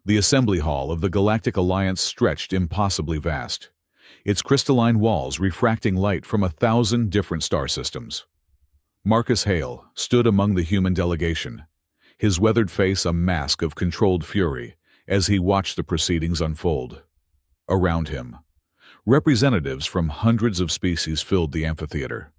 The assembly hall of the Galactic Alliance stretched impossibly vast, its crystalline walls refracting light from 1,000 different star systems. Marcus Hale stood among the human delegation, his weathered face a mask of controlled fury as he watched the proceedings unfold. Around him, representatives from hundreds of species filled the amphitheater,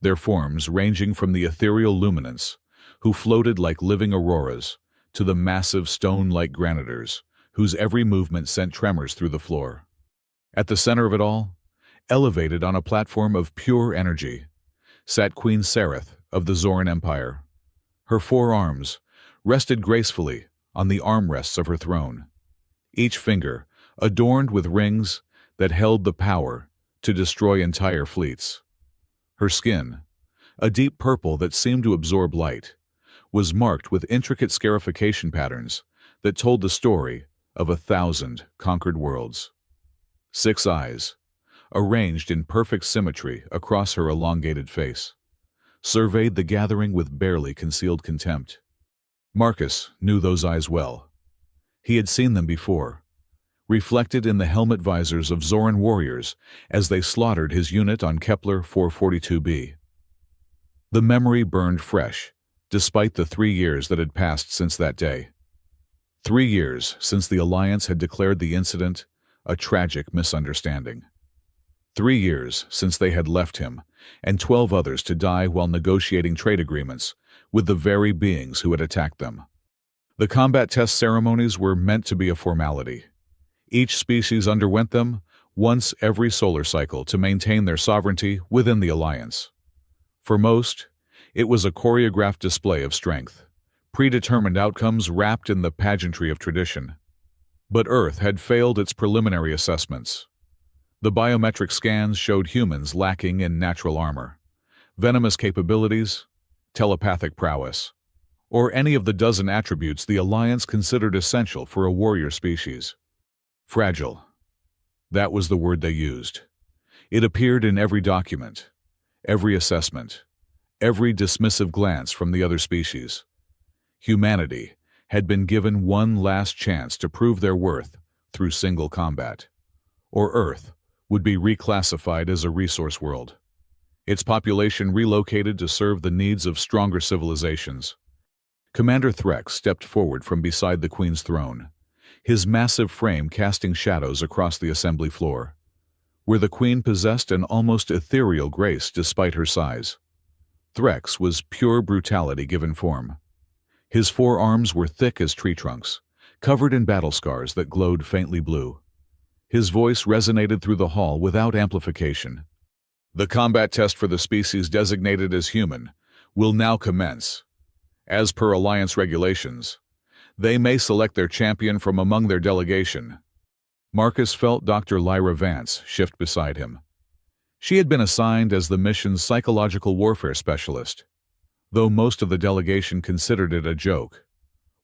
their forms ranging from the ethereal luminants, who floated like living auroras, to the massive stone-like granitors, whose every movement sent tremors through the floor. At the center of it all, elevated on a platform of pure energy, sat Queen Sareth of the Zoran Empire. Her 4 arms rested gracefully on the armrests of her throne, each finger adorned with rings that held the power to destroy entire fleets. Her skin, a deep purple that seemed to absorb light, was marked with intricate scarification patterns that told the story of 1,000 conquered worlds. 6 eyes, arranged in perfect symmetry across her elongated face, surveyed the gathering with barely concealed contempt. Marcus knew those eyes well. He had seen them before, reflected in the helmet visors of Zoran warriors as they slaughtered his unit on Kepler 442b. The memory burned fresh, despite the 3 years that had passed since that day. 3 years since the Alliance had declared the incident a tragic misunderstanding. 3 years since they had left him and 12 others to die while negotiating trade agreements with the very beings who had attacked them. The combat test ceremonies were meant to be a formality. Each species underwent them once every solar cycle to maintain their sovereignty within the Alliance. For most, it was a choreographed display of strength, predetermined outcomes wrapped in the pageantry of tradition. But Earth had failed its preliminary assessments. The biometric scans showed humans lacking in natural armor, venomous capabilities, telepathic prowess, or any of the dozen attributes the Alliance considered essential for a warrior species. Fragile. That was the word they used. It appeared in every document, every assessment, every dismissive glance from the other species. Humanity had been given one last chance to prove their worth through single combat, or Earth would be reclassified as a resource world, its population relocated to serve the needs of stronger civilizations. Commander Threx stepped forward from beside the Queen's throne, his massive frame casting shadows across the assembly floor, where the Queen possessed an almost ethereal grace despite her size. Threx was pure brutality given form. His 4 arms were thick as tree trunks, covered in battle scars that glowed faintly blue. His voice resonated through the hall without amplification. The combat test for the species designated as human will now commence. As per Alliance regulations, they may select their champion from among their delegation. Marcus felt Dr. Lyra Vance shift beside him. She had been assigned as the mission's psychological warfare specialist, though most of the delegation considered it a joke.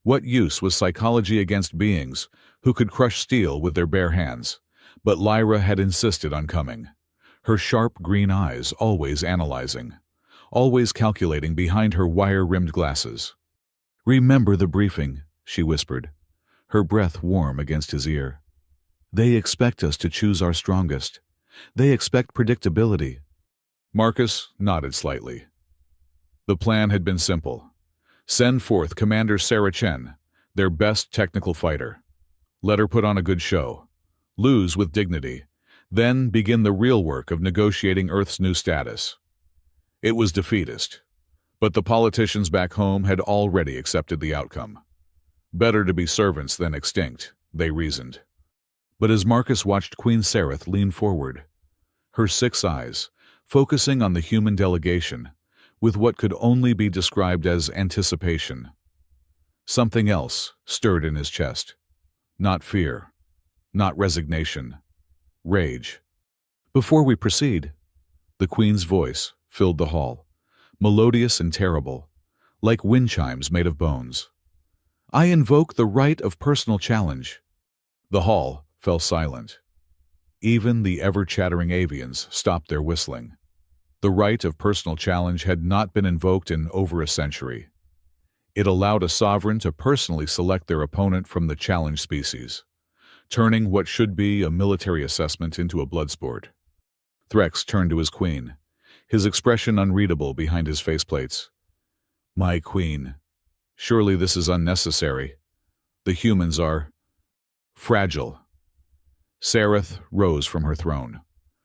What use was psychology against beings who could crush steel with their bare hands? But Lyra had insisted on coming, her sharp green eyes always analyzing, always calculating behind her wire-rimmed glasses. "Remember the briefing," she whispered, her breath warm against his ear. "They expect us to choose our strongest. They expect predictability." Marcus nodded slightly. The plan had been simple. Send forth Commander Sarah Chen, their best technical fighter. Let her put on a good show. Lose with dignity. Then begin the real work of negotiating Earth's new status. It was defeatist, but the politicians back home had already accepted the outcome. Better to be servants than extinct, they reasoned. But as Marcus watched Queen Sareth lean forward, her 6 eyes focusing on the human delegation with what could only be described as anticipation, something else stirred in his chest. Not fear, not resignation, rage. "Before we proceed," the Queen's voice filled the hall, melodious and terrible, like wind chimes made of bones. "I invoke the right of personal challenge." The hall fell silent. Even the ever-chattering avians stopped their whistling. The right of personal challenge had not been invoked in over a century. It allowed a sovereign to personally select their opponent from the challenged species, turning what should be a military assessment into a blood sport. Threx turned to his queen, his expression unreadable behind his faceplates. "My queen, surely this is unnecessary. The humans are fragile." Sareth rose from her throne,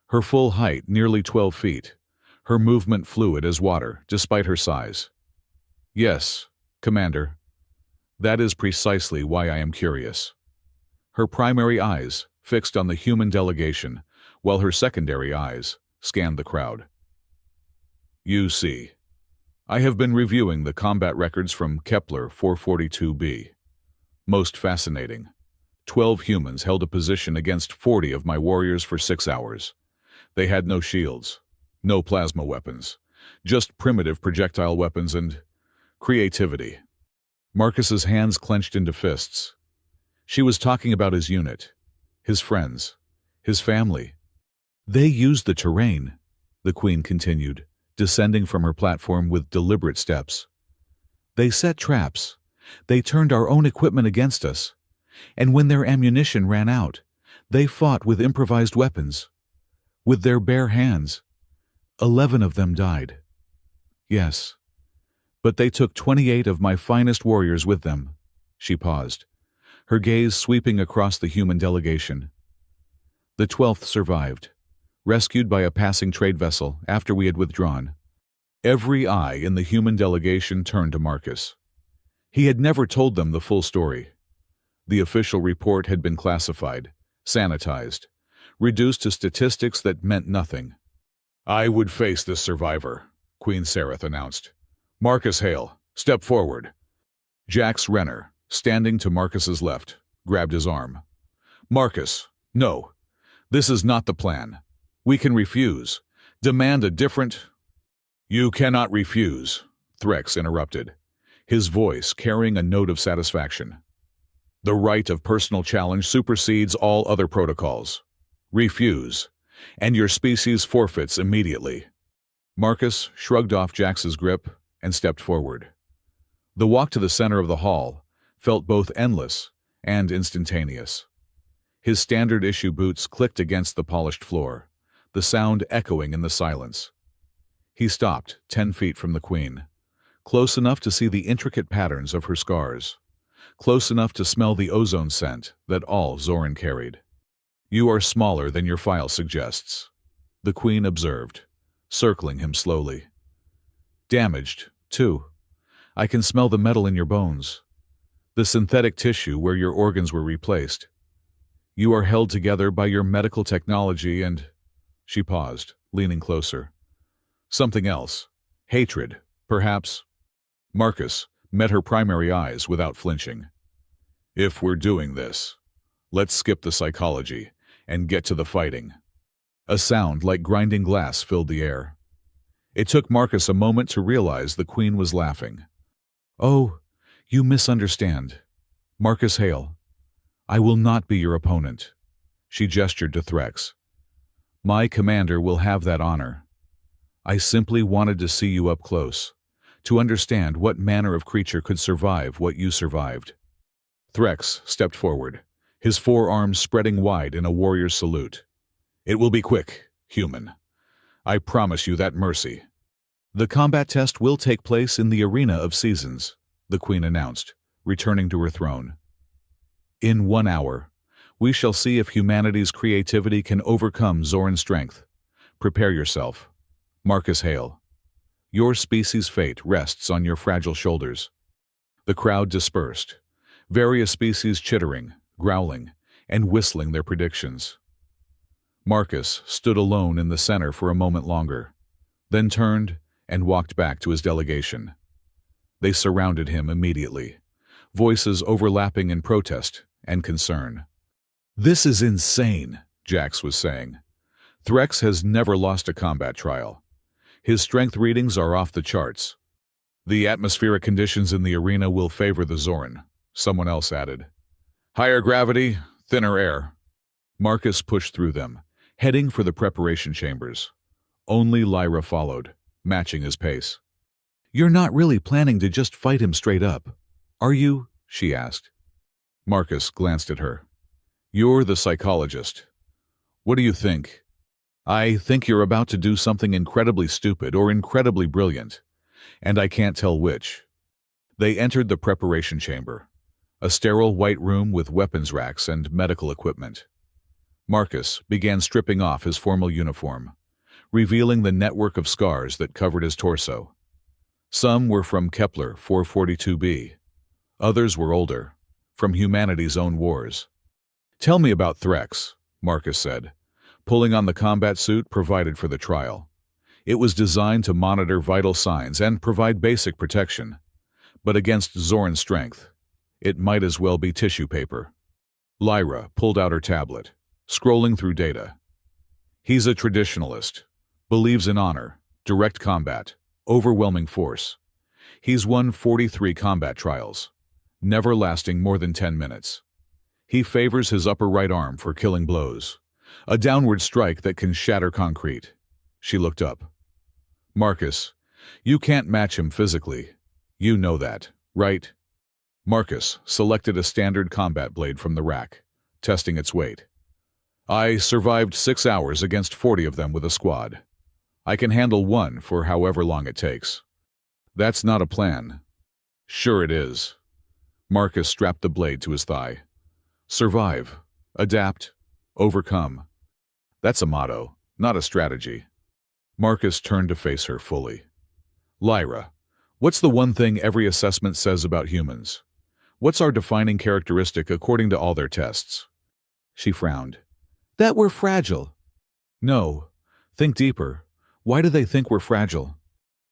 her full height nearly 12 feet, her movement fluid as water, despite her size. "Yes, Commander. That is precisely why I am curious." Her primary eyes fixed on the human delegation, while her secondary eyes scanned the crowd. "You see, I have been reviewing the combat records from Kepler 442b. Most fascinating. 12 humans held a position against 40 of my warriors for 6 hours. They had no shields, no plasma weapons, just primitive projectile weapons and creativity." Marcus's hands clenched into fists. She was talking about his unit, his friends, his family. "They used the terrain," the Queen continued, descending from her platform with deliberate steps. "They set traps. They turned our own equipment against us. And when their ammunition ran out, they fought with improvised weapons. With their bare hands. 11 of them died. Yes. But they took 28 of my finest warriors with them." She paused, her gaze sweeping across the human delegation. "The 12th survived, rescued by a passing trade vessel after we had withdrawn." Every eye in the human delegation turned to Marcus. He had never told them the full story. The official report had been classified, sanitized, reduced to statistics that meant nothing. "I would face this survivor," Queen Sareth announced. "Marcus Hale, step forward." Jax Renner, standing to Marcus's left, grabbed his arm. "Marcus, no. This is not the plan. We can refuse. Demand a different—" "You cannot refuse," Threx interrupted, his voice carrying a note of satisfaction. "The right of personal challenge supersedes all other protocols. Refuse, and your species forfeits immediately." Marcus shrugged off Jax's grip and stepped forward. The walk to the center of the hall felt both endless and instantaneous. His standard-issue boots clicked against the polished floor, the sound echoing in the silence. He stopped 10 feet from the Queen, close enough to see the intricate patterns of her scars, close enough to smell the ozone scent that all Zoran carried. "You are smaller than your file suggests," the Queen observed, circling him slowly. "Damaged, too. I can smell the metal in your bones, the synthetic tissue where your organs were replaced. You are held together by your medical technology and—" She paused, leaning closer. "Something else. Hatred, perhaps." Marcus met her primary eyes without flinching. "If we're doing this, let's skip the psychology and get to the fighting." A sound like grinding glass filled the air. It took Marcus a moment to realize the Queen was laughing. "Oh, you misunderstand. Marcus Hale, I will not be your opponent." She gestured to Threx. "My commander will have that honor. I simply wanted to see you up close, to understand what manner of creature could survive what you survived." Threx stepped forward, his forearms spreading wide in a warrior's salute. "It will be quick, human. I promise you that mercy." "The combat test will take place in the Arena of Seasons," the Queen announced, returning to her throne. "In 1 hour, we shall see if humanity's creativity can overcome Zoran's strength. Prepare yourself. Marcus Hale. Your species' fate rests on your fragile shoulders." The crowd dispersed, various species chittering, growling, and whistling their predictions. Marcus stood alone in the center for a moment longer, then turned and walked back to his delegation. They surrounded him immediately, voices overlapping in protest and concern. "This is insane," Jax was saying. "Threx has never lost a combat trial. His strength readings are off the charts." "The atmospheric conditions in the arena will favor the Zoran," someone else added. "Higher gravity, thinner air." Marcus pushed through them, heading for the preparation chambers. Only Lyra followed, matching his pace. "You're not really planning to just fight him straight up, are you?" she asked. Marcus glanced at her. "You're the psychologist. What do you think?" "I think you're about to do something incredibly stupid or incredibly brilliant, and I can't tell which." They entered the preparation chamber, a sterile white room with weapons racks and medical equipment. Marcus began stripping off his formal uniform, revealing the network of scars that covered his torso. Some were from Kepler 442b. Others were older, from humanity's own wars. "Tell me about Threx," Marcus said, pulling on the combat suit provided for the trial. It was designed to monitor vital signs and provide basic protection, but against Zorn's strength, it might as well be tissue paper. Lyra pulled out her tablet, scrolling through data. "He's a traditionalist, believes in honor, direct combat, overwhelming force. He's won 43 combat trials, never lasting more than 10 minutes. He favors his upper right arm for killing blows, a downward strike that can shatter concrete." She looked up. "Marcus, you can't match him physically. You know that, right?" Marcus selected a standard combat blade from the rack, testing its weight. "I survived 6 hours against 40 of them with a squad. I can handle one for however long it takes." "That's not a plan." "Sure it is." Marcus strapped the blade to his thigh. "Survive, adapt, overcome. That's a motto, not a strategy." Marcus turned to face her fully. "Lyra, what's the one thing every assessment says about humans? What's our defining characteristic according to all their tests?" She frowned. "That we're fragile." "No, think deeper. Why do they think we're fragile?"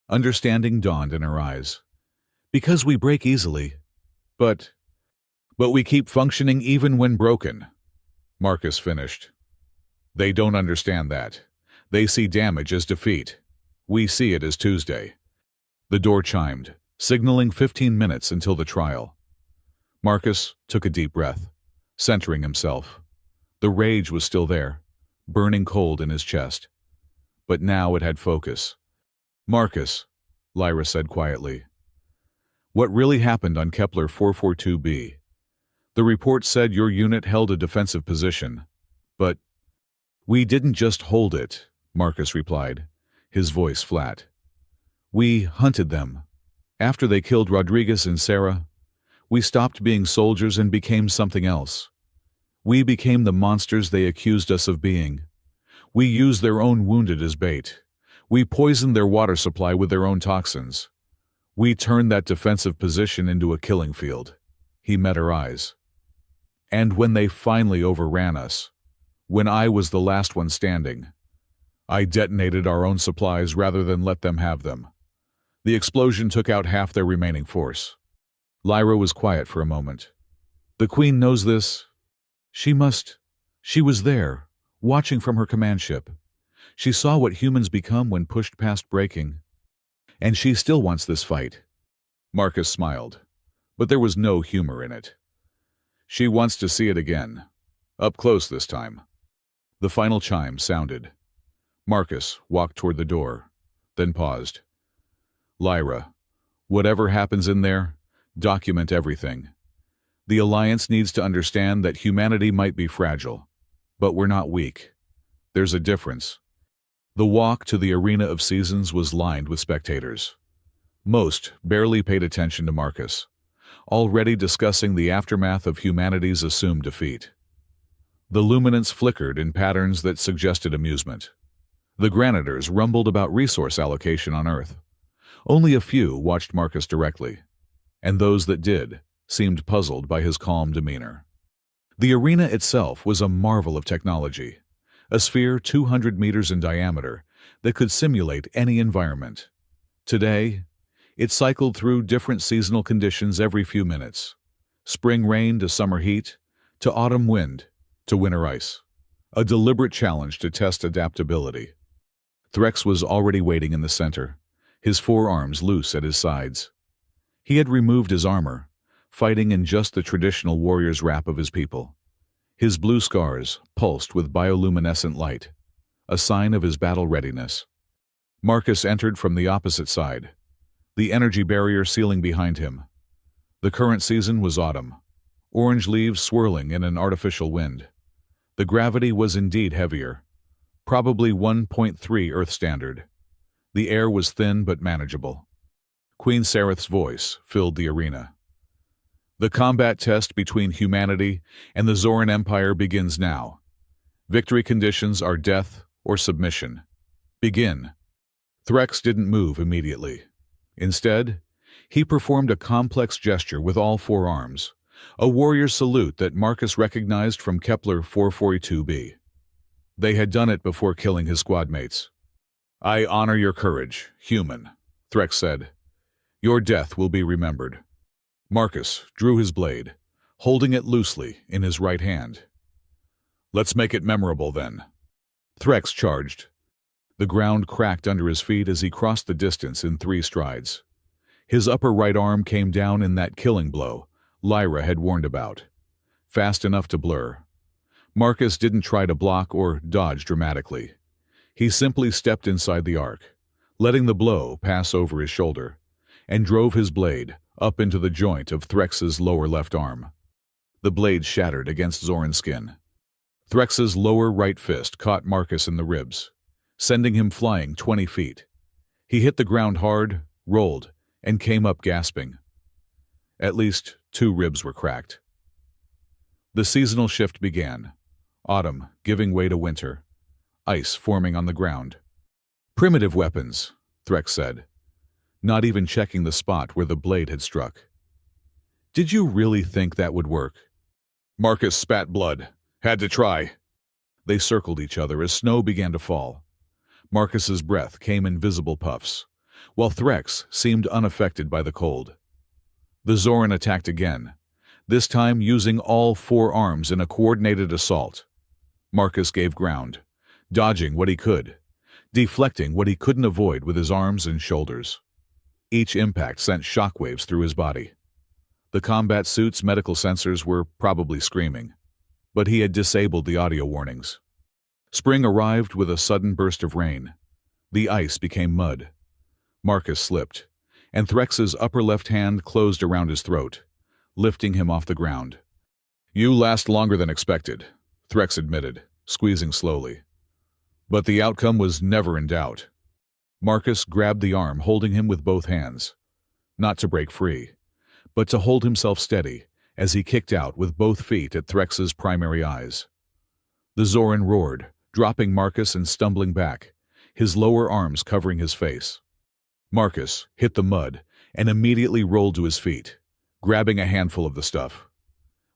Understanding dawned in her eyes. "Because we break easily." But we keep functioning even when broken," Marcus finished. "They don't understand that. They see damage as defeat. We see it as Tuesday." The door chimed, signaling 15 minutes until the trial. Marcus took a deep breath, centering himself. The rage was still there, burning cold in his chest. But now it had focus. "Marcus," Lyra said quietly, "what really happened on Kepler 442b? The report said your unit held a defensive position, but—" "We didn't just hold it," Marcus replied, his voice flat. "We hunted them. After they killed Rodriguez and Sarah, we stopped being soldiers and became something else. We became the monsters they accused us of being. We used their own wounded as bait. We poisoned their water supply with their own toxins. We turned that defensive position into a killing field." He met her eyes. "And when they finally overran us, when I was the last one standing, I detonated our own supplies rather than let them have them. The explosion took out half their remaining force." Lyra was quiet for a moment. "The Queen knows this?" She must. She was there, watching from her command ship. She saw what humans become when pushed past breaking. And she still wants this fight." Marcus smiled, but there was no humor in it. "She wants to see it again. Up close this time." The final chime sounded. Marcus walked toward the door, then paused. "Lyra, whatever happens in there, document everything. The Alliance needs to understand that humanity might be fragile, but we're not weak. There's a difference." The walk to the Arena of Seasons was lined with spectators. Most barely paid attention to Marcus, already discussing the aftermath of humanity's assumed defeat. The luminance flickered in patterns that suggested amusement. The Granitors rumbled about resource allocation on Earth. Only a few watched Marcus directly, and those that did seemed puzzled by his calm demeanor. The arena itself was a marvel of technology, a sphere 200 meters in diameter that could simulate any environment. Today, it cycled through different seasonal conditions every few minutes. Spring rain to summer heat, to autumn wind, to winter ice. A deliberate challenge to test adaptability. Threx was already waiting in the center, his forearms loose at his sides. He had removed his armor, fighting in just the traditional warrior's wrap of his people. His blue scars pulsed with bioluminescent light, a sign of his battle readiness. Marcus entered from the opposite side, the energy barrier sealing behind him. The current season was autumn, orange leaves swirling in an artificial wind. The gravity was indeed heavier, probably 1.3 Earth standard. The air was thin but manageable. Queen Sareth's voice filled the arena. The combat test between humanity and the Zoran Empire begins now. Victory conditions are death or submission. Begin. Threx didn't move immediately. Instead, he performed a complex gesture with all four arms, a warrior salute that Marcus recognized from Kepler 442b. They had done it before killing his squadmates. "I honor your courage, human," Threx said. "Your death will be remembered." Marcus drew his blade, holding it loosely in his right hand. "Let's make it memorable, then." Threx charged. The ground cracked under his feet as he crossed the distance in 3 strides. His upper right arm came down in that killing blow Lyra had warned about, fast enough to blur. Marcus didn't try to block or dodge dramatically. He simply stepped inside the arc, letting the blow pass over his shoulder, and drove his blade up into the joint of Threx's lower left arm. The blade shattered against Zoran's skin. Threx's lower right fist caught Marcus in the ribs, sending him flying 20 feet. He hit the ground hard, rolled, and came up gasping. At least 2 ribs were cracked. The seasonal shift began, autumn giving way to winter, ice forming on the ground. "Primitive weapons," Threx said, not even checking the spot where the blade had struck. "Did you really think that would work?" Marcus spat blood. "Had to try." They circled each other as snow began to fall. Marcus's breath came in visible puffs, while Threx seemed unaffected by the cold. The Zoran attacked again, this time using all 4 arms in a coordinated assault. Marcus gave ground, dodging what he could, deflecting what he couldn't avoid with his arms and shoulders. Each impact sent shockwaves through his body. The combat suit's medical sensors were probably screaming, but he had disabled the audio warnings. Spring arrived with a sudden burst of rain. The ice became mud. Marcus slipped, and Threx's upper left hand closed around his throat, lifting him off the ground. "You last longer than expected," Threx admitted, squeezing slowly. But the outcome was never in doubt. Marcus grabbed the arm, holding him with both hands, not to break free, but to hold himself steady as he kicked out with both feet at Threx's primary eyes. The Zoran roared, dropping Marcus and stumbling back, his lower arms covering his face. Marcus hit the mud and immediately rolled to his feet, grabbing a handful of the stuff.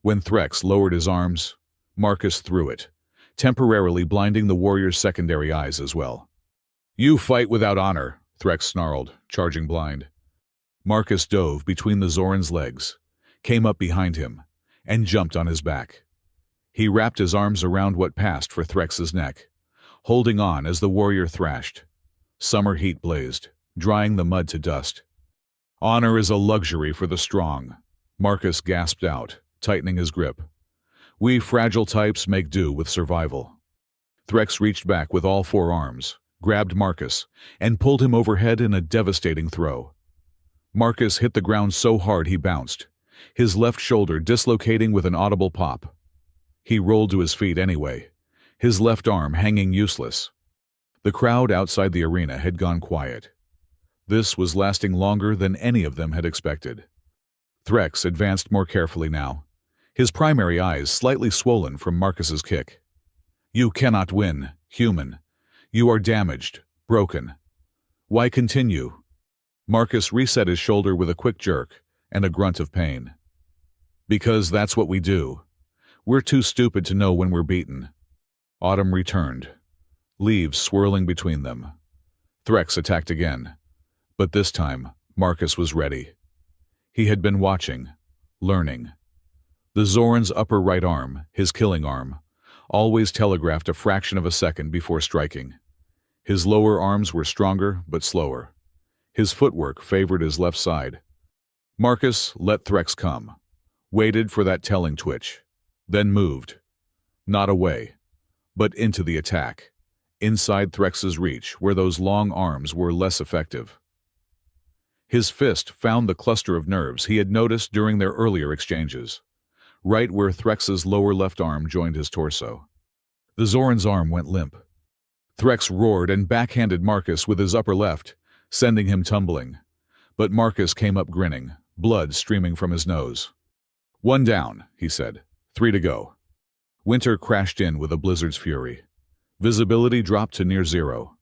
When Threx lowered his arms, Marcus threw it, temporarily blinding the warrior's secondary eyes as well. "You fight without honor," Threx snarled, charging blind. Marcus dove between the Zoran's legs, came up behind him, and jumped on his back. He wrapped his arms around what passed for Threx's neck, holding on as the warrior thrashed. Summer heat blazed, drying the mud to dust. "Honor is a luxury for the strong," Marcus gasped out, tightening his grip. "We fragile types make do with survival." Threx reached back with all 4 arms, grabbed Marcus, and pulled him overhead in a devastating throw. Marcus hit the ground so hard he bounced, his left shoulder dislocating with an audible pop. He rolled to his feet anyway, his left arm hanging useless. The crowd outside the arena had gone quiet. This was lasting longer than any of them had expected. Threx advanced more carefully now, his primary eyes slightly swollen from Marcus's kick. "You cannot win, human. You are damaged, broken. Why continue?" Marcus reset his shoulder with a quick jerk and a grunt of pain. "Because that's what we do. We're too stupid to know when we're beaten." Autumn returned, leaves swirling between them. Threx attacked again, but this time Marcus was ready. He had been watching, learning. The Zoran's upper right arm, his killing arm, always telegraphed a fraction of a second before striking. His lower arms were stronger but slower. His footwork favored his left side. Marcus let Threx come, waited for that telling twitch, then moved. Not away, but into the attack, inside Threx's reach where those long arms were less effective. His fist found the cluster of nerves he had noticed during their earlier exchanges, right where Threx's lower left arm joined his torso. The Zoran's arm went limp. Threx roared and backhanded Marcus with his upper left, sending him tumbling. But Marcus came up grinning, blood streaming from his nose. "One down," he said. 3 to go. Winter crashed in with a blizzard's fury. Visibility dropped to near zero.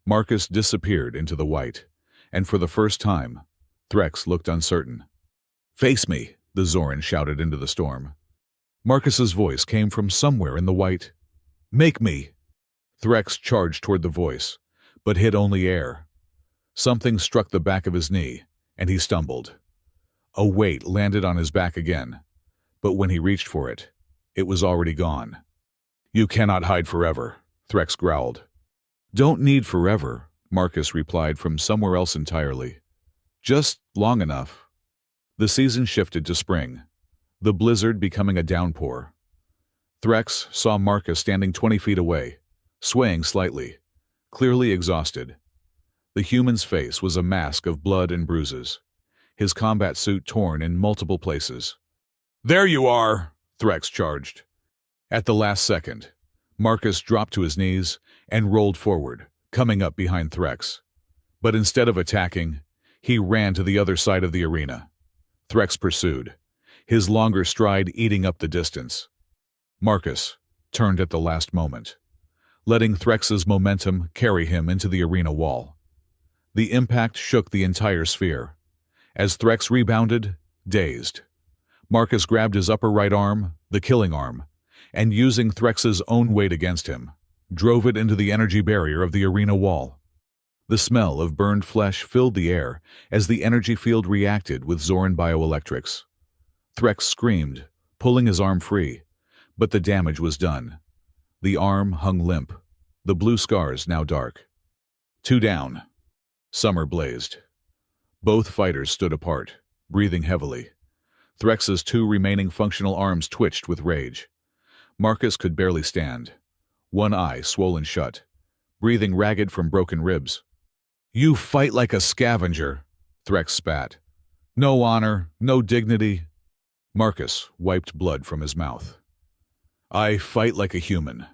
Marcus disappeared into the white, and for the first time, Threx looked uncertain. "Face me," the Zoran shouted into the storm. Marcus's voice came from somewhere in the white. "Make me!" Threx charged toward the voice, but hit only air. Something struck the back of his knee, and he stumbled. A weight landed on his back again, but when he reached for it, it was already gone. "You cannot hide forever," Threx growled. "Don't need forever," Marcus replied from somewhere else entirely. "Just long enough." The season shifted to spring, the blizzard becoming a downpour. Threx saw Marcus standing 20 feet away, swaying slightly, clearly exhausted. The human's face was a mask of blood and bruises, his combat suit torn in multiple places. "There you are!" Threx charged. At the last second, Marcus dropped to his knees and rolled forward, coming up behind Threx. But instead of attacking, he ran to the other side of the arena. Threx pursued, his longer stride eating up the distance. Marcus turned at the last moment, letting Threx's momentum carry him into the arena wall. The impact shook the entire sphere. As Threx rebounded, dazed, Marcus grabbed his upper right arm, the killing arm, and using Threx's own weight against him, drove it into the energy barrier of the arena wall. The smell of burned flesh filled the air as the energy field reacted with Zoran bioelectrics. Threx screamed, pulling his arm free, but the damage was done. The arm hung limp, the blue scars now dark. 2 down. Summer blazed. Both fighters stood apart, breathing heavily. Threx's 2 remaining functional arms twitched with rage. Marcus could barely stand, one eye swollen shut, breathing ragged from broken ribs. "You fight like a scavenger," Threx spat. "No honor, no dignity." Marcus wiped blood from his mouth. "I fight like a human.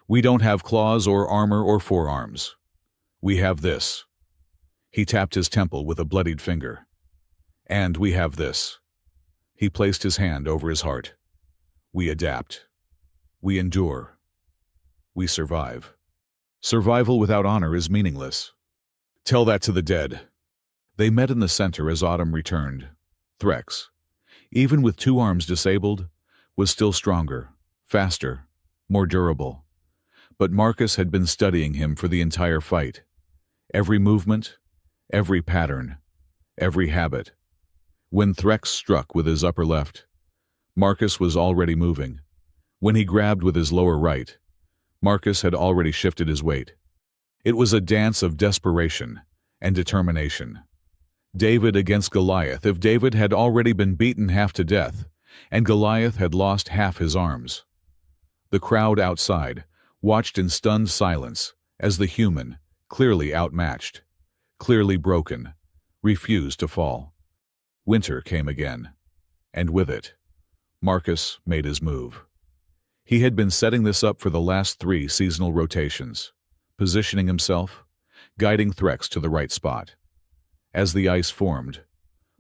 We don't have claws or armor or forearms. We have this." He tapped his temple with a bloodied finger. "And we have this." He placed his hand over his heart. "We adapt. We endure. We survive. Survival without honor is meaningless. Tell that to the dead." They met in the center as autumn returned. Threx, even with 2 arms disabled, was still stronger, faster, more durable. But Marcus had been studying him for the entire fight. Every movement, every pattern, every habit. When Threx struck with his upper left, Marcus was already moving. When he grabbed with his lower right, Marcus had already shifted his weight. It was a dance of desperation and determination. David against Goliath if David had already been beaten half to death, and Goliath had lost half his arms. The crowd outside watched in stunned silence as the human, clearly outmatched, clearly broken, refused to fall. Winter came again, and with it, Marcus made his move. He had been setting this up for the last 3 seasonal rotations, positioning himself, guiding Threx to the right spot. As the ice formed,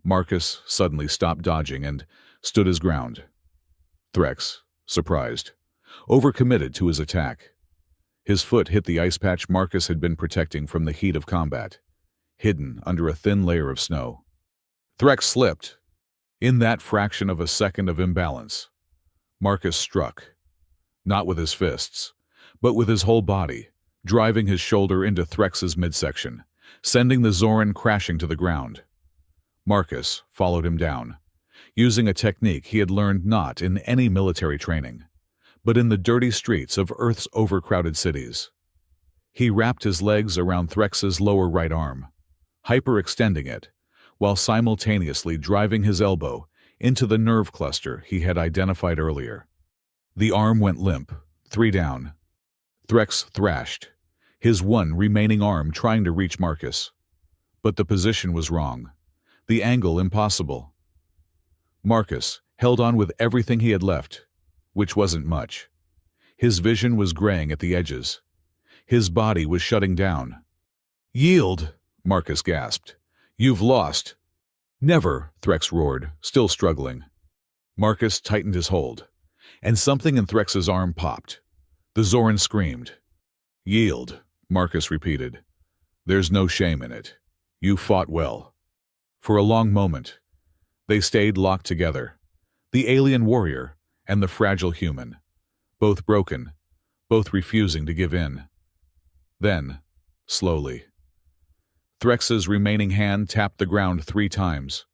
Marcus suddenly stopped dodging and stood his ground. Threx, surprised, overcommitted to his attack. His foot hit the ice patch Marcus had been protecting from the heat of combat, hidden under a thin layer of snow. Threx slipped. In that fraction of a second of imbalance, Marcus struck, not with his fists, but with his whole body, driving his shoulder into Threx's midsection, sending the Zoran crashing to the ground. Marcus followed him down, using a technique he had learned not in any military training, but in the dirty streets of Earth's overcrowded cities. He wrapped his legs around Threx's lower right arm, hyperextending it, while simultaneously driving his elbow into the nerve cluster he had identified earlier. The arm went limp, 3 down. Threx thrashed, his one remaining arm trying to reach Marcus. But the position was wrong. The angle impossible. Marcus held on with everything he had left, which wasn't much. His vision was graying at the edges. His body was shutting down. "Yield!" Marcus gasped. "You've lost." "Never," Threx roared, still struggling. Marcus tightened his hold, and something in Threx's arm popped. The Zoran screamed. "Yield," Marcus repeated. "There's no shame in it. You fought well." For a long moment, they stayed locked together, the alien warrior and the fragile human, both broken, both refusing to give in. Then, slowly, Threx's remaining hand tapped the ground 3 times,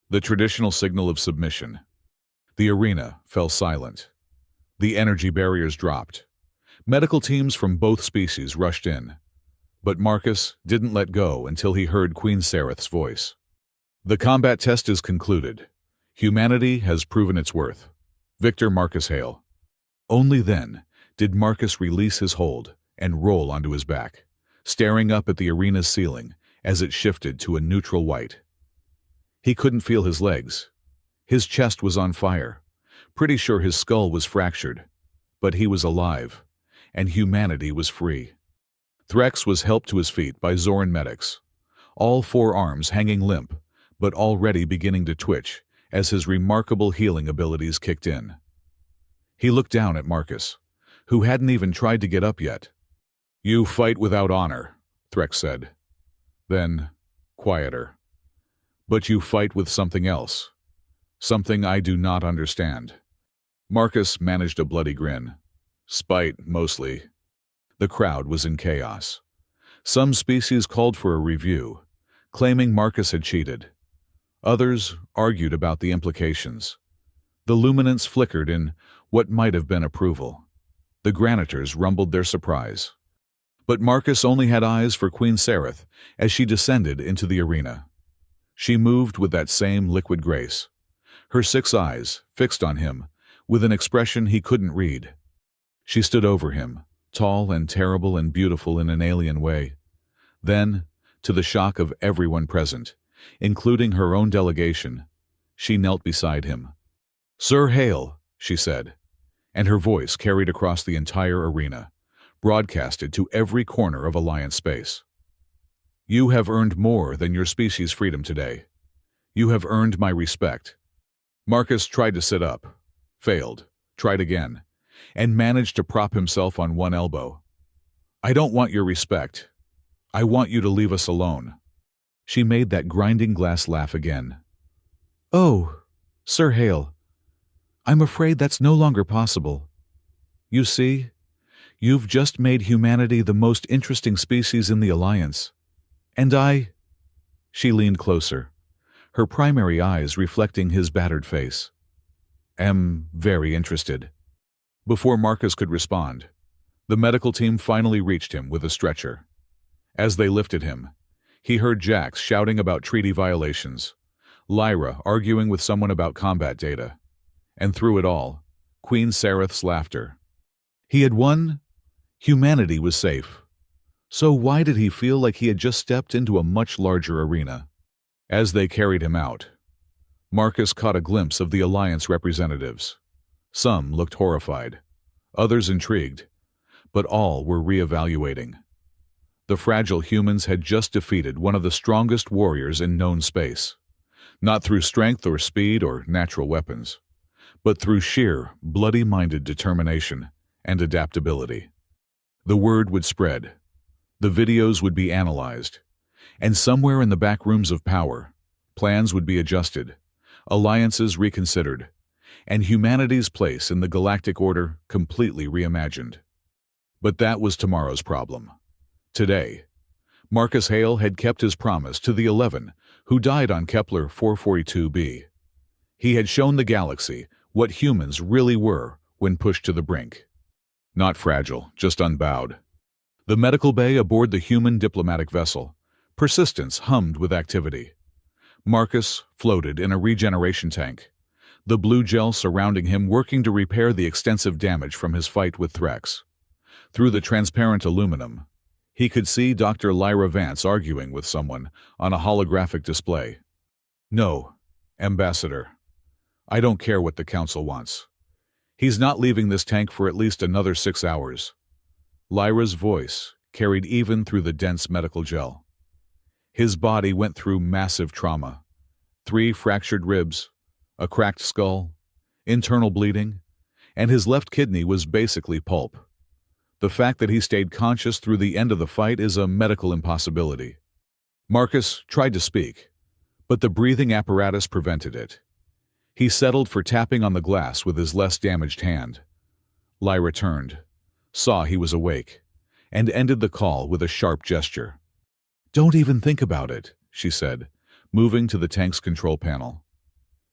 the traditional signal of submission. The arena fell silent. The energy barriers dropped. Medical teams from both species rushed in, but Marcus didn't let go until he heard Queen Sereth's voice. "The combat test is concluded. Humanity has proven its worth. Victor Marcus Hale." Only then did Marcus release his hold and roll onto his back, staring up at the arena's ceiling as it shifted to a neutral white. He couldn't feel his legs. His chest was on fire. Pretty sure his skull was fractured. But he was alive, and humanity was free. Threx was helped to his feet by Zoran medics, all 4 arms hanging limp, but already beginning to twitch as his remarkable healing abilities kicked in. He looked down at Marcus, who hadn't even tried to get up yet. "You fight without honor," Threx said. Then, quieter. "But you fight with something else. Something I do not understand." Marcus managed a bloody grin. "Spite, mostly." The crowd was in chaos. Some species called for a review, claiming Marcus had cheated. Others argued about the implications. The luminance flickered in what might have been approval. The granitors rumbled their surprise. But Marcus only had eyes for Queen Sereth as she descended into the arena. She moved with that same liquid grace, her 6 eyes fixed on him with an expression he couldn't read. She stood over him, tall and terrible and beautiful in an alien way. Then, to the shock of everyone present, including her own delegation, she knelt beside him. "Sir Hale," she said, and her voice carried across the entire arena, broadcasted to every corner of Alliance space. "You have earned more than your species' freedom today. You have earned my respect." Marcus tried to sit up, failed, tried again, and managed to prop himself on one elbow. "I don't want your respect. I want you to leave us alone." She made that grinding glass laugh again. "Oh, Sir Hale, I'm afraid that's no longer possible. You see, you've just made humanity the most interesting species in the Alliance. And I—" She leaned closer, her primary eyes reflecting his battered face. "Am very interested." Before Marcus could respond, the medical team finally reached him with a stretcher. As they lifted him, he heard Jax shouting about treaty violations, Lyra arguing with someone about combat data, and through it all, Queen Sereth's laughter. He had won. Humanity was safe. So why did he feel like he had just stepped into a much larger arena? As they carried him out, Marcus caught a glimpse of the Alliance representatives. Some looked horrified, others intrigued, but all were reevaluating. The fragile humans had just defeated one of the strongest warriors in known space, not through strength or speed or natural weapons, but through sheer, bloody-minded determination and adaptability. The word would spread, the videos would be analyzed, and somewhere in the back rooms of power, plans would be adjusted, alliances reconsidered, and humanity's place in the galactic order completely reimagined. But that was tomorrow's problem. Today, Marcus Hale had kept his promise to the 11 who died on Kepler 442b. He had shown the galaxy what humans really were when pushed to the brink. Not fragile, just unbowed. The medical bay aboard the human diplomatic vessel, Persistence, hummed with activity. Marcus floated in a regeneration tank, the blue gel surrounding him working to repair the extensive damage from his fight with Threx. Through the transparent aluminum, he could see Dr. Lyra Vance arguing with someone on a holographic display. No, Ambassador. I don't care what the Council wants. He's not leaving this tank for at least another 6 hours. Lyra's voice carried even through the dense medical gel. His body went through massive trauma. 3 fractured ribs, a cracked skull, internal bleeding, and his left kidney was basically pulp. The fact that he stayed conscious through the end of the fight is a medical impossibility. Marcus tried to speak, but the breathing apparatus prevented it. He settled for tapping on the glass with his less damaged hand. Lyra turned, saw he was awake, and ended the call with a sharp gesture. "Don't even think about it," she said, moving to the tank's control panel.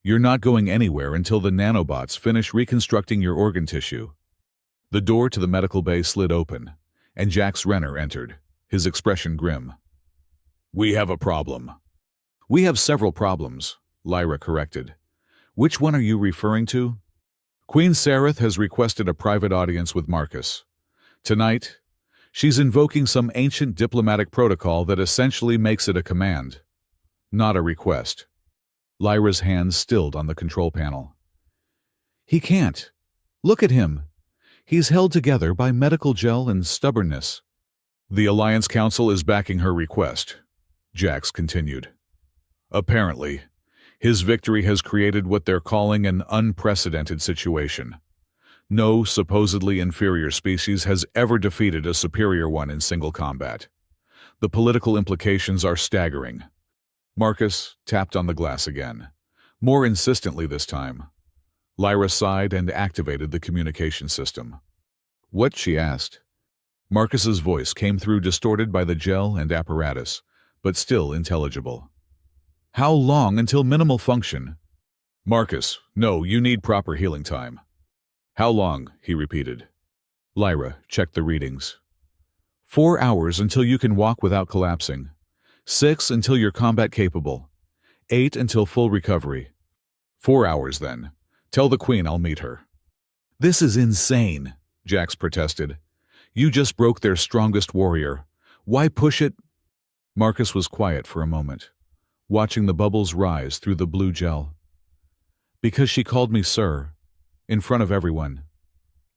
"You're not going anywhere until the nanobots finish reconstructing your organ tissue." The door to the medical bay slid open, and Jax Renner entered, his expression grim. "We have a problem." "We have several problems," Lyra corrected. "Which one are you referring to?" "Queen Sareth has requested a private audience with Marcus. Tonight, she's invoking some ancient diplomatic protocol that essentially makes it a command, not a request." Lyra's hands stilled on the control panel. "He can't. Look at him. He's held together by medical gel and stubbornness." "The Alliance Council is backing her request," Jax continued. "Apparently, his victory has created what they're calling an unprecedented situation. No supposedly inferior species has ever defeated a superior one in single combat. The political implications are staggering." Marcus tapped on the glass again, more insistently this time. Lyra sighed and activated the communication system. "What?" she asked. Marcus's voice came through distorted by the gel and apparatus, but still intelligible. "How long until minimal function?" "Marcus, no, you need proper healing time." "How long?" he repeated. Lyra checked the readings. 4 hours until you can walk without collapsing. 6 until you're combat capable. 8 until full recovery. 4 hours, then. Tell the Queen I'll meet her." "This is insane," Jax protested. "You just broke their strongest warrior. Why push it?" Marcus was quiet for a moment, watching the bubbles rise through the blue gel. "Because she called me sir, in front of everyone.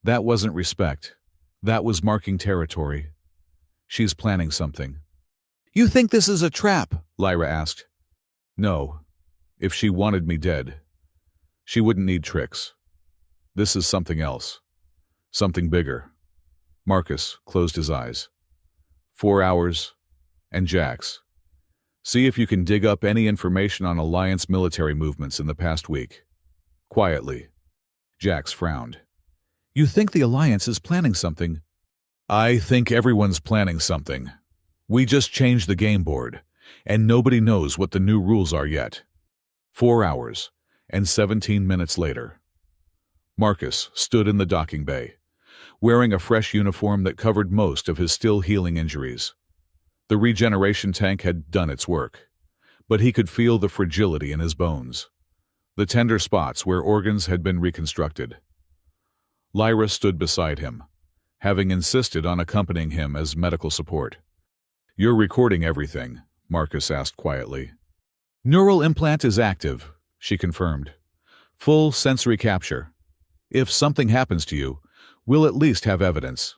That wasn't respect. That was marking territory. She's planning something." "You think this is a trap?" Lyra asked. "No. If she wanted me dead, she wouldn't need tricks. This is something else. Something bigger." Marcus closed his eyes. 4 hours, and Jax. See if you can dig up any information on Alliance military movements in the past week. Quietly. Jax frowned. "You think the Alliance is planning something?" "I think everyone's planning something. We just changed the game board, and nobody knows what the new rules are yet." 4 hours, and 17 minutes later. Marcus stood in the docking bay, wearing a fresh uniform that covered most of his still healing injuries. The regeneration tank had done its work, but he could feel the fragility in his bones, the tender spots where organs had been reconstructed. Lyra stood beside him, having insisted on accompanying him as medical support. "You're recording everything?" Marcus asked quietly. "Neural implant is active," she confirmed. "Full sensory capture. If something happens to you, we'll at least have evidence."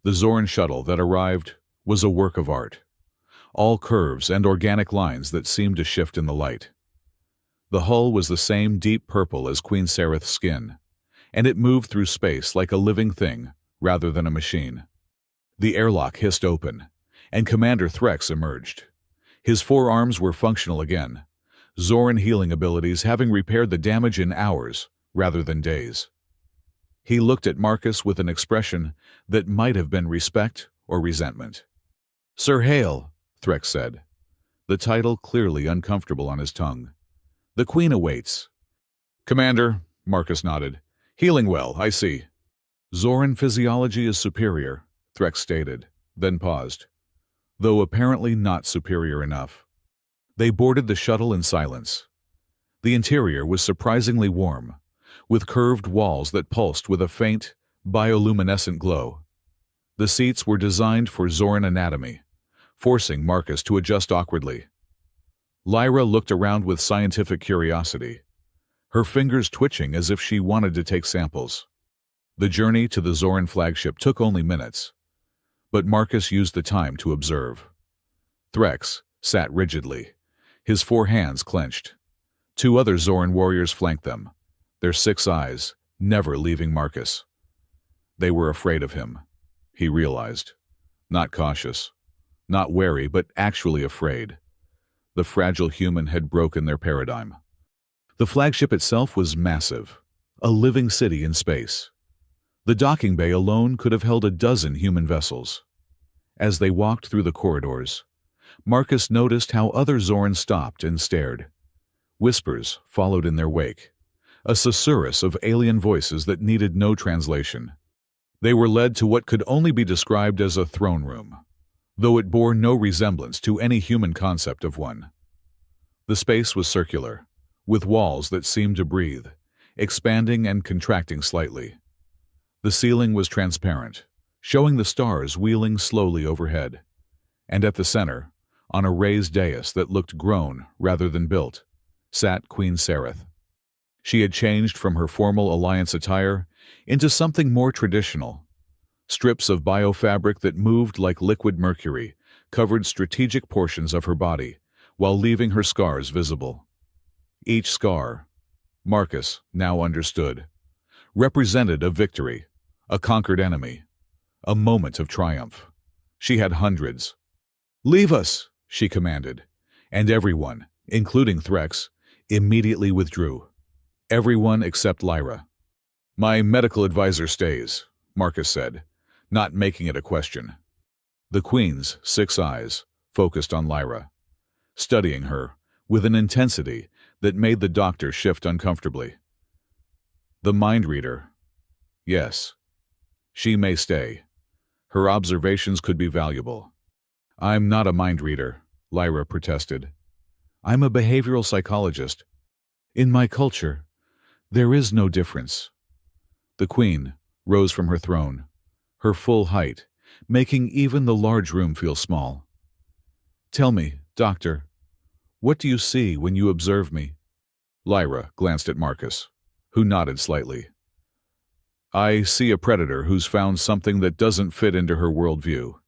The Zoran shuttle that arrived was a work of art. All curves and organic lines that seemed to shift in the light. The hull was the same deep purple as Queen Sareth's skin, and it moved through space like a living thing rather than a machine. The airlock hissed open, and Commander Threx emerged. His 4 arms were functional again, Zoran healing abilities having repaired the damage in hours rather than days. He looked at Marcus with an expression that might have been respect or resentment. "Sir Hale," Threx said, the title clearly uncomfortable on his tongue. "The Queen awaits." "Commander," Marcus nodded. "Healing well, I see." "Zoran physiology is superior," Threx stated, then paused, though apparently not superior enough. They boarded the shuttle in silence. The interior was surprisingly warm, with curved walls that pulsed with a faint, bioluminescent glow. The seats were designed for Zoran anatomy, forcing Marcus to adjust awkwardly. Lyra looked around with scientific curiosity, her fingers twitching as if she wanted to take samples. The journey to the Zoran flagship took only minutes, but Marcus used the time to observe. Threx sat rigidly, his 4 hands clenched. 2 other Zoran warriors flanked them, their 6 eyes never leaving Marcus. They were afraid of him, he realized. Not cautious, not wary, but actually afraid. The fragile human had broken their paradigm. The flagship itself was massive, a living city in space. The docking bay alone could have held a dozen human vessels. As they walked through the corridors, Marcus noticed how other Zorn stopped and stared. Whispers followed in their wake, a susurrus of alien voices that needed no translation. They were led to what could only be described as a throne room, though it bore no resemblance to any human concept of one. The space was circular, with walls that seemed to breathe, expanding and contracting slightly. The ceiling was transparent, showing the stars wheeling slowly overhead. And at the center, on a raised dais that looked grown rather than built, sat Queen Sareth. She had changed from her formal Alliance attire into something more traditional. Strips of biofabric that moved like liquid mercury covered strategic portions of her body, while leaving her scars visible. Each scar, Marcus now understood, represented a victory, a conquered enemy, a moment of triumph. She had hundreds. "Leave us," she commanded, and everyone, including Threx, immediately withdrew. Everyone except Lyra. "My medical advisor stays," Marcus said, not making it a question. The Queen's 6 eyes focused on Lyra, studying her with an intensity that made the doctor shift uncomfortably. The mind reader. Yes. She may stay. Her observations could be valuable. "I'm not a mind reader," Lyra protested. "I'm a behavioral psychologist. In my culture, there is no difference." The Queen rose from her throne, her full height, making even the large room feel small. "Tell me, Doctor, what do you see when you observe me?" Lyra glanced at Marcus, who nodded slightly. "I see a predator who's found something that doesn't fit into her worldview.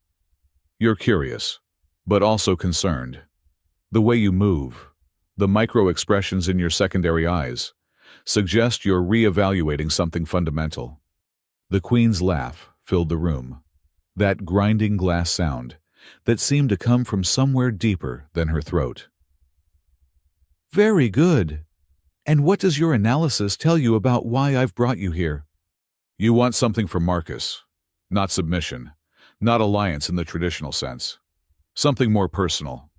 You're curious, but also concerned. The way you move, the micro-expressions in your secondary eyes, suggest you're re-evaluating something fundamental." The Queen's laugh filled the room, that grinding glass sound that seemed to come from somewhere deeper than her throat. "Very good. And what does your analysis tell you about why I've brought you here?" "You want something from Marcus. Not submission, not alliance in the traditional sense. Something more personal."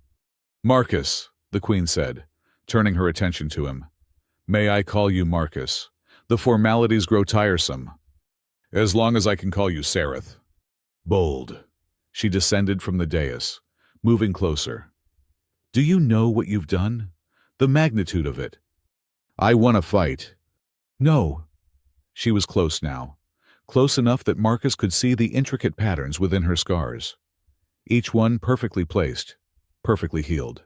"Marcus," the Queen said, turning her attention to him. "May I call you Marcus? The formalities grow tiresome." "As long as I can call you Sareth." Bold. She descended from the dais, moving closer. "Do you know what you've done? The magnitude of it?" "I want to fight." "No." She was close now, close enough that Marcus could see the intricate patterns within her scars, each one perfectly placed, perfectly healed.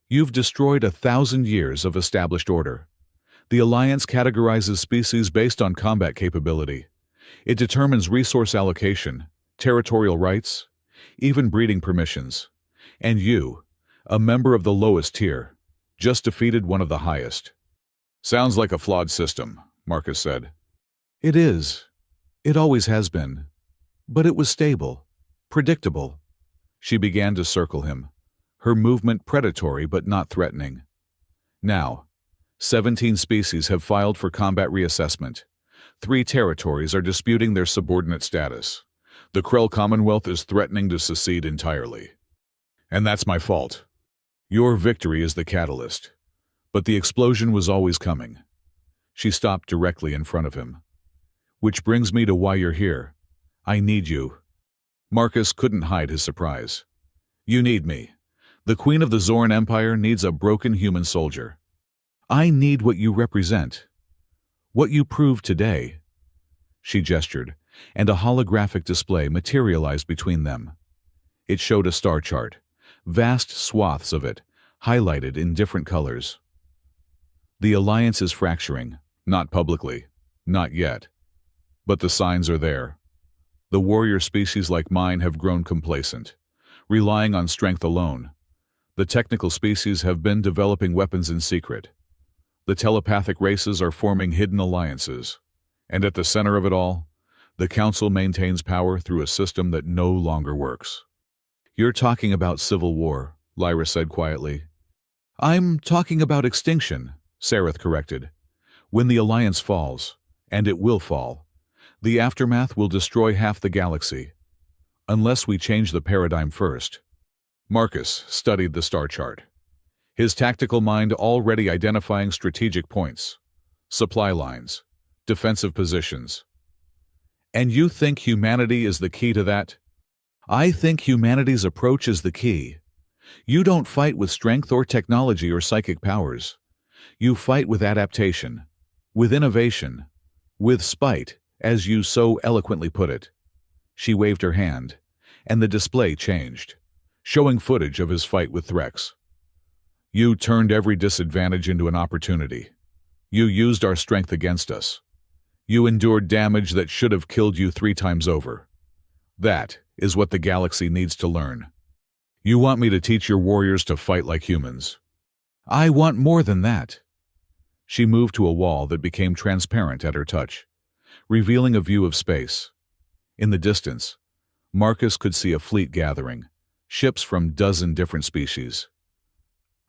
"You've destroyed 1,000 years of established order. The Alliance categorizes species based on combat capability. It determines resource allocation, territorial rights, even breeding permissions. And you, a member of the lowest tier, just defeated one of the highest." "Sounds like a flawed system," Marcus said. "It is. It always has been. But it was stable, predictable." She began to circle him, her movement predatory but not threatening. "Now, 17 species have filed for combat reassessment. 3 territories are disputing their subordinate status. The Krell Commonwealth is threatening to secede entirely. And that's my fault. Your victory is the catalyst. But the explosion was always coming." She stopped directly in front of him. "Which brings me to why you're here. I need you." Marcus couldn't hide his surprise. "You need me. The Queen of the Zorn Empire needs a broken human soldier. I need what you represent. What you proved today." She gestured, and a holographic display materialized between them. It showed a star chart, vast swaths of it, highlighted in different colors. The alliance is fracturing, not publicly, not yet. But the signs are there. The warrior species like mine have grown complacent, relying on strength alone. The technical species have been developing weapons in secret. The telepathic races are forming hidden alliances. And at the center of it all, the Council maintains power through a system that no longer works. "You're talking about civil war," Lyra said quietly. "I'm talking about extinction," Sareth corrected. "When the Alliance falls, and it will fall, the aftermath will destroy half the galaxy. Unless we change the paradigm first." Marcus studied the star chart, his tactical mind already identifying strategic points, supply lines, defensive positions. "And you think humanity is the key to that?" "I think humanity's approach is the key. You don't fight with strength or technology or psychic powers. You fight with adaptation, with innovation, with spite, as you so eloquently put it." She waved her hand, and the display changed, showing footage of his fight with Threx. "You turned every disadvantage into an opportunity. You used our strength against us. You endured damage that should have killed you 3 times over. That is what the galaxy needs to learn. You want me to teach your warriors to fight like humans?" "I want more than that." She moved to a wall that became transparent at her touch, revealing a view of space. In the distance, Marcus could see a fleet gathering, ships from dozen different species.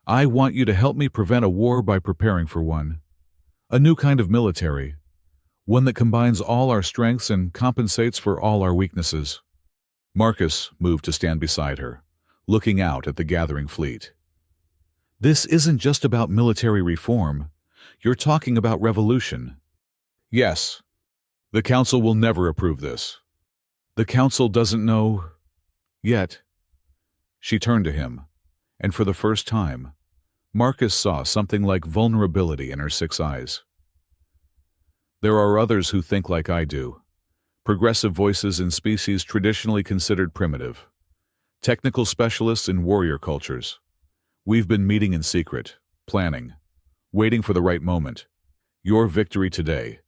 "I want you to help me prevent a war by preparing for one. A new kind of military. One that combines all our strengths and compensates for all our weaknesses." Marcus moved to stand beside her, looking out at the gathering fleet. "This isn't just about military reform. You're talking about revolution." "Yes. The Council will never approve this. The Council doesn't know yet." She turned to him, and for the first time, Marcus saw something like vulnerability in her 6 eyes. "There are others who think like I do. Progressive voices in species traditionally considered primitive. Technical specialists in warrior cultures. We've been meeting in secret, planning, waiting for the right moment. Your victory today,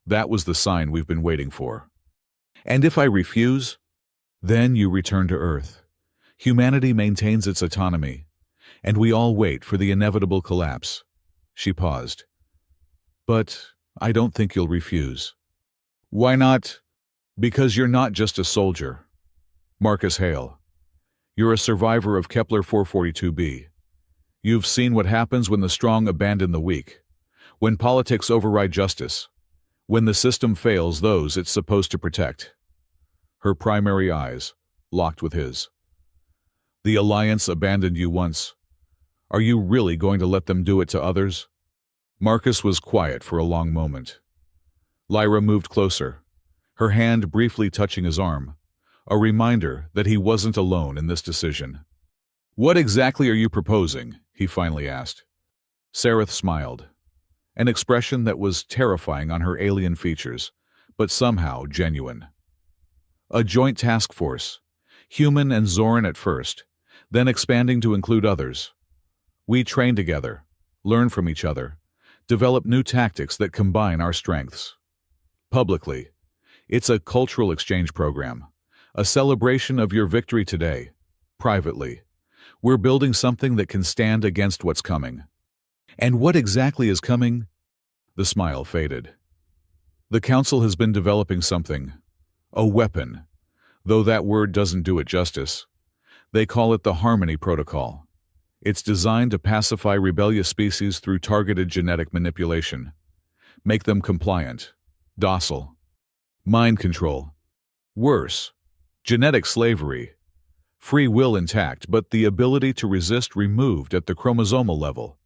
that was the sign we've been waiting for. And if I refuse, then you return to Earth. Humanity maintains its autonomy, and we all wait for the inevitable collapse." She paused. "But I don't think you'll refuse." "Why not?" "Because you're not just a soldier. Marcus Hale. You're a survivor of Kepler 442b. You've seen what happens when the strong abandon the weak, when politics override justice, when the system fails those it's supposed to protect." Her primary eyes locked with his. "The Alliance abandoned you once. Are you really going to let them do it to others?" Marcus was quiet for a long moment. Lyra moved closer, her hand briefly touching his arm, a reminder that he wasn't alone in this decision. "What exactly are you proposing?" he finally asked. Sareth smiled, an expression that was terrifying on her alien features, but somehow genuine. "A joint task force, human and Zoran at first, then expanding to include others. We train together, learn from each other, develop new tactics that combine our strengths. Publicly, it's a cultural exchange program, a celebration of your victory today. Privately, we're building something that can stand against what's coming." "And what exactly is coming?" The smile faded. "The Council has been developing something, a weapon, though that word doesn't do it justice. They call it the Harmony Protocol. It's designed to pacify rebellious species through targeted genetic manipulation, make them compliant, docile. Mind control. Worse, genetic slavery. Free will intact, but the ability to resist removed at the chromosomal level."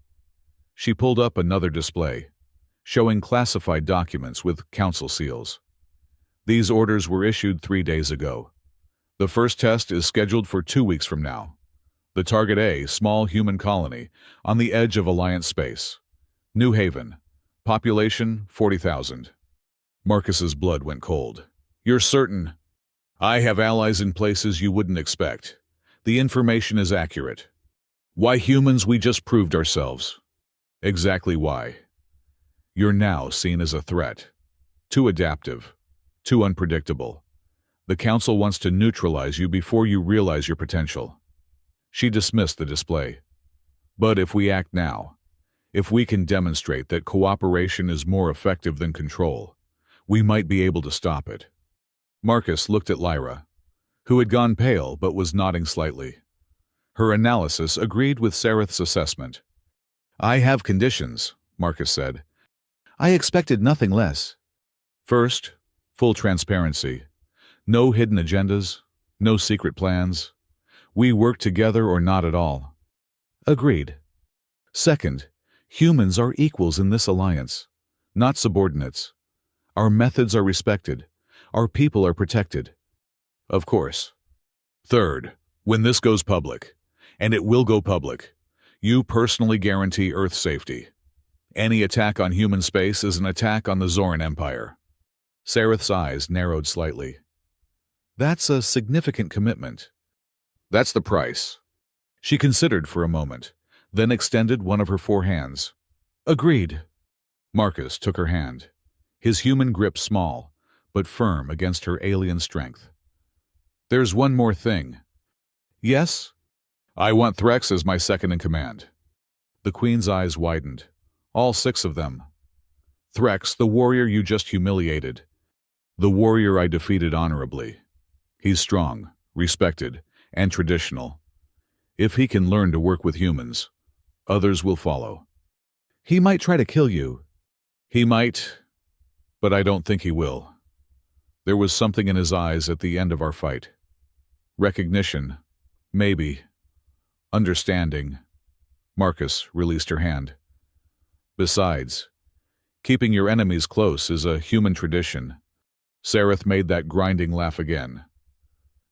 She pulled up another display, showing classified documents with Council seals. "These orders were issued 3 days ago. The first test is scheduled for 2 weeks from now. The Target A, small human colony, on the edge of Alliance space. New Haven. Population 40,000. Marcus's blood went cold. "You're certain?" "I have allies in places you wouldn't expect. The information is accurate." Why humans? We just proved ourselves. Exactly why. You're now seen as a threat. Too adaptive. Too unpredictable. The Council wants to neutralize you before you realize your potential. She dismissed the display. But if we act now, if we can demonstrate that cooperation is more effective than control, we might be able to stop it. Marcus looked at Lyra, who had gone pale but was nodding slightly. Her analysis agreed with Sareth's assessment. I have conditions, Marcus said. I expected nothing less. First, full transparency. No hidden agendas, no secret plans. We work together or not at all. Agreed. Second, humans are equals in this alliance, not subordinates. Our methods are respected. Our people are protected. Of course. Third, when this goes public, and it will go public, you personally guarantee Earth's safety. Any attack on human space is an attack on the Zoran Empire. Sareth's eyes narrowed slightly. That's a significant commitment. That's the price. She considered for a moment, then extended one of her 4 hands. Agreed. Marcus took her hand, his human grip small, but firm against her alien strength. There's one more thing. Yes? I want Threx as my second in command. The Queen's eyes widened. All 6 of them. Threx, the warrior you just humiliated. The warrior I defeated honorably. He's strong, respected, and traditional. If he can learn to work with humans, others will follow. He might try to kill you. He might, but I don't think he will. There was something in his eyes at the end of our fight. Recognition, maybe. Understanding. Marcus released her hand. Besides, keeping your enemies close is a human tradition. Sareth made that grinding laugh again.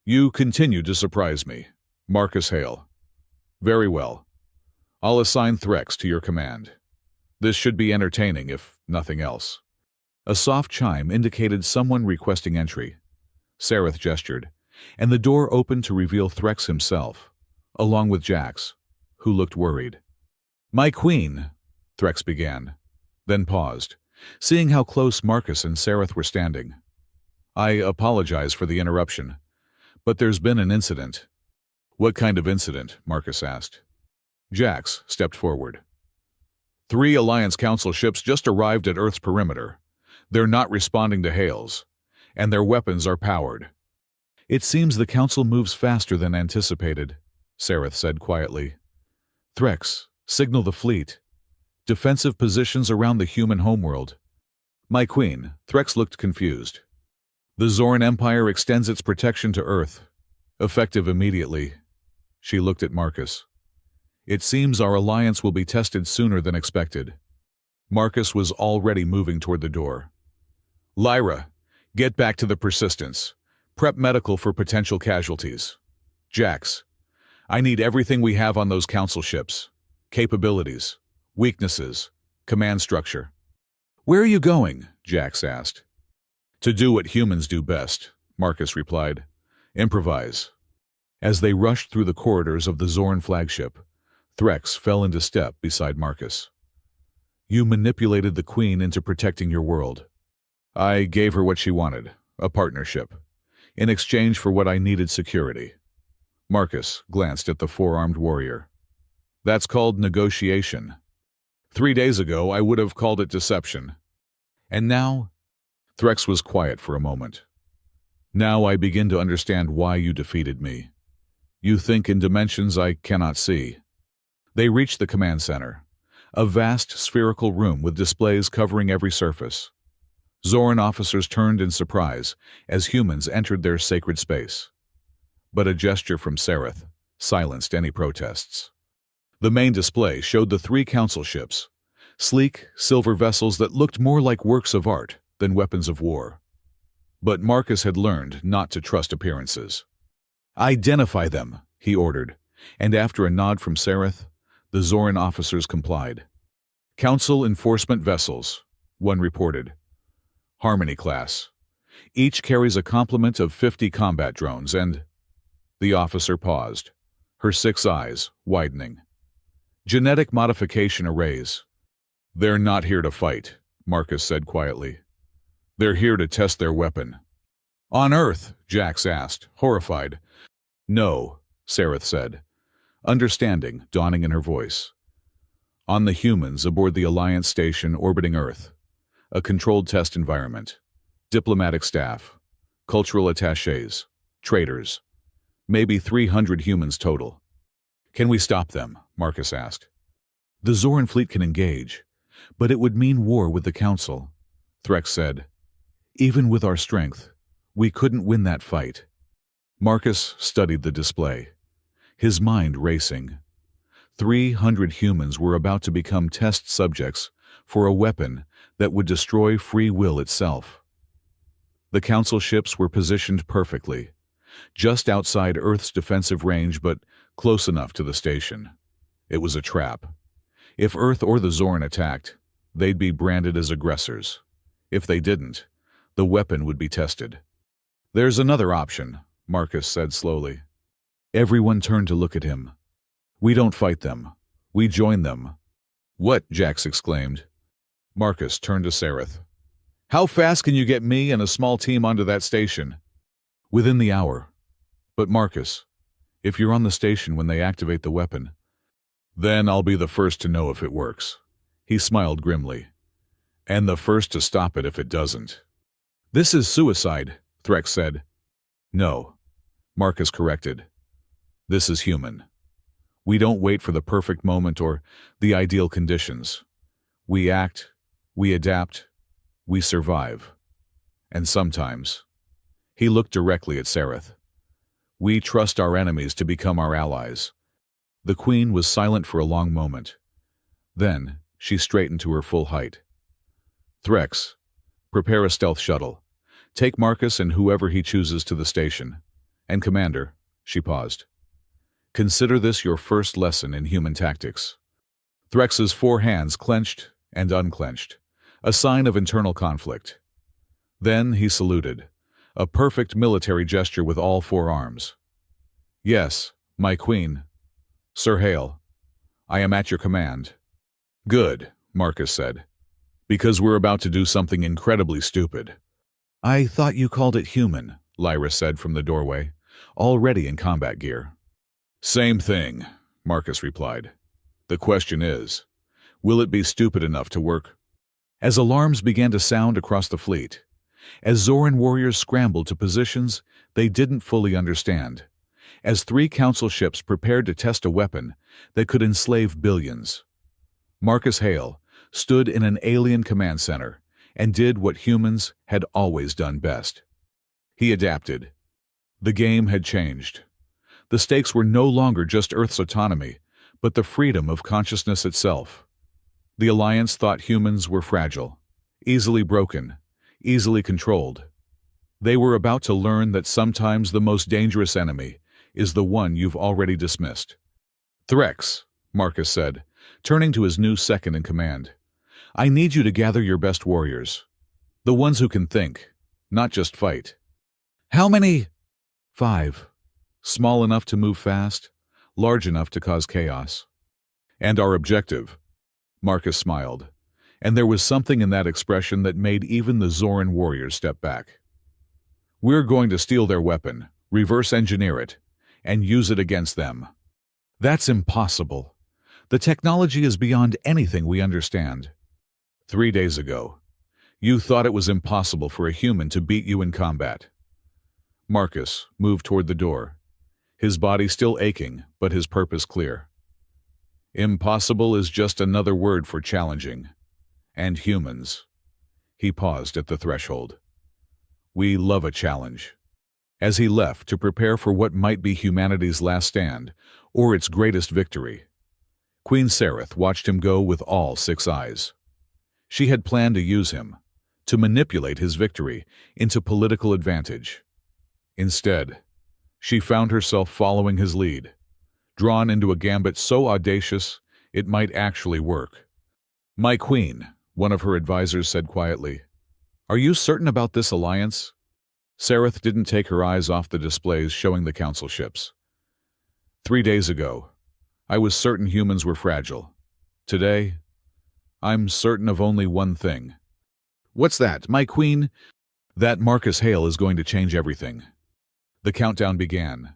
You continue to surprise me, Marcus Hale. Very well. I'll assign Threx to your command. This should be entertaining, if nothing else. A soft chime indicated someone requesting entry. Sareth gestured, and the door opened to reveal Threx himself, along with Jax, who looked worried. My queen, Threx began, then paused, seeing how close Marcus and Sareth were standing. I apologize for the interruption, but there's been an incident. What kind of incident? Marcus asked. Jax stepped forward. 3 Alliance Council ships just arrived at Earth's perimeter. They're not responding to hails, and their weapons are powered. It seems the Council moves faster than anticipated, Sareth said quietly. Threx, signal the fleet. Defensive positions around the human homeworld. My queen, Threx looked confused. The Zoran Empire extends its protection to Earth, effective immediately. She looked at Marcus. It seems our alliance will be tested sooner than expected. Marcus was already moving toward the door. Lyra, get back to the Persistence. Prep medical for potential casualties. Jax, I need everything we have on those Council ships. Capabilities, weaknesses, command structure. Where are you going? Jax asked. To do what humans do best, Marcus replied. Improvise. As they rushed through the corridors of the Zoran flagship, Threx fell into step beside Marcus. You manipulated the Queen into protecting your world. I gave her what she wanted, a partnership, in exchange for what I needed: security. Marcus glanced at the 4-armed warrior. That's called negotiation. 3 days ago, I would have called it deception. And now? Threx was quiet for a moment. Now I begin to understand why you defeated me. You think in dimensions I cannot see. They reached the command center, a vast spherical room with displays covering every surface. Zoran officers turned in surprise as humans entered their sacred space. But a gesture from Sareth silenced any protests. The main display showed the 3 Council ships, sleek, silver vessels that looked more like works of art than weapons of war. But Marcus had learned not to trust appearances. Identify them, he ordered, and after a nod from Sareth, the Zoran officers complied. Council enforcement vessels, one reported. Harmony class. Each carries a complement of 50 combat drones and... The officer paused, her 6 eyes widening. Genetic modification arrays. They're not here to fight, Marcus said quietly. They're here to test their weapon. On Earth? Jax asked, horrified. No, Sareth said, understanding dawning in her voice. On the humans aboard the Alliance station orbiting Earth. A controlled test environment. Diplomatic staff. Cultural attachés. Traders. Maybe 300 humans total. Can we stop them? Marcus asked. The Zoran fleet can engage, but it would mean war with the Council, Threx said. Even with our strength, we couldn't win that fight. Marcus studied the display, his mind racing. 300 humans were about to become test subjects for a weapon that would destroy free will itself. The Council ships were positioned perfectly, just outside Earth's defensive range but close enough to the station. It was a trap. If Earth or the Zoran attacked, they'd be branded as aggressors. If they didn't, the weapon would be tested. There's another option, Marcus said slowly. Everyone turned to look at him. We don't fight them. We join them. What? Jax exclaimed. Marcus turned to Sareth. How fast can you get me and a small team onto that station? Within the hour. But Marcus, if you're on the station when they activate the weapon, then I'll be the first to know if it works. He smiled grimly. And the first to stop it if it doesn't. This is suicide, Threx said. No, Marcus corrected. This is human. We don't wait for the perfect moment or the ideal conditions. We act, we adapt, we survive. And sometimes, he looked directly at Sareth. We trust our enemies to become our allies. The Queen was silent for a long moment. Then, she straightened to her full height. Threx, prepare a stealth shuttle. Take Marcus and whoever he chooses to the station. And Commander, she paused. Consider this your first lesson in human tactics. Threx's 4 hands clenched and unclenched, a sign of internal conflict. Then he saluted, a perfect military gesture with all 4 arms. Yes, my Queen. Sir Hale, I am at your command. Good, Marcus said, because we're about to do something incredibly stupid. I thought you called it human, Lyra said from the doorway, already in combat gear. Same thing, Marcus replied. The question is, will it be stupid enough to work? As alarms began to sound across the fleet, as Zoran warriors scrambled to positions they didn't fully understand, as 3 Council ships prepared to test a weapon that could enslave billions, Marcus Hale stood in an alien command center and did what humans had always done best. He adapted. The game had changed. The stakes were no longer just Earth's autonomy, but the freedom of consciousness itself. The Alliance thought humans were fragile, easily broken, easily controlled. They were about to learn that sometimes the most dangerous enemy is the one you've already dismissed. Threx, Marcus said, turning to his new second-in-command. I need you to gather your best warriors. The ones who can think, not just fight. How many? 5. Small enough to move fast, large enough to cause chaos. And our objective? Marcus smiled, and there was something in that expression that made even the Zoran warriors step back. We're going to steal their weapon, reverse engineer it, and use it against them. That's impossible. The technology is beyond anything we understand. 3 days ago, you thought it was impossible for a human to beat you in combat. Marcus moved toward the door, his body still aching, but his purpose clear. Impossible is just another word for challenging. And humans. He paused at the threshold. We love a challenge. As he left to prepare for what might be humanity's last stand, or its greatest victory, Queen Sareth watched him go with all 6 eyes. She had planned to use him, to manipulate his victory into political advantage. Instead, she found herself following his lead, drawn into a gambit so audacious it might actually work. My Queen, one of her advisors said quietly, are you certain about this alliance? Sareth didn't take her eyes off the displays showing the Council ships. 3 days ago, I was certain humans were fragile. Today, I'm certain of only one thing. What's that, my queen? That Marcus Hale is going to change everything. The countdown began.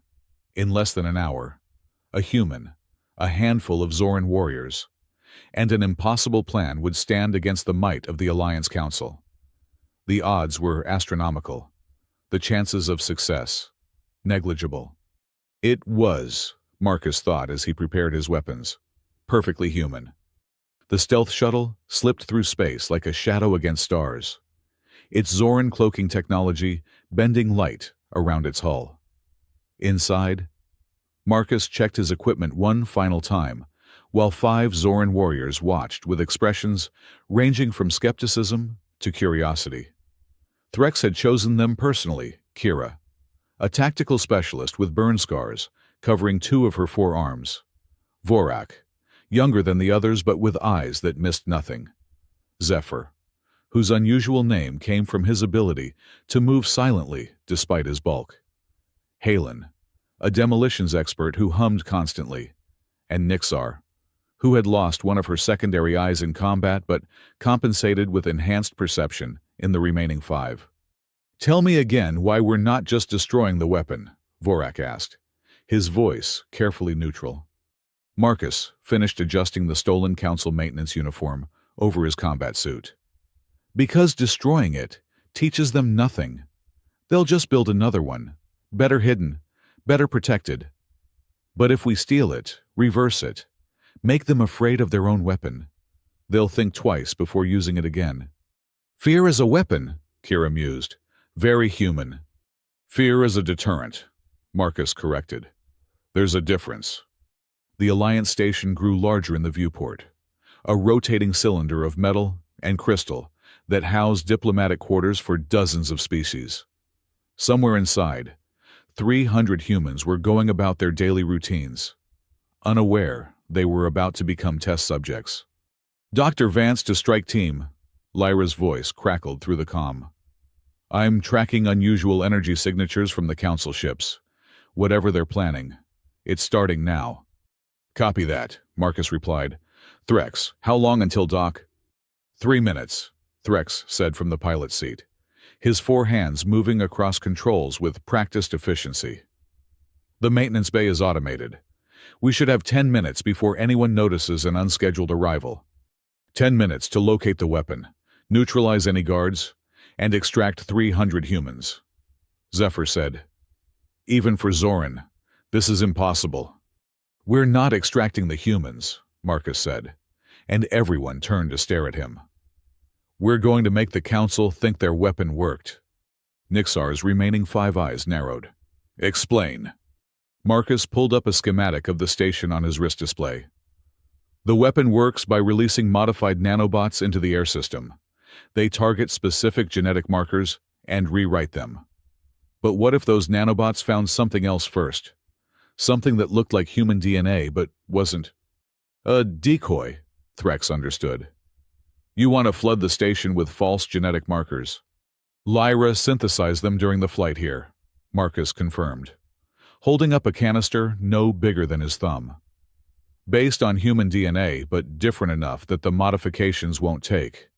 In less than an hour, a human, a handful of Zoran warriors, and an impossible plan would stand against the might of the Alliance Council. The odds were astronomical. The chances of success, negligible. It was, Marcus thought as he prepared his weapons, perfectly human. The stealth shuttle slipped through space like a shadow against stars, its Zoran cloaking technology bending light around its hull. Inside, Marcus checked his equipment one final time, while 5 Zoran warriors watched with expressions ranging from skepticism to curiosity. Threx had chosen them personally, Kira, a tactical specialist with burn scars covering 2 of her 4 arms. Vorak, younger than the others but with eyes that missed nothing. Zephyr, whose unusual name came from his ability to move silently despite his bulk. Halen, a demolitions expert who hummed constantly. And Nixar, who had lost one of her secondary eyes in combat but compensated with enhanced perception in the remaining 5. "Tell me again why we're not just destroying the weapon," Vorak asked, his voice carefully neutral. Marcus finished adjusting the stolen council maintenance uniform over his combat suit. "Because destroying it teaches them nothing. They'll just build another one, better hidden, better protected. But if we steal it, reverse it, make them afraid of their own weapon, they'll think twice before using it again." "Fear as a weapon," Kira mused. "Very human." "Fear as a deterrent," Marcus corrected. "There's a difference." The Alliance station grew larger in the viewport, a rotating cylinder of metal and crystal that housed diplomatic quarters for dozens of species. Somewhere inside, 300 humans were going about their daily routines, unaware they were about to become test subjects. "Dr. Vance to strike team," Lyra's voice crackled through the comm. "I'm tracking unusual energy signatures from the council ships. Whatever they're planning, it's starting now." "Copy that," Marcus replied. "Threx, how long until dock?" 3 minutes, Threx said from the pilot's seat, his 4 hands moving across controls with practiced efficiency. "The maintenance bay is automated. We should have 10 minutes before anyone notices an unscheduled arrival. 10 minutes to locate the weapon, neutralize any guards, and extract 300 humans." Zephyr said, "Even for Zoran, this is impossible." "We're not extracting the humans," Marcus said, and everyone turned to stare at him. "We're going to make the council think their weapon worked." Nixar's remaining 5 eyes narrowed. "Explain." Marcus pulled up a schematic of the station on his wrist display. "The weapon works by releasing modified nanobots into the air system. They target specific genetic markers and rewrite them. But what if those nanobots found something else first? Something that looked like human DNA but wasn't?" "A decoy," Threx understood. "You want to flood the station with false genetic markers." "Lyra synthesized them during the flight here," Marcus confirmed, holding up a canister no bigger than his thumb. "Based on human DNA, but different enough that the modifications won't take.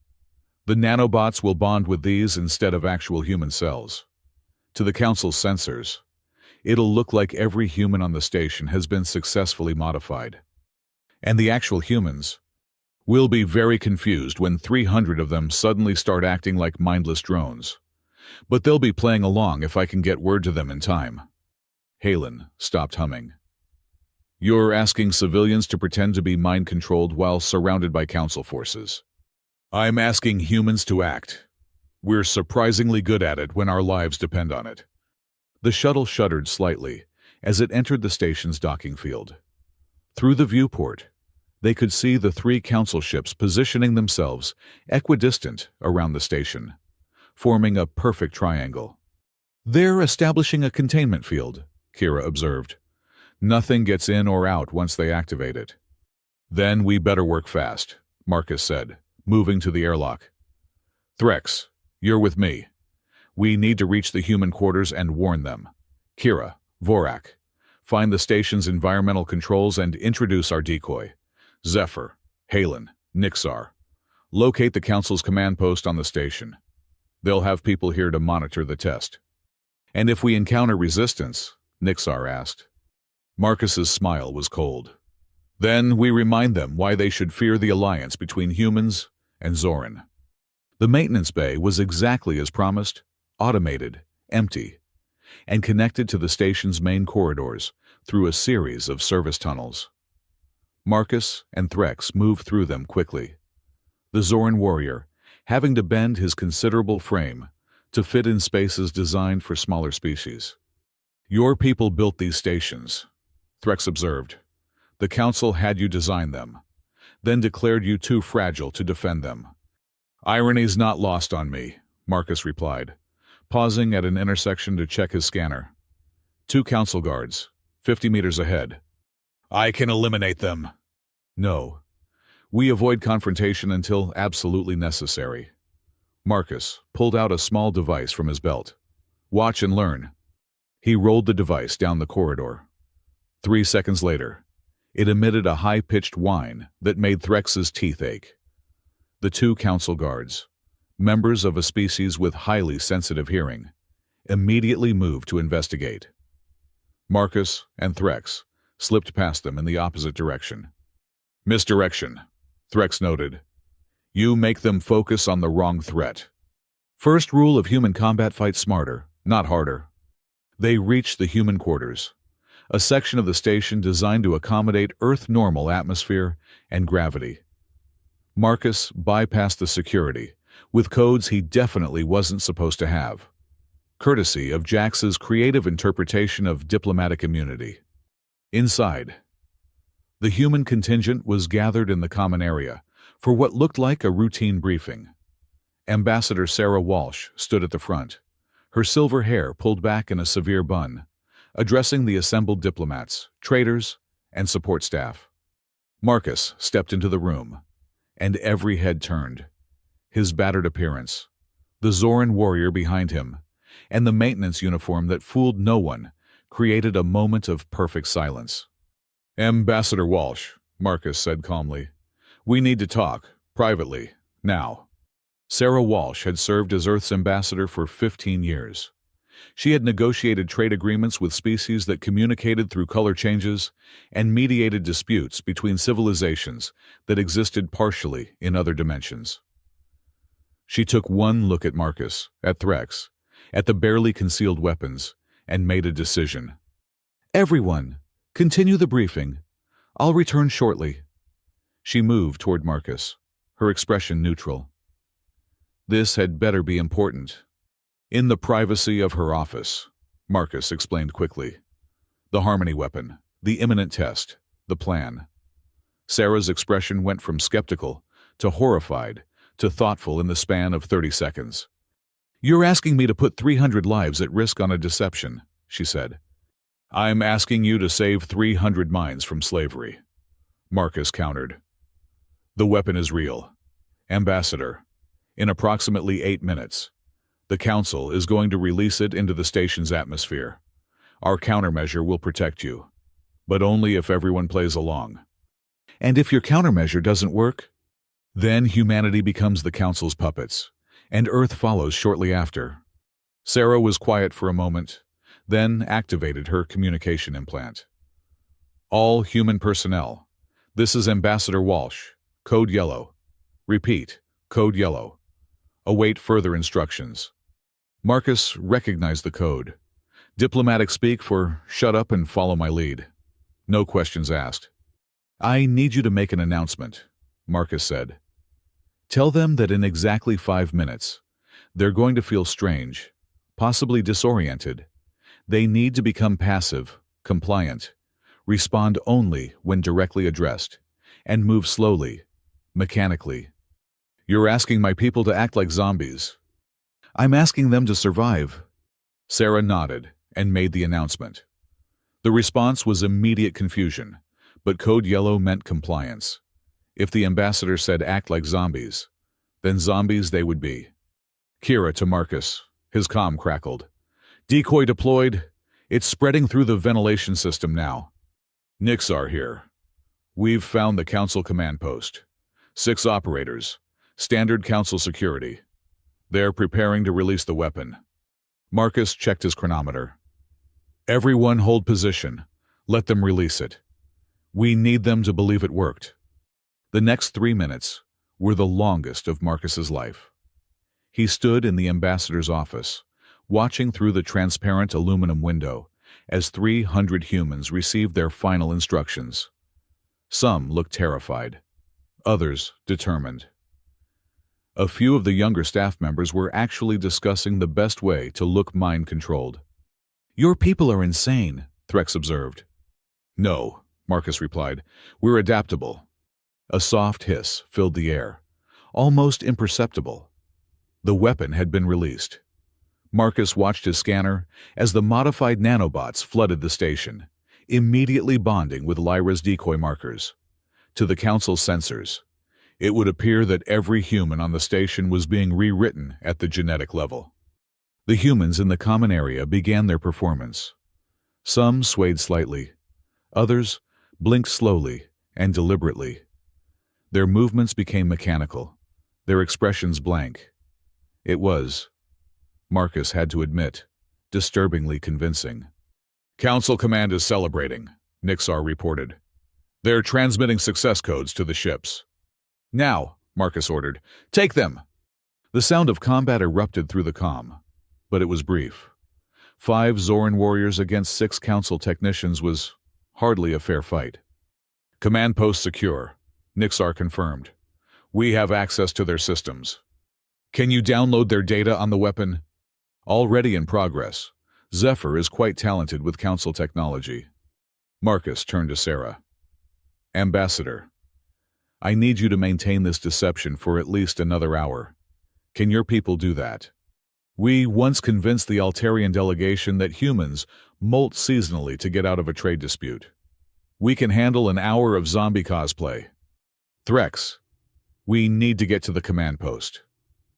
The nanobots will bond with these instead of actual human cells. To the Council's sensors, it'll look like every human on the station has been successfully modified. And the actual humans will be very confused when 300 of them suddenly start acting like mindless drones. But they'll be playing along if I can get word to them in time." Halen stopped humming. "You're asking civilians to pretend to be mind-controlled while surrounded by Council forces. I'm asking humans to act. We're surprisingly good at it when our lives depend on it." The shuttle shuddered slightly as it entered the station's docking field. Through the viewport, they could see the 3 council ships positioning themselves equidistant around the station, forming a perfect triangle. "They're establishing a containment field," Kira observed. "Nothing gets in or out once they activate it." "Then we better work fast," Marcus said, moving to the airlock. "Threx, you're with me. We need to reach the human quarters and warn them. Kira, Vorak, Find the station's environmental controls and introduce our decoy. Zephyr, Halen, Nixar. Locate the Council's command post on the station. They'll have people here to monitor the test. And if we encounter resistance, Nixar asked. Marcus's smile was cold. Then we remind them why they should fear the alliance between humans and Zoran. The maintenance bay was exactly as promised, automated, empty, and connected to the station's main corridors through a series of service tunnels. Marcus and Threx moved through them quickly. The Zoran warrior, having to bend his considerable frame to fit in spaces designed for smaller species. Your people built these stations, Threx observed. The Council had you design them, then declared you too fragile to defend them. Irony's not lost on me, Marcus replied, pausing at an intersection to check his scanner. 2 Council guards, 50 meters ahead. I can eliminate them. No. We avoid confrontation until absolutely necessary. Marcus pulled out a small device from his belt. Watch and learn. He rolled the device down the corridor. 3 seconds later, it emitted a high-pitched whine that made Threx's teeth ache. The 2 Council guards, members of a species with highly sensitive hearing, immediately moved to investigate. Marcus and Threx slipped past them in the opposite direction. Misdirection, Threx noted. You make them focus on the wrong threat. First rule of human combat: fight smarter, not harder. They reached the human quarters, a section of the station designed to accommodate Earth-normal atmosphere and gravity. Marcus bypassed the security with codes he definitely wasn't supposed to have, courtesy of Jax's creative interpretation of diplomatic immunity. Inside, the human contingent was gathered in the common area for what looked like a routine briefing. Ambassador Sarah Walsh stood at the front, her silver hair pulled back in a severe bun, addressing the assembled diplomats, traders, and support staff. Marcus stepped into the room, and every head turned. His battered appearance, the Zoran warrior behind him, and the maintenance uniform that fooled no one created a moment of perfect silence. Ambassador Walsh, Marcus said calmly, we need to talk, privately, now. Sarah Walsh had served as Earth's ambassador for 15 years. She had negotiated trade agreements with species that communicated through color changes and mediated disputes between civilizations that existed partially in other dimensions. She took one look at Marcus, at Threx, at the barely concealed weapons, and made a decision. Everyone, continue the briefing. I'll return shortly. She moved toward Marcus, her expression neutral. This had better be important. In the privacy of her office, Marcus explained quickly. The Harmony weapon, the imminent test, the plan. Sarah's expression went from skeptical to horrified to thoughtful in the span of 30 seconds. You're asking me to put 300 lives at risk on a deception, she said. I'm asking you to save 300 minds from slavery, Marcus countered. The weapon is real. Ambassador, in approximately 8 minutes, the Council is going to release it into the station's atmosphere. Our countermeasure will protect you, but only if everyone plays along. And if your countermeasure doesn't work, then humanity becomes the Council's puppets, and Earth follows shortly after. Sarah was quiet for a moment, then activated her communication implant. All human personnel, this is Ambassador Walsh, Code Yellow. Repeat, Code Yellow. Await further instructions. Marcus recognized the code. Diplomatic speak for shut up and follow my lead. No questions asked. I need you to make an announcement, Marcus said. Tell them that in exactly 5 minutes, they're going to feel strange, possibly disoriented. They need to become passive, compliant, respond only when directly addressed, and move slowly, mechanically. You're asking my people to act like zombies. I'm asking them to survive. Sarah nodded and made the announcement. The response was immediate confusion, but Code Yellow meant compliance. If the ambassador said act like zombies, then zombies they would be. Kira to Marcus. His comm crackled. Decoy deployed. It's spreading through the ventilation system now. Nixar here. We've found the Council command post. 6 operators. Standard Council security. They're preparing to release the weapon. Marcus checked his chronometer. Everyone hold position. Let them release it. We need them to believe it worked. The next 3 minutes were the longest of Marcus's life. He stood in the ambassador's office, watching through the transparent aluminum window as 300 humans received their final instructions. Some looked terrified, others determined. A few of the younger staff members were actually discussing the best way to look mind-controlled. "Your people are insane," Threx observed. "No," Marcus replied. "We're adaptable." A soft hiss filled the air, almost imperceptible. The weapon had been released. Marcus watched his scanner as the modified nanobots flooded the station, immediately bonding with Lyra's decoy markers. To the Council's sensors, it would appear that every human on the station was being rewritten at the genetic level. The humans in the common area began their performance. Some swayed slightly, others blinked slowly and deliberately. Their movements became mechanical, their expressions blank. It was, Marcus had to admit, disturbingly convincing. "Council Command is celebrating," Nixar reported. "They're transmitting success codes to the ships." "Now," Marcus ordered, "take them!" The sound of combat erupted through the comm, but it was brief. 5 Zoran warriors against 6 Council technicians was hardly a fair fight. "Command post secure," Nixar confirmed. "We have access to their systems." "Can you download their data on the weapon?" "Already in progress. Zephyr is quite talented with Council technology." Marcus turned to Sarah. "Ambassador, I need you to maintain this deception for at least another hour. Can your people do that? We once convinced the Altarian delegation that humans molt seasonally to get out of a trade dispute. We can handle an hour of zombie cosplay. Threx, we need to get to the command post."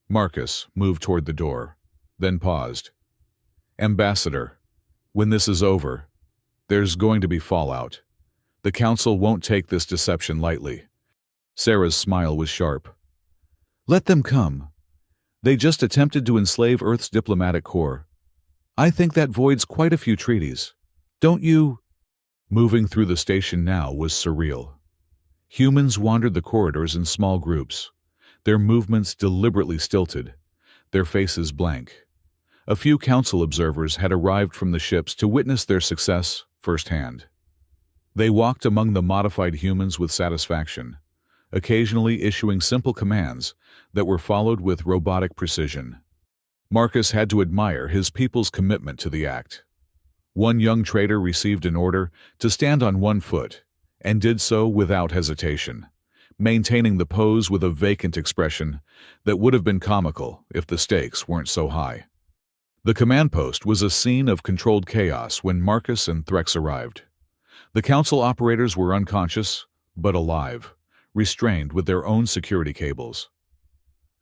Marcus moved toward the door, then paused. "Ambassador, when this is over, there's going to be fallout. The Council won't take this deception lightly." Sarah's smile was sharp. "Let them come. They just attempted to enslave Earth's diplomatic corps. I think that voids quite a few treaties. Don't you?" Moving through the station now was surreal. Humans wandered the corridors in small groups, their movements deliberately stilted, their faces blank. A few Council observers had arrived from the ships to witness their success firsthand. They walked among the modified humans with satisfaction, occasionally issuing simple commands that were followed with robotic precision. Marcus had to admire his people's commitment to the act. One young trader received an order to stand on one foot, and did so without hesitation, maintaining the pose with a vacant expression that would have been comical if the stakes weren't so high. The command post was a scene of controlled chaos when Marcus and Threx arrived. The Council operators were unconscious, but alive, restrained with their own security cables.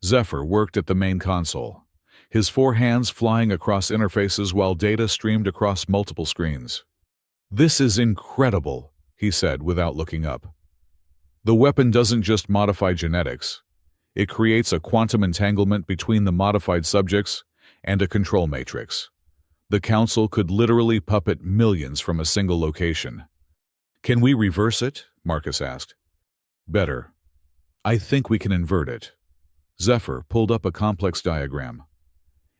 Zephyr worked at the main console, his 4 hands flying across interfaces while data streamed across multiple screens. "This is incredible," he said without looking up. "The weapon doesn't just modify genetics. It creates a quantum entanglement between the modified subjects and a control matrix. The Council could literally puppet millions from a single location." "Can we reverse it?" Marcus asked. "Better. I think we can invert it." Zephyr pulled up a complex diagram.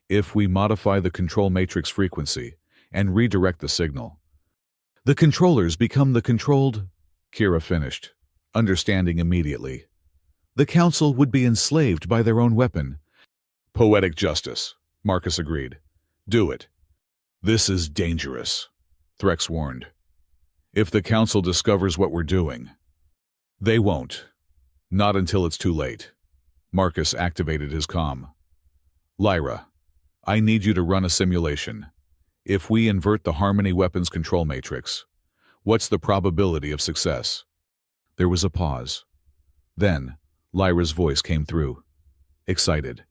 "If we modify the control matrix frequency and redirect the signal, the controllers become the controlled," Kira finished, understanding immediately. "The Council would be enslaved by their own weapon." "Poetic justice," Marcus agreed. "Do it." "This is dangerous," Threx warned. "If the Council discovers what we're doing." "They won't. Not until it's too late." Marcus activated his comm. "Lyra, I need you to run a simulation. If we invert the Harmony weapons control matrix, what's the probability of success?" There was a pause. Then, Lyra's voice came through, excited.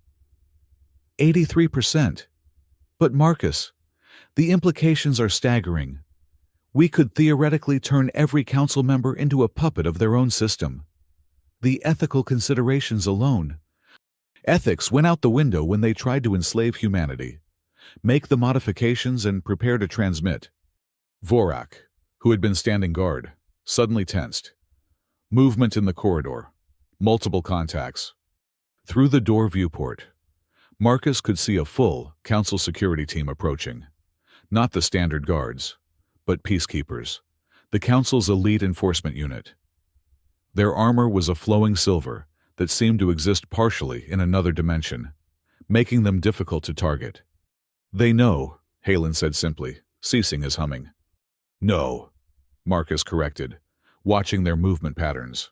83%. "But Marcus, The implications are staggering. We could theoretically turn every council member into a puppet of their own system. The ethical considerations alone. Ethics went out the window when they tried to enslave humanity. Make the modifications and prepare to transmit. Vorak, who had been standing guard, suddenly tensed. Movement in the corridor. Multiple contacts. Through the door viewport, Marcus could see a full council security team approaching. Not the standard guards, but peacekeepers, the council's elite enforcement unit. Their armor was a flowing silver that seemed to exist partially in another dimension, making them difficult to target. "They know," Halen said simply, ceasing his humming. "No," Marcus corrected, watching their movement patterns.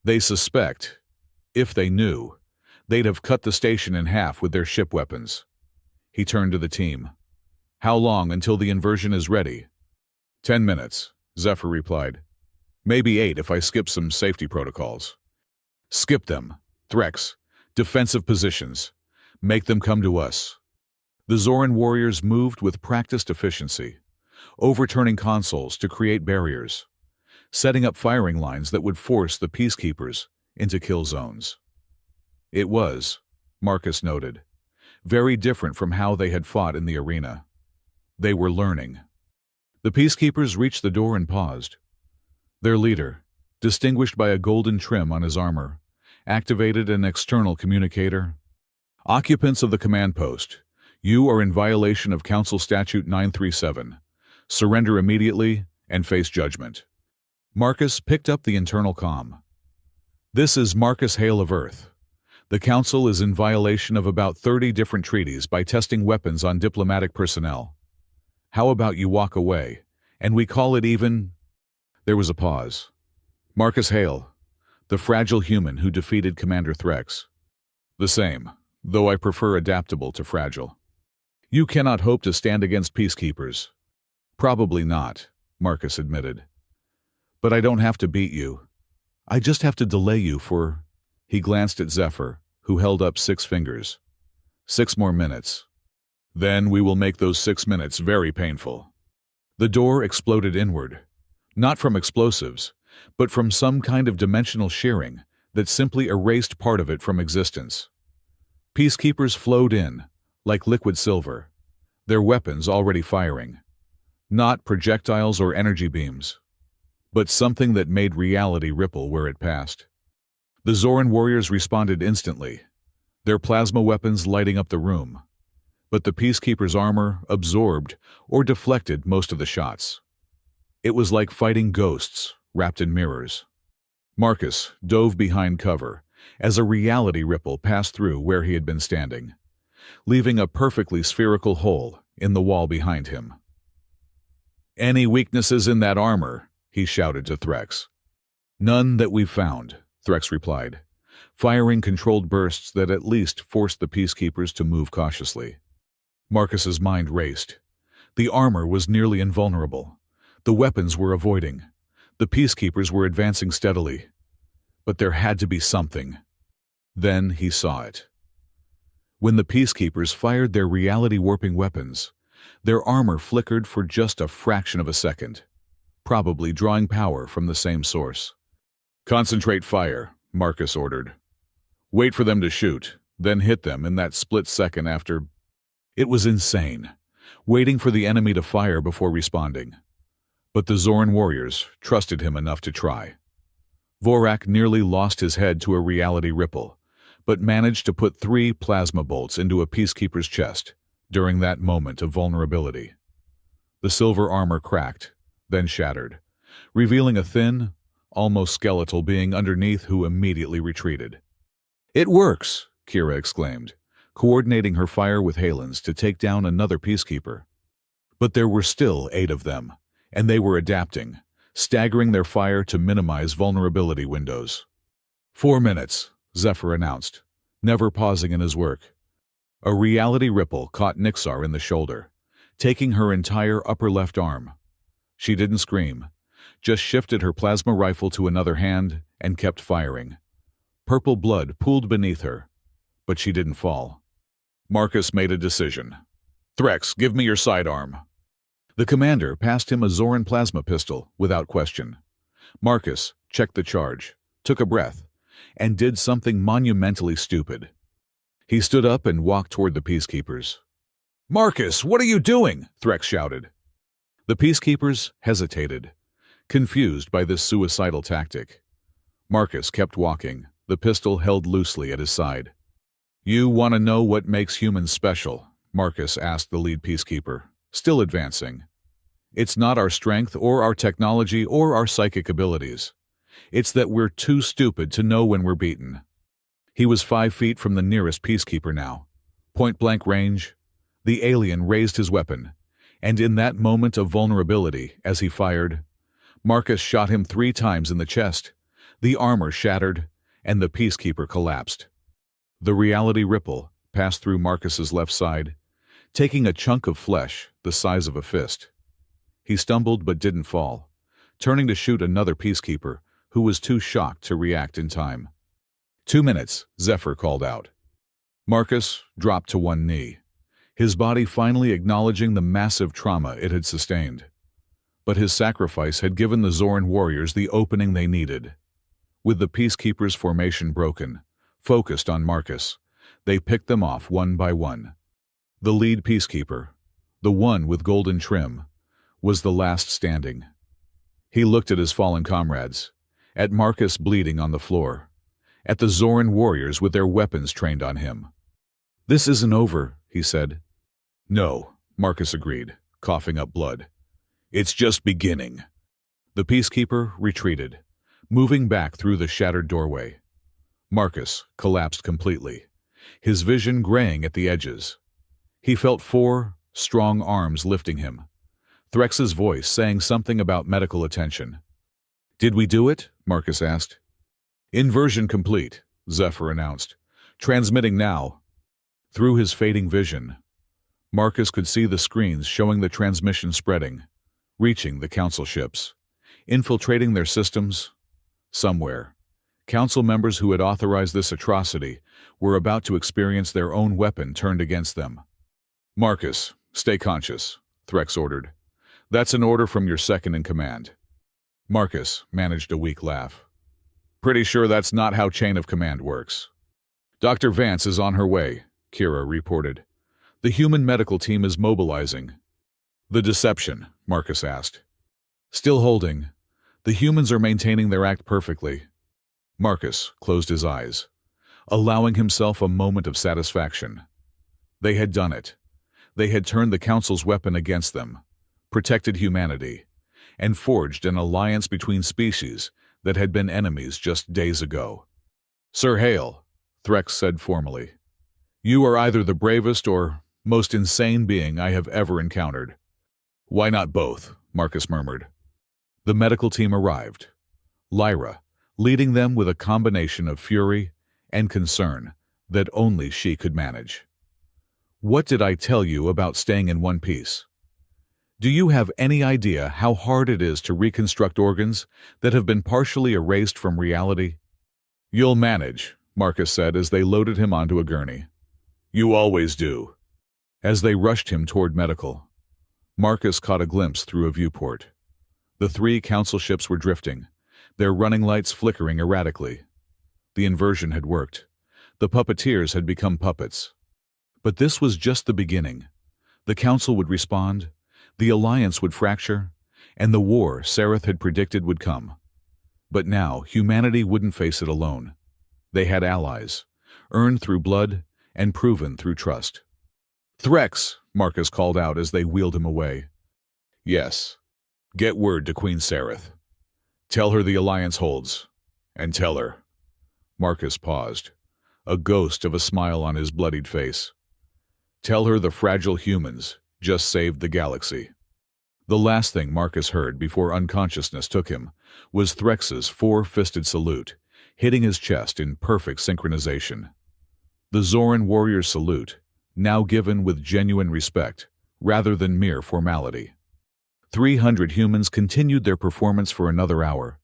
"They suspect. If they knew, they'd have cut the station in half with their ship weapons." He turned to the team. "How long until the inversion is ready?" 10 minutes, Zephyr replied. "Maybe 8 if I skip some safety protocols." "Skip them. Threx. Defensive positions. Make them come to us." The Zoran warriors moved with practiced efficiency, overturning consoles to create barriers, setting up firing lines that would force the peacekeepers into kill zones. It was, Marcus noted, very different from how they had fought in the arena. They were learning. The peacekeepers reached the door and paused. Their leader, distinguished by a golden trim on his armor, activated an external communicator. "Occupants of the command post, you are in violation of Council Statute 937. Surrender immediately and face judgment." Marcus picked up the internal comm. "This is Marcus Hale of Earth. The Council is in violation of about 30 different treaties by testing weapons on diplomatic personnel. How about you walk away, and we call it even?" There was a pause. "Marcus Hale, the fragile human who defeated Commander Threx." "The same, though I prefer adaptable to fragile." "You cannot hope to stand against peacekeepers." "Probably not," Marcus admitted. "But I don't have to beat you. I just have to delay you for—" He glanced at Zephyr, who held up 6 fingers. 6 more minutes. Then we will make those 6 minutes very painful." The door exploded inward, not from explosives, but from some kind of dimensional shearing that simply erased part of it from existence. Peacekeepers flowed in, like liquid silver, their weapons already firing. Not projectiles or energy beams, but something that made reality ripple where it passed. The Zoran warriors responded instantly, their plasma weapons lighting up the room. But the peacekeepers' armor absorbed or deflected most of the shots. It was like fighting ghosts wrapped in mirrors. Marcus dove behind cover as a reality ripple passed through where he had been standing, leaving a perfectly spherical hole in the wall behind him. "Any weaknesses in that armor?" he shouted to Threx. "None that we've found," Threx replied, firing controlled bursts that at least forced the peacekeepers to move cautiously. Marcus's mind raced. The armor was nearly invulnerable. The weapons were avoiding. The peacekeepers were advancing steadily. But there had to be something. Then he saw it. When the peacekeepers fired their reality-warping weapons, their armor flickered for just a fraction of a second, probably drawing power from the same source. "Concentrate fire," Marcus ordered. "Wait for them to shoot, then hit them in that split second after." It was insane, waiting for the enemy to fire before responding. But the Zoran warriors trusted him enough to try. Vorak nearly lost his head to a reality ripple, but managed to put 3 plasma bolts into a peacekeeper's chest during that moment of vulnerability. The silver armor cracked, then shattered, revealing a thin, almost skeletal being underneath who immediately retreated. "It works!" Kira exclaimed, coordinating her fire with Halen's to take down another peacekeeper. But there were still 8 of them, and they were adapting, staggering their fire to minimize vulnerability windows. 4 minutes, Zephyr announced, never pausing in his work. A reality ripple caught Nixar in the shoulder, taking her entire upper left arm. She didn't scream, just shifted her plasma rifle to another hand and kept firing. Purple blood pooled beneath her, but she didn't fall. Marcus made a decision. "Threx, give me your sidearm." The commander passed him a Zoran plasma pistol without question. Marcus checked the charge, took a breath, and did something monumentally stupid. He stood up and walked toward the peacekeepers. "Marcus, what are you doing?" Threx shouted. The peacekeepers hesitated, confused by this suicidal tactic. Marcus kept walking, the pistol held loosely at his side. "You want to know what makes humans special?" Marcus asked the lead peacekeeper, still advancing. "It's not our strength or our technology or our psychic abilities. It's that we're too stupid to know when we're beaten." He was 5 feet from the nearest peacekeeper now. Point-blank range. The alien raised his weapon, and in that moment of vulnerability, as he fired, Marcus shot him 3 times in the chest. The armor shattered, and the peacekeeper collapsed. The reality ripple passed through Marcus's left side, taking a chunk of flesh the size of a fist. He stumbled but didn't fall, turning to shoot another peacekeeper who was too shocked to react in time. 2 minutes, Zephyr called out. Marcus dropped to one knee, his body finally acknowledging the massive trauma it had sustained. But his sacrifice had given the Zoran warriors the opening they needed. With the peacekeepers' formation broken, focused on Marcus, they picked them off one by one. The lead peacekeeper, the one with golden trim, was the last standing. He looked at his fallen comrades, at Marcus bleeding on the floor, at the Zoran warriors with their weapons trained on him. "This isn't over," he said. "No," Marcus agreed, coughing up blood. "It's just beginning." The peacekeeper retreated, moving back through the shattered doorway. Marcus collapsed completely, his vision graying at the edges. He felt 4 strong arms lifting him, Threx's voice saying something about medical attention. "Did we do it?" Marcus asked. "Inversion complete," Zephyr announced. "Transmitting now." Through his fading vision, Marcus could see the screens showing the transmission spreading, reaching the council ships, infiltrating their systems. Somewhere, council members who had authorized this atrocity were about to experience their own weapon turned against them. "Marcus, stay conscious," Threx ordered. "That's an order from your second in command." Marcus managed a weak laugh. "Pretty sure that's not how chain of command works." "Dr. Vance is on her way," Kira reported. "The human medical team is mobilizing." "The deception?" Marcus asked. "Still holding. The humans are maintaining their act perfectly." Marcus closed his eyes, allowing himself a moment of satisfaction. They had done it. They had turned the Council's weapon against them, protected humanity, and forged an alliance between species that had been enemies just days ago. "Sir Hale," Threx said formally, "you are either the bravest or most insane being I have ever encountered." "Why not both?" Marcus murmured. The medical team arrived, Lyra leading them with a combination of fury and concern that only she could manage. "What did I tell you about staying in one piece? Do you have any idea how hard it is to reconstruct organs that have been partially erased from reality?" "You'll manage," Marcus said as they loaded him onto a gurney. "You always do." As they rushed him toward medical, Marcus caught a glimpse through a viewport. The 3 council ships were drifting, their running lights flickering erratically. The inversion had worked. The puppeteers had become puppets. But this was just the beginning. The council would respond, the alliance would fracture, and the war Sareth had predicted would come. But now humanity wouldn't face it alone. They had allies, earned through blood and proven through trust. "Threx," Marcus called out as they wheeled him away. "Yes. Get word to Queen Sareth. Tell her the alliance holds. And tell her." Marcus paused, a ghost of a smile on his bloodied face. "Tell her the fragile humans just saved the galaxy." The last thing Marcus heard before unconsciousness took him was Threx's 4-fisted salute, hitting his chest in perfect synchronization. The Zoran warrior's salute, now given with genuine respect, rather than mere formality. 300 humans continued their performance for another hour,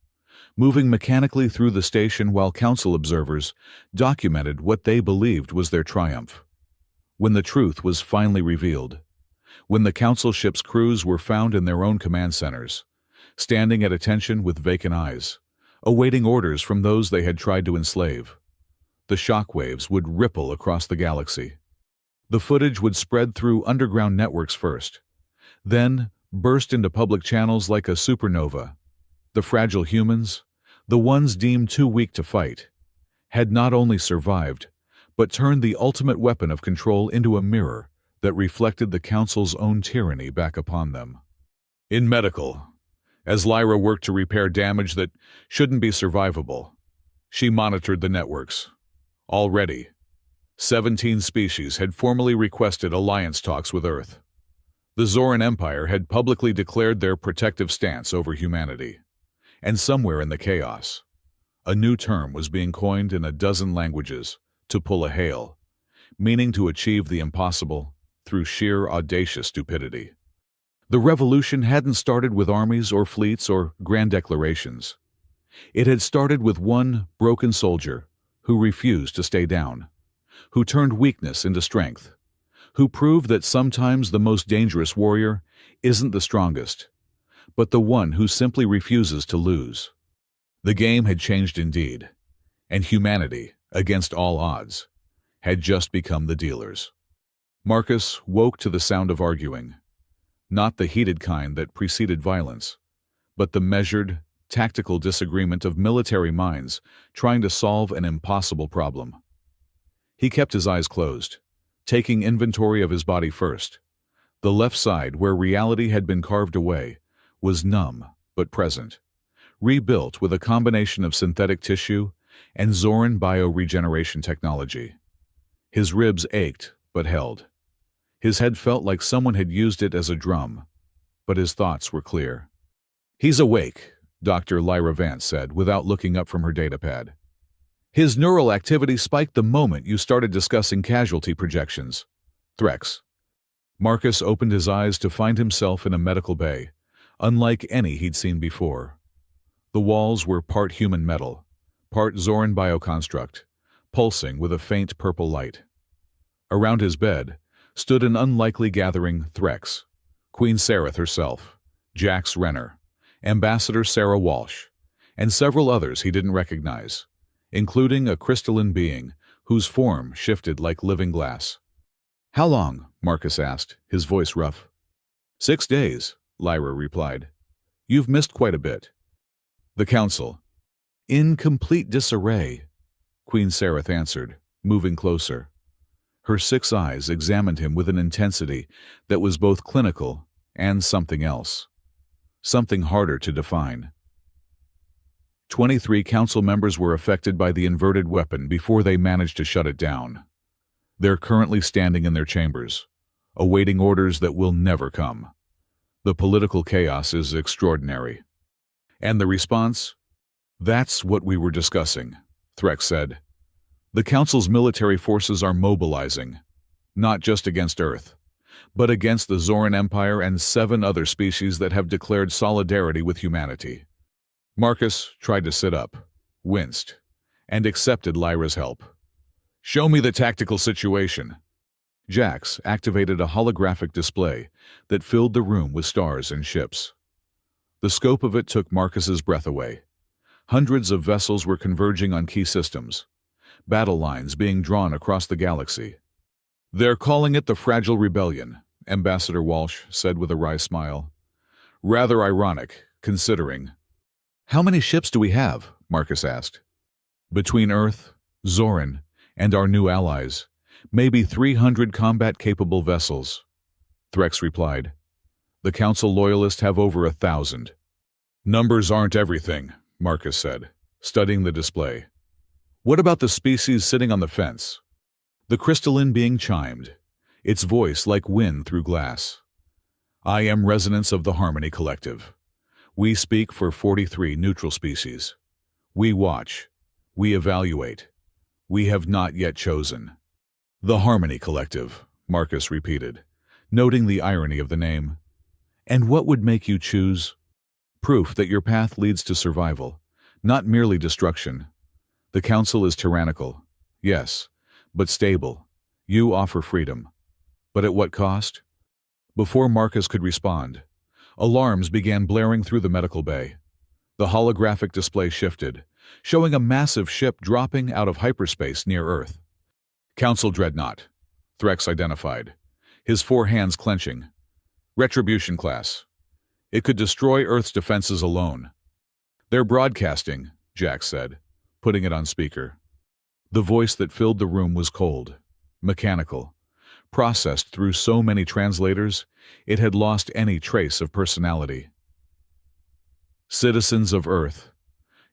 moving mechanically through the station while council observers documented what they believed was their triumph. When the truth was finally revealed, when the Council ship's crews were found in their own command centers, standing at attention with vacant eyes, awaiting orders from those they had tried to enslave. The shockwaves would ripple across the galaxy. The footage would spread through underground networks first, then burst into public channels like a supernova. The fragile humans, the ones deemed too weak to fight, had not only survived, but turned the ultimate weapon of control into a mirror that reflected the Council's own tyranny back upon them. In medical, as Lyra worked to repair damage that shouldn't be survivable, she monitored the networks. Already, 17 species had formally requested alliance talks with Earth. The Zoran Empire had publicly declared their protective stance over humanity. And somewhere in the chaos, a new term was being coined in a dozen languages: to pull a hail, meaning to achieve the impossible through sheer audacious stupidity. The revolution hadn't started with armies or fleets or grand declarations. It had started with one broken soldier who refused to stay down, who turned weakness into strength, who proved that sometimes the most dangerous warrior isn't the strongest, but the one who simply refuses to lose. The game had changed indeed, and humanity, against all odds, had just become the dealers. Marcus woke to the sound of arguing, not the heated kind that preceded violence, but the measured, tactical disagreement of military minds trying to solve an impossible problem. He kept his eyes closed, taking inventory of his body first. The left side, where reality had been carved away, was numb but present, rebuilt with a combination of synthetic tissue and Zoran bioregeneration technology. His ribs ached but held. His head felt like someone had used it as a drum, but his thoughts were clear. "He's awake," Dr. Lyra Vance said without looking up from her datapad. "His neural activity spiked the moment you started discussing casualty projections." Threx. Marcus opened his eyes to find himself in a medical bay, unlike any he'd seen before. The walls were part human metal, part Zoran bioconstruct, pulsing with a faint purple light. Around his bed stood an unlikely gathering: Threx, Queen Sareth herself, Jax Renner, Ambassador Sarah Walsh, and several others he didn't recognize, including a crystalline being whose form shifted like living glass. "How long?" Marcus asked, his voice rough. 6 days, Lyra replied. "You've missed quite a bit." The Council. "In complete disarray," Queen Sareth answered, moving closer. Her 6 eyes examined him with an intensity that was both clinical and something else. Something harder to define. 23 Council members were affected by the inverted weapon before they managed to shut it down. They're currently standing in their chambers, awaiting orders that will never come. The political chaos is extraordinary. And the response? "That's what we were discussing," Threx said. "The Council's military forces are mobilizing, not just against Earth, but against the Zoran Empire and 7 other species that have declared solidarity with humanity." Marcus tried to sit up, winced, and accepted Lyra's help. "Show me the tactical situation." Jax activated a holographic display that filled the room with stars and ships. The scope of it took Marcus's breath away. Hundreds of vessels were converging on key systems, battle lines being drawn across the galaxy. "They're calling it the Fragile Rebellion," Ambassador Walsh said with a wry smile. "Rather ironic, considering." "How many ships do we have?" Marcus asked. "Between Earth, Zoran, and our new allies, maybe 300 combat-capable vessels," Threx replied. "The Council Loyalists have over 1,000. "Numbers aren't everything," Marcus said, studying the display. "What about the species sitting on the fence?" The crystalline being chimed, its voice like wind through glass. "I am Resonance of the Harmony Collective. We speak for 43 neutral species. We watch. We evaluate. We have not yet chosen." "The Harmony Collective," Marcus repeated, noting the irony of the name. "And what would make you choose?" "Proof that your path leads to survival, not merely destruction. The Council is tyrannical, yes, but stable. You offer freedom. But at what cost?" Before Marcus could respond, alarms began blaring through the medical bay. The holographic display shifted, showing a massive ship dropping out of hyperspace near Earth. Council Dreadnought, Threx identified, his four hands clenching. Retribution class. It could destroy Earth's defenses alone. They're broadcasting, Jax said, putting it on speaker. The voice that filled the room was cold, mechanical. Processed through so many translators, it had lost any trace of personality. Citizens of Earth,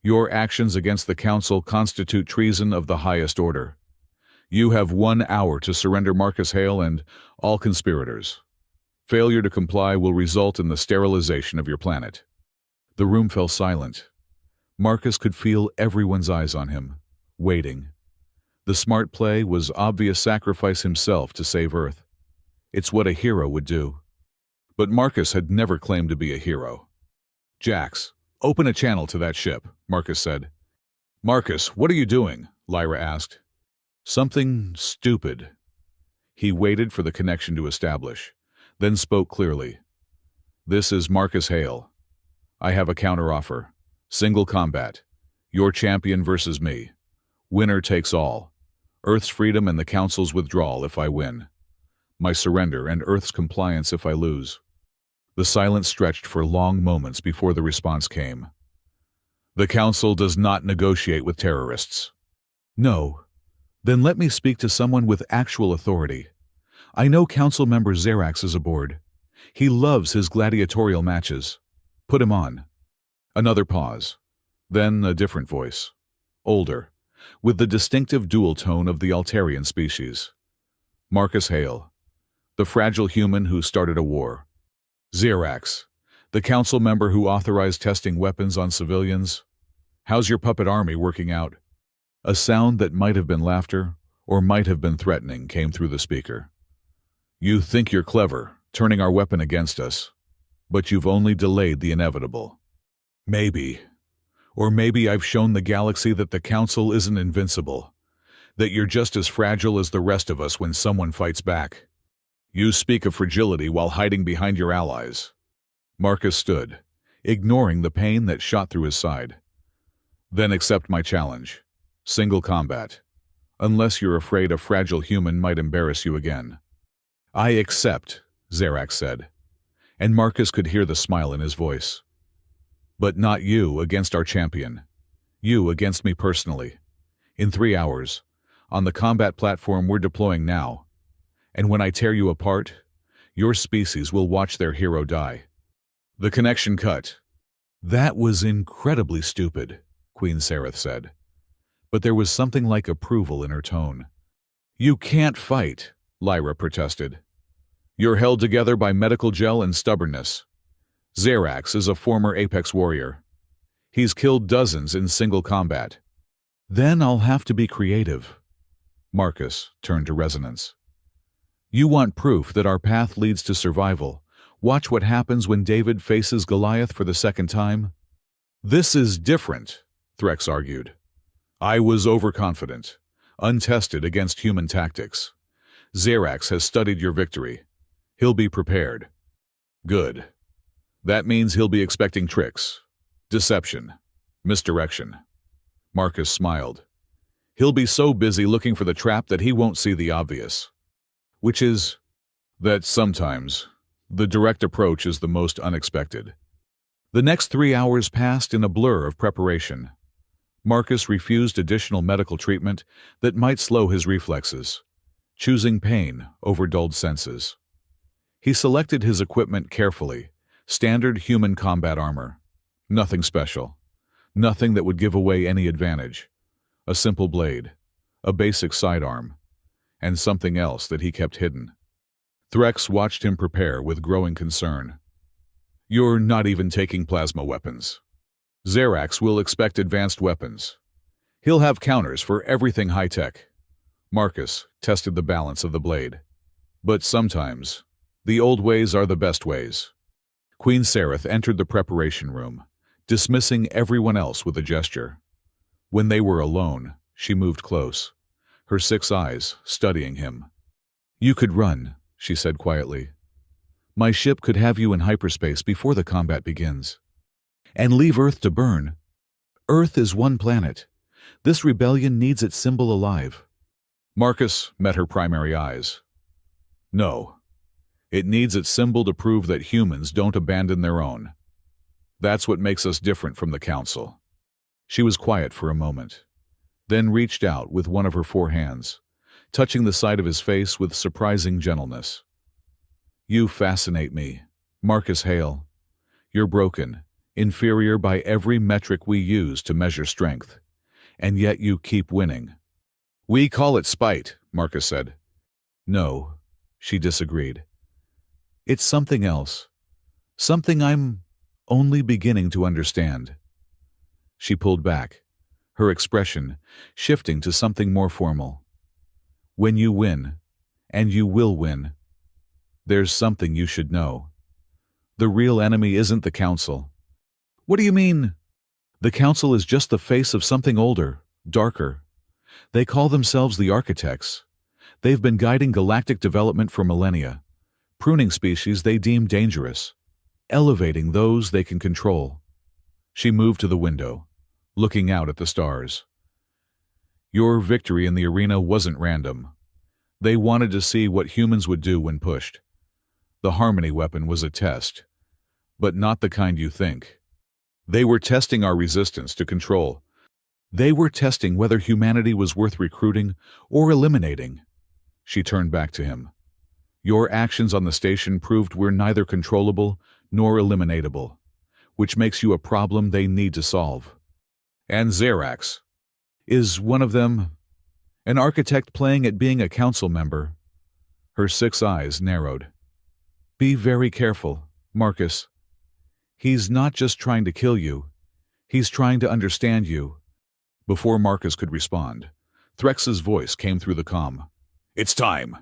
your actions against the Council constitute treason of the highest order. You have 1 hour to surrender Marcus Hale and all conspirators. Failure to comply will result in the sterilization of your planet. The room fell silent. Marcus could feel everyone's eyes on him, waiting. The smart play was obvious sacrifice himself to save Earth. It's what a hero would do. But Marcus had never claimed to be a hero. Jax, open a channel to that ship, Marcus said. Marcus, what are you doing? Lyra asked. Something stupid. He waited for the connection to establish, then spoke clearly. This is Marcus Hale. I have a counteroffer. Single combat. Your champion versus me. Winner takes all. Earth's freedom and the Council's withdrawal if I win. My surrender and Earth's compliance if I lose. The silence stretched for long moments before the response came. The Council does not negotiate with terrorists. No. Then let me speak to someone with actual authority. I know Council member Zerax is aboard. He loves his gladiatorial matches. Put him on. Another pause. Then a different voice. Older, with the distinctive dual tone of the Altarian species. Marcus Hale, the fragile human who started a war. Zerax, the Council member who authorized testing weapons on civilians. How's your puppet army working out? A sound that might have been laughter or might have been threatening came through the speaker. You think you're clever, turning our weapon against us, but you've only delayed the inevitable. Maybe. Or maybe I've shown the galaxy that the Council isn't invincible, that you're just as fragile as the rest of us when someone fights back. You speak of fragility while hiding behind your allies. Marcus stood, ignoring the pain that shot through his side. Then accept my challenge. Single combat. Unless you're afraid a fragile human might embarrass you again. I accept, Zerax said, and Marcus could hear the smile in his voice. But not you against our champion. You against me personally. In 3 hours, on the combat platform we're deploying now. And when I tear you apart, your species will watch their hero die. The connection cut. That was incredibly stupid, Queen Sereth said. But there was something like approval in her tone. You can't fight, Lyra protested. You're held together by medical gel and stubbornness. Zerax is a former Apex warrior. He's killed dozens in single combat. Then I'll have to be creative. Marcus turned to Resonance. You want proof that our path leads to survival. Watch what happens when David faces Goliath for the second time. This is different, Threx argued. I was overconfident, untested against human tactics. Zerax has studied your victory. He'll be prepared. Good. That means he'll be expecting tricks, deception, misdirection. Marcus smiled. He'll be so busy looking for the trap that he won't see the obvious. Which is that sometimes the direct approach is the most unexpected. The next 3 hours passed in a blur of preparation. Marcus refused additional medical treatment that might slow his reflexes, choosing pain over dulled senses. He selected his equipment carefully, standard human combat armor. Nothing special. Nothing that would give away any advantage. A simple blade, a basic sidearm, and something else that he kept hidden. Threx watched him prepare with growing concern. You're not even taking plasma weapons. Zerax will expect advanced weapons. He'll have counters for everything high-tech. Marcus tested the balance of the blade. But sometimes, the old ways are the best ways. Queen Sereth entered the preparation room, dismissing everyone else with a gesture. When they were alone, she moved close, her 6 eyes studying him. You could run, she said quietly. My ship could have you in hyperspace before the combat begins. And leave Earth to burn. Earth is one planet. This rebellion needs its symbol alive. Marcus met her primary eyes. No. It needs its symbol to prove that humans don't abandon their own. That's what makes us different from the Council. She was quiet for a moment, then reached out with one of her 4 hands, touching the side of his face with surprising gentleness. You fascinate me, Marcus Hale. You're broken, inferior by every metric we use to measure strength, and yet you keep winning. We call it spite, Marcus said. No, she disagreed. It's something else. Something I'm only beginning to understand. She pulled back, her expression shifting to something more formal. When you win, and you will win, there's something you should know. The real enemy isn't the Council. What do you mean? The Council is just the face of something older, darker. They call themselves the Architects. They've been guiding galactic development for millennia, pruning species they deem dangerous, elevating those they can control. She moved to the window, looking out at the stars. Your victory in the arena wasn't random. They wanted to see what humans would do when pushed. The Harmony weapon was a test, but not the kind you think. They were testing our resistance to control. They were testing whether humanity was worth recruiting or eliminating. She turned back to him. Your actions on the station proved we're neither controllable nor eliminatable, which makes you a problem they need to solve. And Zerax. Is one of them an architect playing at being a council member? Her 6 eyes narrowed. Be very careful, Marcus. He's not just trying to kill you. He's trying to understand you. Before Marcus could respond, Threx's voice came through the comm. It's time.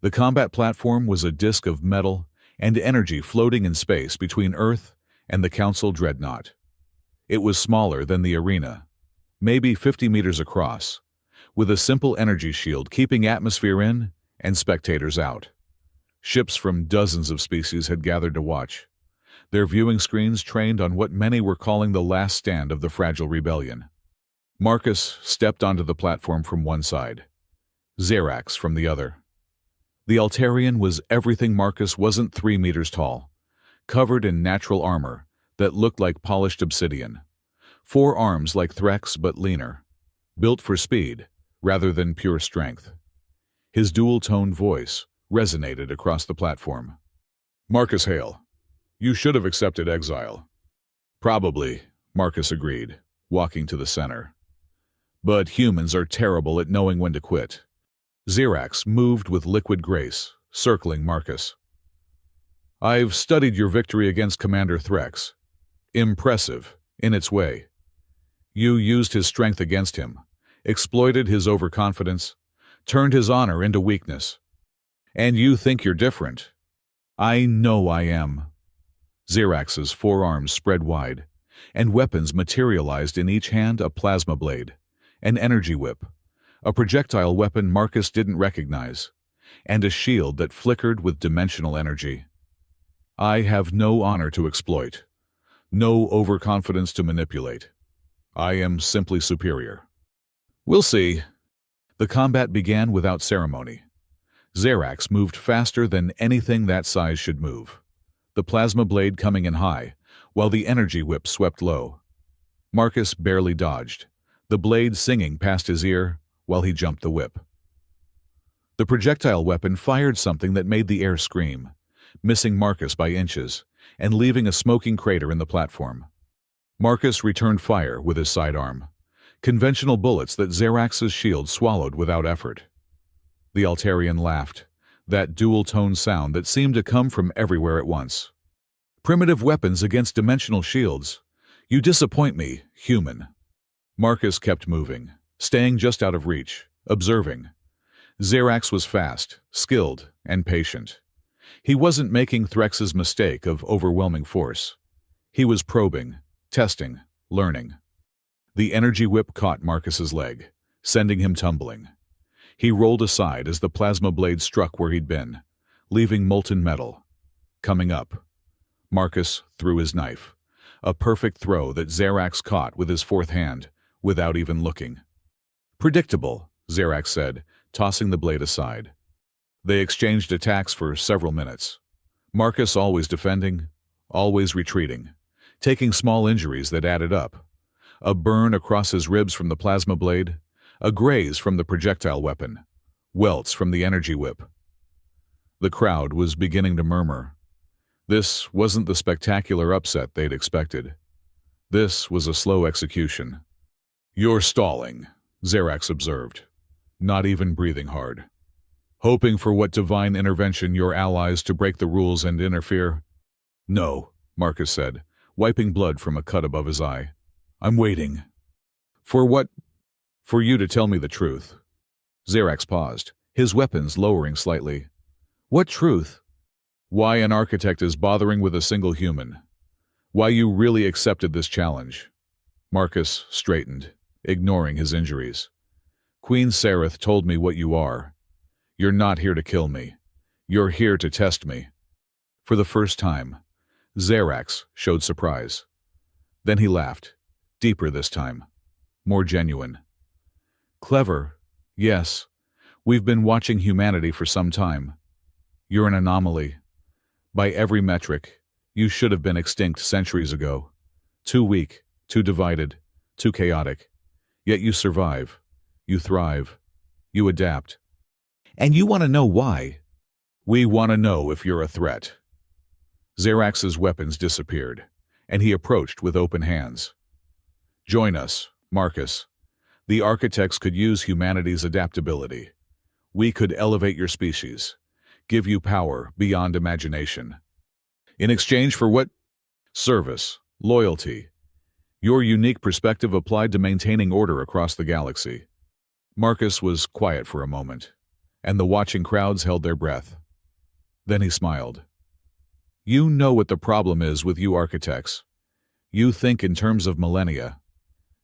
The combat platform was a disk of metal and energy floating in space between Earth and the Council dreadnought. It was smaller than the arena, maybe 50 meters across, with a simple energy shield keeping atmosphere in and spectators out. Ships from dozens of species had gathered to watch, their viewing screens trained on what many were calling the last stand of the fragile rebellion. Marcus stepped onto the platform from one side, Zerax from the other. The Altarian was everything Marcus wasn't 3 meters tall, covered in natural armor that looked like polished obsidian, 4 arms like Threx but leaner, built for speed rather than pure strength. His dual-toned voice resonated across the platform. Marcus Hale, you should have accepted exile. Probably, Marcus agreed, walking to the center. But humans are terrible at knowing when to quit. Zerax moved with liquid grace, circling Marcus. I've studied your victory against Commander Threx. Impressive, in its way. You used his strength against him, exploited his overconfidence, turned his honor into weakness. And you think you're different. I know I am. Zerax's 4 arms spread wide, and weapons materialized in each hand: a plasma blade, an energy whip, a projectile weapon Marcus didn't recognize, and a shield that flickered with dimensional energy. I have no honor to exploit, no overconfidence to manipulate. I am simply superior. We'll see. The combat began without ceremony. Zerax moved faster than anything that size should move, the plasma blade coming in high, while the energy whip swept low. Marcus barely dodged, the blade singing past his ear while he jumped the whip. The projectile weapon fired something that made the air scream, missing Marcus by inches and leaving a smoking crater in the platform. Marcus returned fire with his sidearm, conventional bullets that Zerax's shield swallowed without effort. The Altarian laughed, that dual-tone sound that seemed to come from everywhere at once. Primitive weapons against dimensional shields. You disappoint me, human. Marcus kept moving, staying just out of reach, observing. Zerax was fast, skilled, and patient. He wasn't making Threx's mistake of overwhelming force. He was probing, testing, learning. The energy whip caught Marcus's leg, sending him tumbling. He rolled aside as the plasma blade struck where he'd been, leaving molten metal. Coming up. Marcus threw his knife. A perfect throw that Zerax caught with his fourth hand, without even looking. Predictable, Zerax said, tossing the blade aside. They exchanged attacks for several minutes. Marcus always defending, always retreating, taking small injuries that added up. A burn across his ribs from the plasma blade, a graze from the projectile weapon, welts from the energy whip. The crowd was beginning to murmur. This wasn't the spectacular upset they'd expected. This was a slow execution. "You're stalling," Zerax observed, not even breathing hard. "Hoping for what divine intervention your allies to break the rules and interfere?" "No," Marcus said, wiping blood from a cut above his eye. "I'm waiting." "For what?" "For you to tell me the truth." Zerax paused, his weapons lowering slightly. "What truth?" "Why an architect is bothering with a single human. Why you really accepted this challenge." Marcus straightened, ignoring his injuries. "Queen Sareth told me what you are. You're not here to kill me. You're here to test me." For the first time, Zerax showed surprise. Then he laughed, deeper this time, more genuine. "Clever, yes. We've been watching humanity for some time. You're an anomaly. By every metric, you should have been extinct centuries ago. Too weak, too divided, too chaotic. Yet you survive. You thrive. You adapt. And you want to know why? We want to know if you're a threat." Zerax's weapons disappeared, and he approached with open hands. "Join us, Marcus. The architects could use humanity's adaptability. We could elevate your species, give you power beyond imagination. In exchange for what? Service, loyalty. Your unique perspective applied to maintaining order across the galaxy." Marcus was quiet for a moment, and the watching crowds held their breath. Then he smiled. "You know what the problem is with you architects. You think in terms of millennia.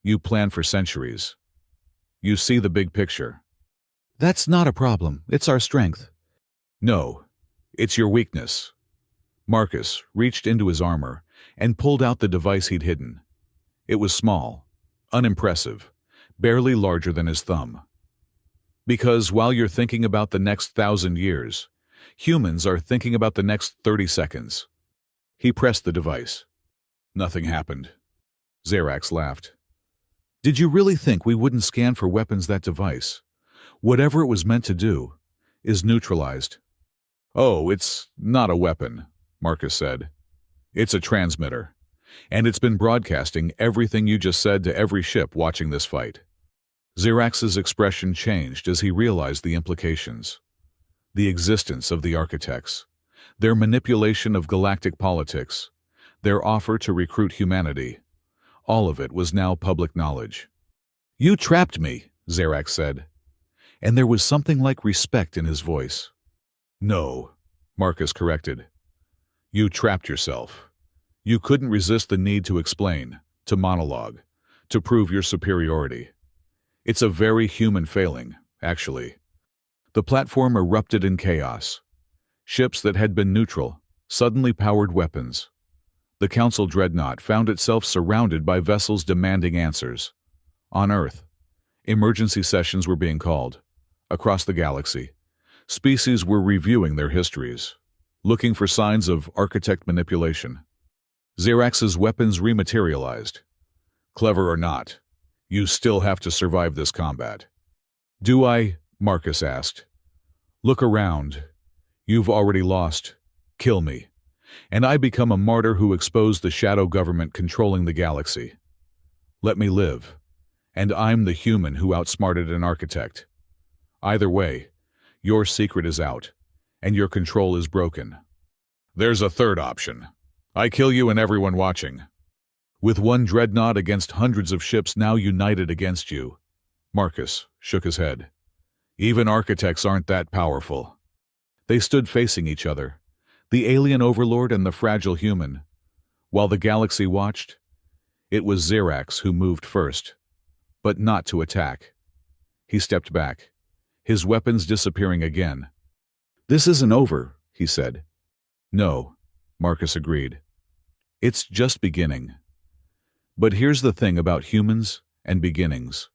You plan for centuries. You see the big picture." "That's not a problem. It's our strength." "No, it's your weakness." Marcus reached into his armor and pulled out the device he'd hidden. It was small, unimpressive, barely larger than his thumb. "Because while you're thinking about the next 1,000 years, humans are thinking about the next 30 seconds. He pressed the device. Nothing happened. Zerax laughed. "Did you really think we wouldn't scan for weapons? That device, whatever it was meant to do, is neutralized." "Oh, it's not a weapon," Marcus said. "It's a transmitter. And it's been broadcasting everything you just said to every ship watching this fight." Zerax's expression changed as he realized the implications. The existence of the architects, their manipulation of galactic politics, their offer to recruit humanity. All of it was now public knowledge. "You trapped me," Zerax said. And there was something like respect in his voice. "No," Marcus corrected. "You trapped yourself. You couldn't resist the need to explain, to monologue, to prove your superiority. It's a very human failing, actually." The platform erupted in chaos. Ships that had been neutral suddenly powered weapons. The Council dreadnought found itself surrounded by vessels demanding answers. On Earth, emergency sessions were being called. Across the galaxy, species were reviewing their histories, looking for signs of architect manipulation. Zerax's weapons rematerialized. "Clever or not, you still have to survive this combat." "Do I?" Marcus asked. "Look around. You've already lost. Kill me. And I become a martyr who exposed the shadow government controlling the galaxy. Let me live. And I'm the human who outsmarted an architect. Either way, your secret is out, and your control is broken. There's a third option. I kill you and everyone watching. With one dreadnought against hundreds of ships now united against you." Marcus shook his head. "Even architects aren't that powerful." They stood facing each other, the alien overlord and the fragile human. While the galaxy watched, it was Zerax who moved first, but not to attack. He stepped back, his weapons disappearing again. "This isn't over," he said. "No, Marcus agreed. It's just beginning. But here's the thing about humans and beginnings.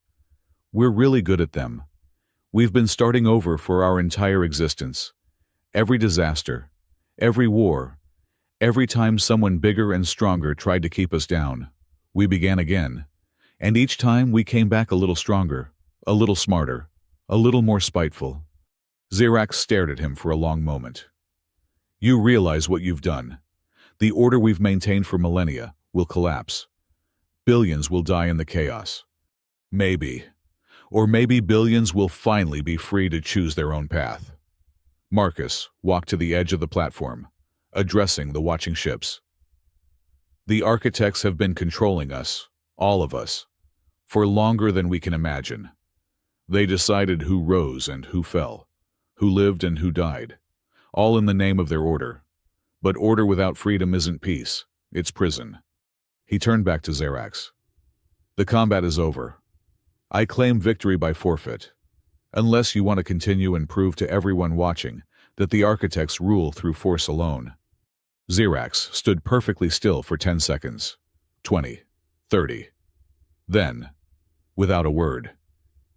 We're really good at them. We've been starting over for our entire existence. Every disaster, every war, every time someone bigger and stronger tried to keep us down, we began again. And each time we came back a little stronger, a little smarter, a little more spiteful. Zirax stared at him for a long moment. You realize what you've done. The order we've maintained for millennia will collapse. Billions will die in the chaos. Maybe. Or maybe billions will finally be free to choose their own path. Marcus walked to the edge of the platform, addressing the watching ships. The architects have been controlling us, all of us, for longer than we can imagine. They decided who rose and who fell, who lived and who died, all in the name of their order. But order without freedom isn't peace, it's prison. He turned back to Zirax. The combat is over. I claim victory by forfeit, unless you want to continue and prove to everyone watching that the architects rule through force alone. Zirax stood perfectly still for 10 seconds, 20, 30. Then, without a word,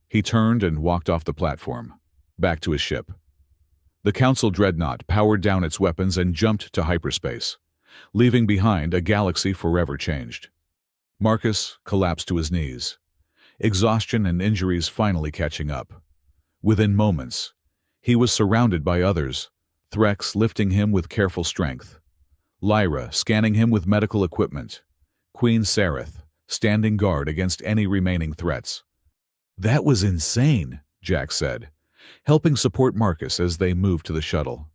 he turned and walked off the platform, back to his ship. The Council dreadnought powered down its weapons and jumped to hyperspace, leaving behind a galaxy forever changed. Marcus collapsed to his knees, exhaustion and injuries finally catching up. Within moments, he was surrounded by others, Threx lifting him with careful strength, Lyra scanning him with medical equipment, Queen Sareth standing guard against any remaining threats. That was insane, Jack said, helping support Marcus as they moved to the shuttle.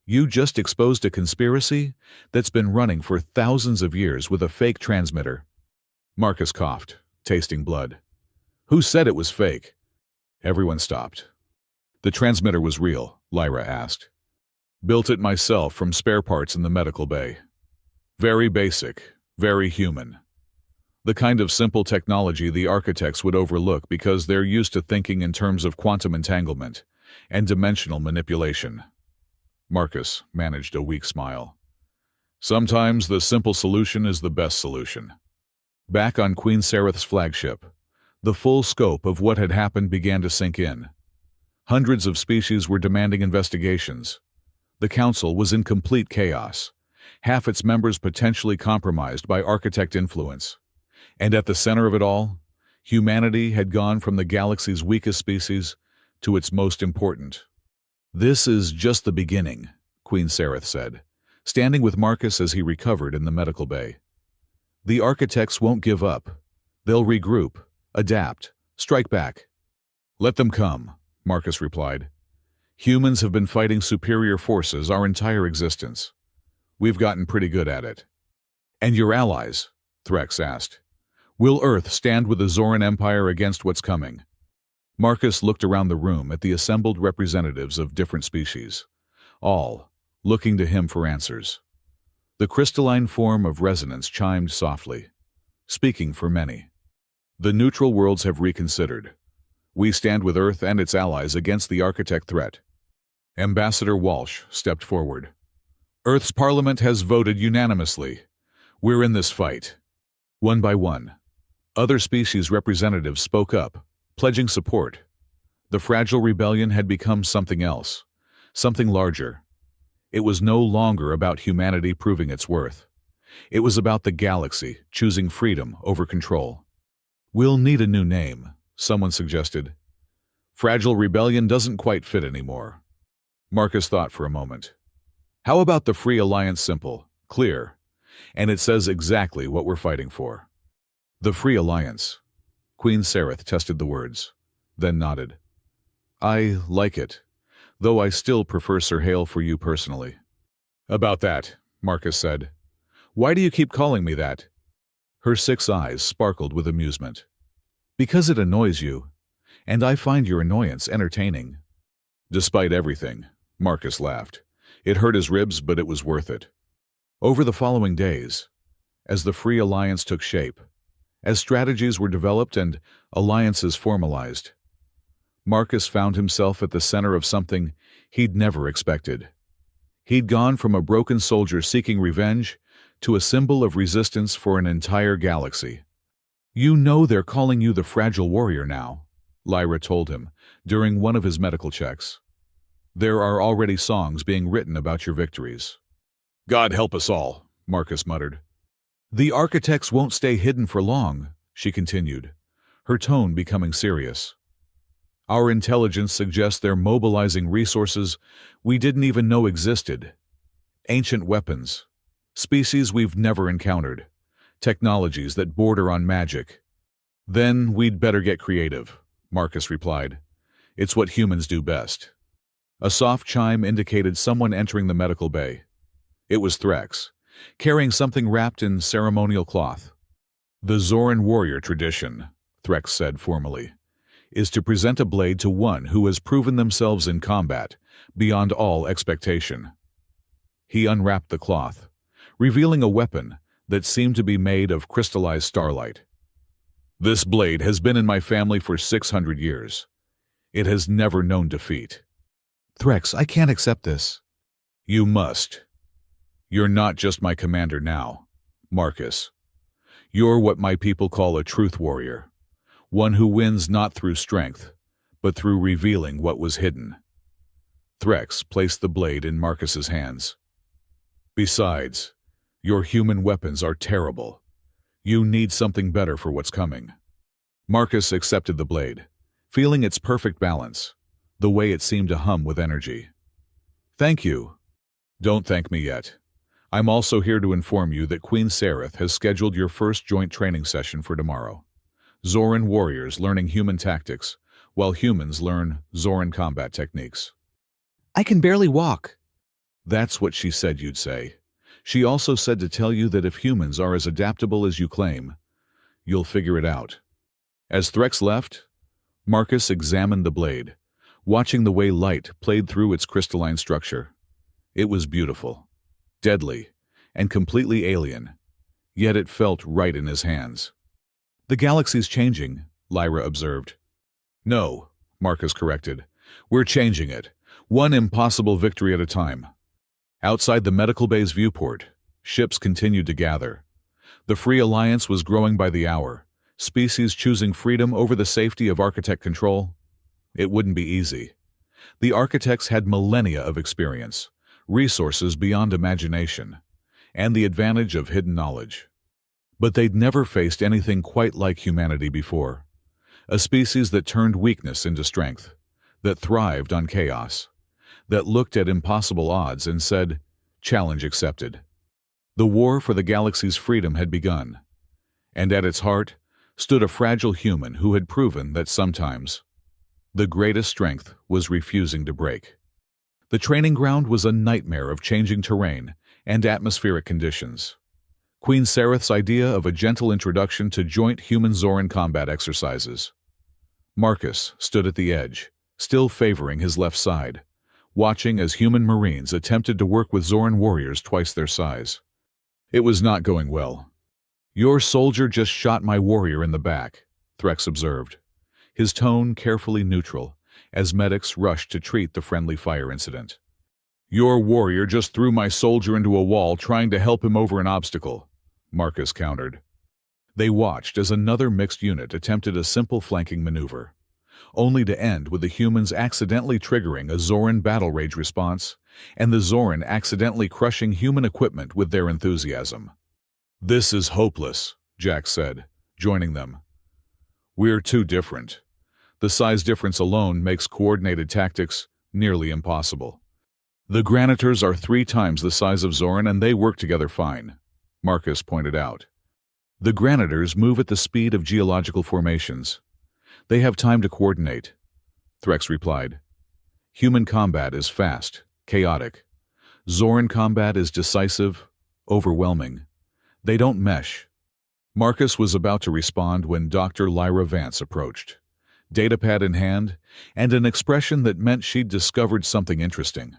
You just exposed a conspiracy that's been running for thousands of years with a fake transmitter. Marcus coughed, tasting blood. Who said it was fake? Everyone stopped. The transmitter was real, Lyra asked. Built it myself from spare parts in the medical bay. Very basic, very human. The kind of simple technology the architects would overlook because they're used to thinking in terms of quantum entanglement and dimensional manipulation. Marcus managed a weak smile. Sometimes the simple solution is the best solution. Back on Queen Sareth's flagship, the full scope of what had happened began to sink in. Hundreds of species were demanding investigations. The Council was in complete chaos, half its members potentially compromised by architect influence. And at the center of it all, humanity had gone from the galaxy's weakest species to its most important. This is just the beginning, Queen Sareth said, standing with Marcus as he recovered in the medical bay. The architects won't give up. They'll regroup, adapt, strike back. Let them come, Marcus replied. Humans have been fighting superior forces our entire existence. We've gotten pretty good at it. And your allies? Threx asked. Will Earth stand with the Zoran Empire against what's coming? Marcus looked around the room at the assembled representatives of different species, all looking to him for answers. The crystalline form of resonance chimed softly, speaking for many. The neutral worlds have reconsidered. We stand with Earth and its allies against the architect threat. Ambassador Walsh stepped forward. Earth's parliament has voted unanimously. We're in this fight. One by one, other species representatives spoke up, pledging support. The fragile rebellion had become something else, something larger. It was no longer about humanity proving its worth. It was about the galaxy choosing freedom over control. We'll need a new name, someone suggested. Fragile Rebellion doesn't quite fit anymore. Marcus thought for a moment. How about the Free Alliance? Simple, clear, and it says exactly what we're fighting for. The Free Alliance. Queen Sareth tested the words, then nodded. I like it, though I still prefer Sir Hale for you personally. About that, Marcus said. Why do you keep calling me that? Her 6 eyes sparkled with amusement. Because it annoys you, and I find your annoyance entertaining. Despite everything, Marcus laughed. It hurt his ribs, but it was worth it. Over the following days, as the Free Alliance took shape, as strategies were developed and alliances formalized, Marcus found himself at the center of something he'd never expected. He'd gone from a broken soldier seeking revenge to a symbol of resistance for an entire galaxy. "You know they're calling you the Fragile Warrior now," Lyra told him during one of his medical checks. "There are already songs being written about your victories." "God help us all," Marcus muttered. "The architects won't stay hidden for long," she continued, her tone becoming serious. "Our intelligence suggests they're mobilizing resources we didn't even know existed. Ancient weapons, species we've never encountered, technologies that border on magic." "Then we'd better get creative," Marcus replied. "It's what humans do best." A soft chime indicated someone entering the medical bay. It was Threx, carrying something wrapped in ceremonial cloth. "The Zoran warrior tradition," Threx said formally, "is to present a blade to one who has proven themselves in combat beyond all expectation." He unwrapped the cloth, revealing a weapon that seemed to be made of crystallized starlight. "This blade has been in my family for 600 years. It has never known defeat." "Threx, I can't accept this." "You must. You're not just my commander now, Marcus. You're what my people call a truth warrior, one who wins not through strength, but through revealing what was hidden." Threx placed the blade in Marcus's hands. "Besides, your human weapons are terrible. You need something better for what's coming." Marcus accepted the blade, feeling its perfect balance, the way it seemed to hum with energy. "Thank you." "Don't thank me yet. I'm also here to inform you that Queen Sereth has scheduled your first joint training session for tomorrow. Zoran warriors learning human tactics, while humans learn Zoran combat techniques." "I can barely walk." "That's what she said you'd say. She also said to tell you that if humans are as adaptable as you claim, you'll figure it out." As Threx left, Marcus examined the blade, watching the way light played through its crystalline structure. It was beautiful, deadly, and completely alien, yet it felt right in his hands. "The galaxy's changing," Lyra observed. "No," Marcus corrected. "We're changing it, one impossible victory at a time." Outside the medical bay's viewport, ships continued to gather. The Free Alliance was growing by the hour, species choosing freedom over the safety of architect control. It wouldn't be easy. The architects had millennia of experience, resources beyond imagination, and the advantage of hidden knowledge. But they'd never faced anything quite like humanity before. A species that turned weakness into strength, that thrived on chaos, that looked at impossible odds and said, "Challenge accepted." The war for the galaxy's freedom had begun, and at its heart stood a fragile human who had proven that sometimes the greatest strength was refusing to break. The training ground was a nightmare of changing terrain and atmospheric conditions. Queen Sereth's idea of a gentle introduction to joint human-Zoran combat exercises. Marcus stood at the edge, still favoring his left side, watching as human Marines attempted to work with Zoran warriors twice their size. It was not going well. "Your soldier just shot my warrior in the back," Threx observed, his tone carefully neutral, as medics rushed to treat the friendly fire incident. "Your warrior just threw my soldier into a wall trying to help him over an obstacle," Marcus countered. They watched as another mixed unit attempted a simple flanking maneuver, only to end with the humans accidentally triggering a Zoran battle rage response and the Zoran accidentally crushing human equipment with their enthusiasm. "This is hopeless," Jack said, joining them. "We're too different. The size difference alone makes coordinated tactics nearly impossible. The Granitors are 3 times the size of Zoran and they work together fine," Marcus pointed out. "The Granitors move at the speed of geological formations. They have time to coordinate," Threx replied. "Human combat is fast, chaotic. Zoran combat is decisive, overwhelming. They don't mesh." Marcus was about to respond when Dr. Lyra Vance approached, datapad in hand, and an expression that meant she'd discovered something interesting.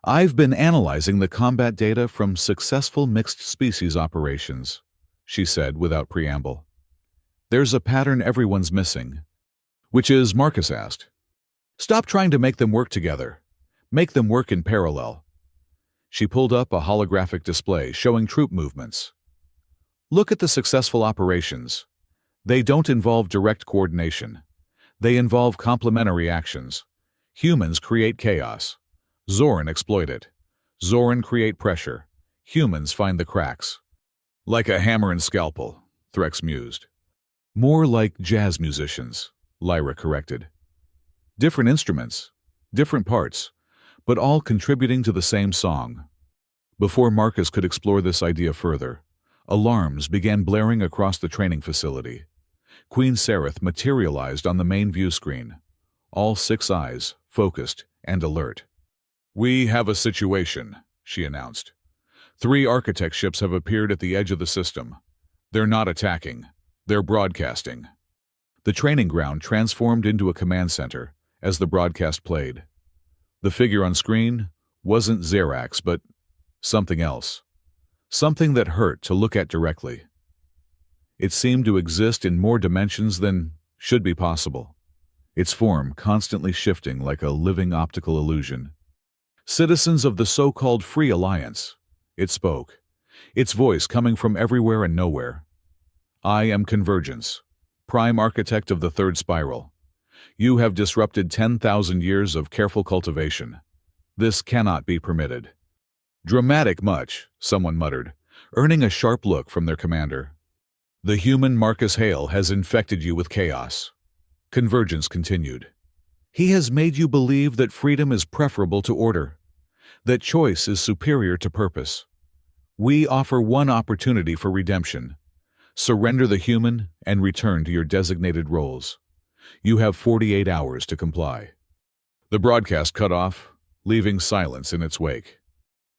"I've been analyzing the combat data from successful mixed-species operations," she said without preamble. "There's a pattern everyone's missing." "Which is?" Marcus asked. "Stop trying to make them work together. Make them work in parallel." She pulled up a holographic display showing troop movements. Look at the successful operations. They don't involve direct coordination. They involve complementary actions. Humans create chaos. Zoran exploit it. Zoran create pressure. Humans find the cracks. Like a hammer and scalpel, Threx mused. More like jazz musicians, Lyra corrected. Different instruments, different parts, but all contributing to the same song. Before Marcus could explore this idea further, alarms began blaring across the training facility. Queen Sereth materialized on the main view screen, all 6 eyes, focused and alert. We have a situation, she announced. 3 Architect ships have appeared at the edge of the system. They're not attacking, they're broadcasting. The training ground transformed into a command center as the broadcast played. The figure on screen wasn't Zerax, but something else. Something that hurt to look at directly. It seemed to exist in more dimensions than should be possible, its form constantly shifting like a living optical illusion. Citizens of the so-called Free Alliance, it spoke, its voice coming from everywhere and nowhere. I am Convergence, Prime Architect of the Third Spiral. You have disrupted 10,000 years of careful cultivation. This cannot be permitted. Dramatic much, someone muttered, earning a sharp look from their commander. The human Marcus Hale has infected you with chaos. Convergence continued. He has made you believe that freedom is preferable to order, that choice is superior to purpose. We offer one opportunity for redemption. Surrender the human and return to your designated roles. You have 48 hours to comply. The broadcast cut off, leaving silence in its wake.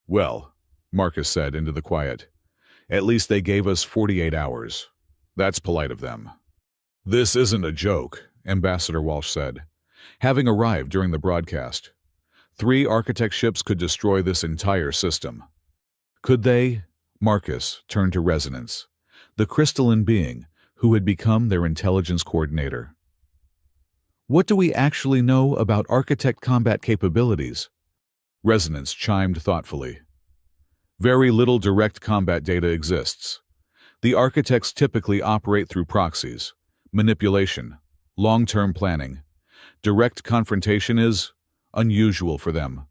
Well, Marcus said into the quiet, at least they gave us 48 hours. That's polite of them. This isn't a joke, Ambassador Walsh said, having arrived during the broadcast. 3 Architect ships could destroy this entire system. Could they? Marcus turned to Resonance, the crystalline being who had become their intelligence coordinator. What do we actually know about Architect combat capabilities? Resonance chimed thoughtfully. Very little direct combat data exists. The Architects typically operate through proxies, manipulation, long-term planning. Direct confrontation is unusual for them,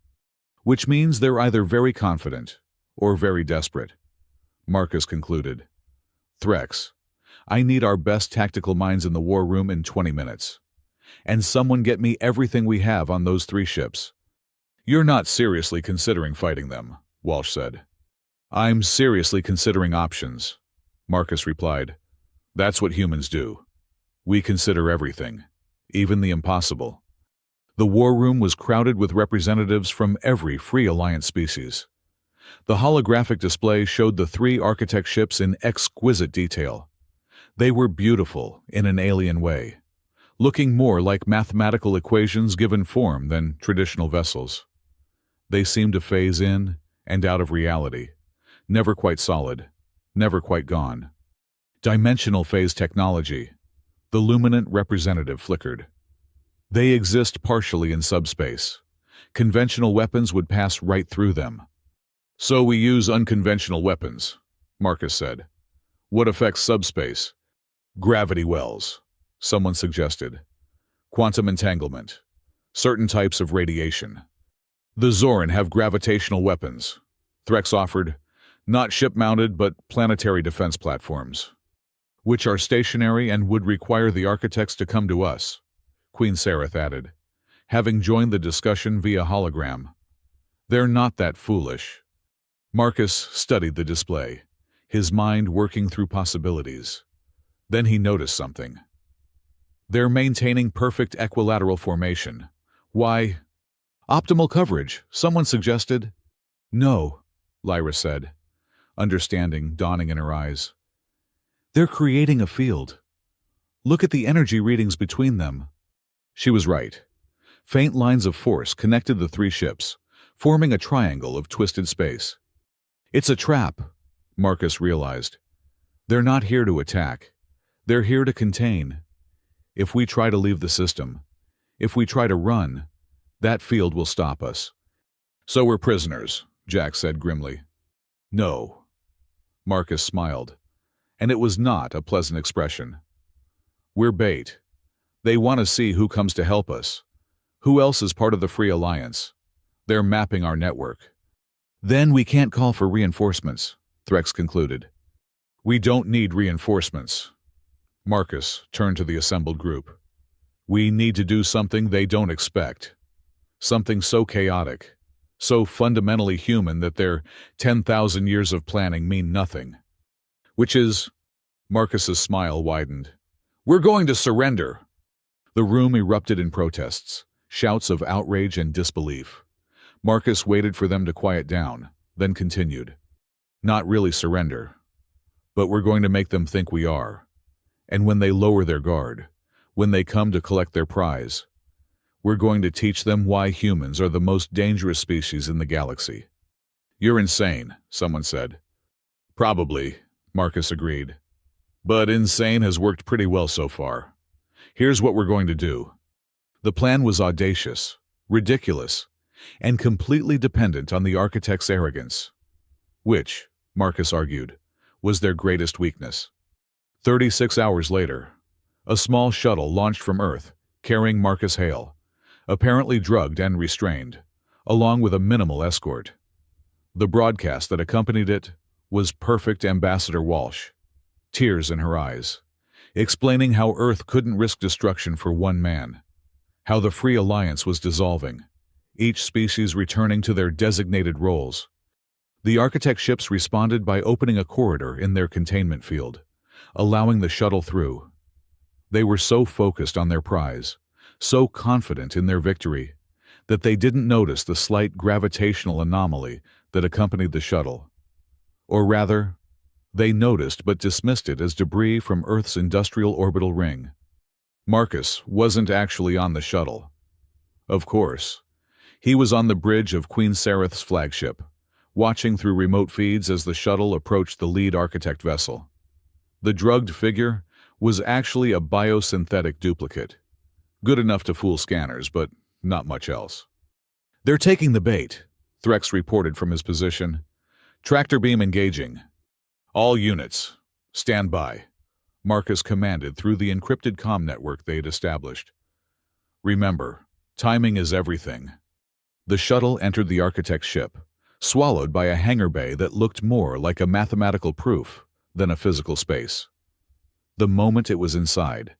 which means they're either very confident or very desperate. Marcus concluded. Threx, I need our best tactical minds in the war room in 20 minutes. And someone get me everything we have on those 3 ships. You're not seriously considering fighting them, Walsh said. I'm seriously considering options, Marcus replied. That's what humans do. We consider everything, even the impossible. The war room was crowded with representatives from every Free Alliance species. The holographic display showed the 3 Architect ships in exquisite detail. They were beautiful in an alien way, looking more like mathematical equations given form than traditional vessels. They seemed to phase in and out of reality, never quite solid, never quite gone. Dimensional phase technology, the luminant representative flickered. They exist partially in subspace. Conventional weapons would pass right through them. So we use unconventional weapons, Marcus said. What affects subspace? Gravity wells, someone suggested. Quantum entanglement. Certain types of radiation. The Zoran have gravitational weapons, Threx offered, not ship-mounted but planetary defense platforms, which are stationary and would require the Architects to come to us, Queen Sereth added, having joined the discussion via hologram. They're not that foolish. Marcus studied the display, his mind working through possibilities. Then he noticed something. They're maintaining perfect equilateral formation. Why? Optimal coverage, someone suggested. No, Lyra said, understanding dawning in her eyes. They're creating a field. Look at the energy readings between them. She was right. Faint lines of force connected the 3 ships, forming a triangle of twisted space. It's a trap, Marcus realized. They're not here to attack. They're here to contain. If we try to leave the system, if we try to run, that field will stop us. So we're prisoners, Jack said grimly. No. Marcus smiled, and it was not a pleasant expression. We're bait. They want to see who comes to help us. Who else is part of the Free Alliance? They're mapping our network. Then we can't call for reinforcements, Threx concluded. We don't need reinforcements. Marcus turned to the assembled group. We need to do something they don't expect. Something so chaotic, so fundamentally human that their 10,000 years of planning mean nothing. Which is, Marcus's smile widened. We're going to surrender. The room erupted in protests, shouts of outrage and disbelief. Marcus waited for them to quiet down, then continued. Not really surrender, but we're going to make them think we are. And when they lower their guard, when they come to collect their prize, we're going to teach them why humans are the most dangerous species in the galaxy. You're insane, someone said. Probably, Marcus agreed. But insane has worked pretty well so far. Here's what we're going to do. The plan was audacious, ridiculous, and completely dependent on the architect's arrogance, which, Marcus argued, was their greatest weakness. 36 hours later, a small shuttle launched from Earth, carrying Marcus Hale, apparently drugged and restrained, along with a minimal escort. The broadcast that accompanied it was perfect Ambassador Walsh, tears in her eyes, explaining how Earth couldn't risk destruction for one man, how the Free Alliance was dissolving, each species returning to their designated roles. The architect ships responded by opening a corridor in their containment field, allowing the shuttle through. They were so focused on their prize, so confident in their victory, that they didn't notice the slight gravitational anomaly that accompanied the shuttle. Or rather, they noticed but dismissed it as debris from Earth's industrial orbital ring. Marcus wasn't actually on the shuttle. Of course, he was on the bridge of Queen Sareth's flagship, watching through remote feeds as the shuttle approached the lead architect vessel. The drugged figure was actually a biosynthetic duplicate, good enough to fool scanners, but not much else. They're taking the bait, Threx reported from his position. Tractor beam engaging. All units, stand by, Marcus commanded through the encrypted comm network they had established. Remember, timing is everything. The shuttle entered the architect's ship, swallowed by a hangar bay that looked more like a mathematical proof than a physical space. The moment it was inside,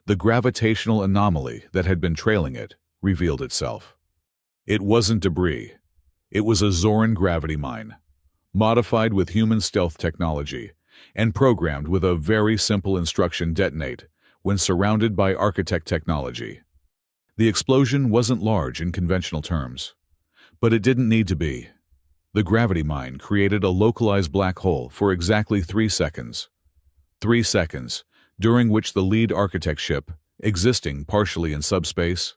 the gravitational anomaly that had been trailing it revealed itself. It wasn't debris. It was a Zoran gravity mine, modified with human stealth technology, and programmed with a very simple instruction: detonate when surrounded by architect technology. The explosion wasn't large in conventional terms, but it didn't need to be. The gravity mine created a localized black hole for exactly 3 seconds. 3 seconds, during which the lead architect ship, existing partially in subspace,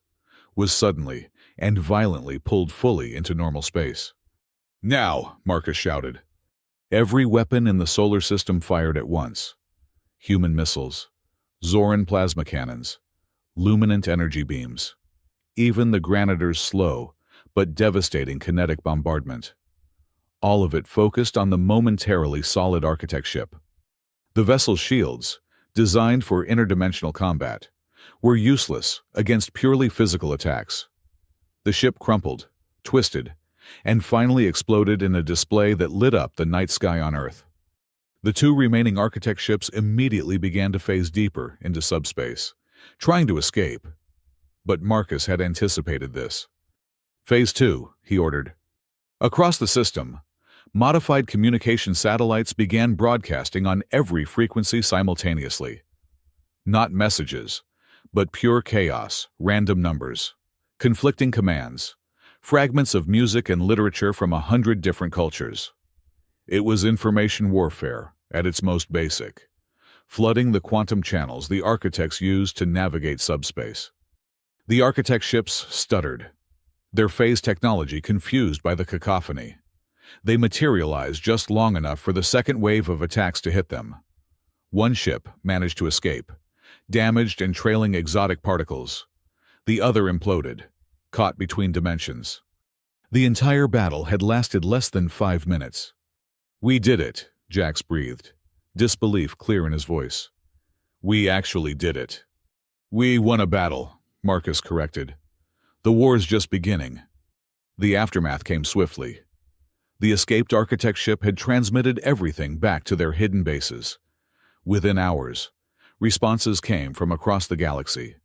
was suddenly and violently pulled fully into normal space. Now, Marcus shouted. Every weapon in the solar system fired at once. Human missiles, Zoran plasma cannons, luminant energy beams, even the Granitor's slow but devastating kinetic bombardment. All of it focused on the momentarily solid architect ship. The vessel's shields, designed for interdimensional combat, were useless against purely physical attacks. The ship crumpled, twisted, and finally exploded in a display that lit up the night sky on Earth. The 2 remaining architect ships immediately began to phase deeper into subspace, trying to escape. But Marcus had anticipated this. Phase 2, he ordered. Across the system, modified communication satellites began broadcasting on every frequency simultaneously. Not messages, but pure chaos, random numbers, conflicting commands, fragments of music and literature from 100 different cultures. It was information warfare at its most basic, flooding the quantum channels the architects used to navigate subspace. The architect ships stuttered, their phase technology confused by the cacophony. They materialized just long enough for the second wave of attacks to hit them. One ship managed to escape, damaged and trailing exotic particles. The other imploded, caught between dimensions. The entire battle had lasted less than 5 minutes. "We did it," Jax breathed, disbelief clear in his voice. "We actually did it." "We won a battle," Marcus corrected. "The war's just beginning." The aftermath came swiftly. The escaped architect ship had transmitted everything back to their hidden bases. Within hours, responses came from across the galaxy.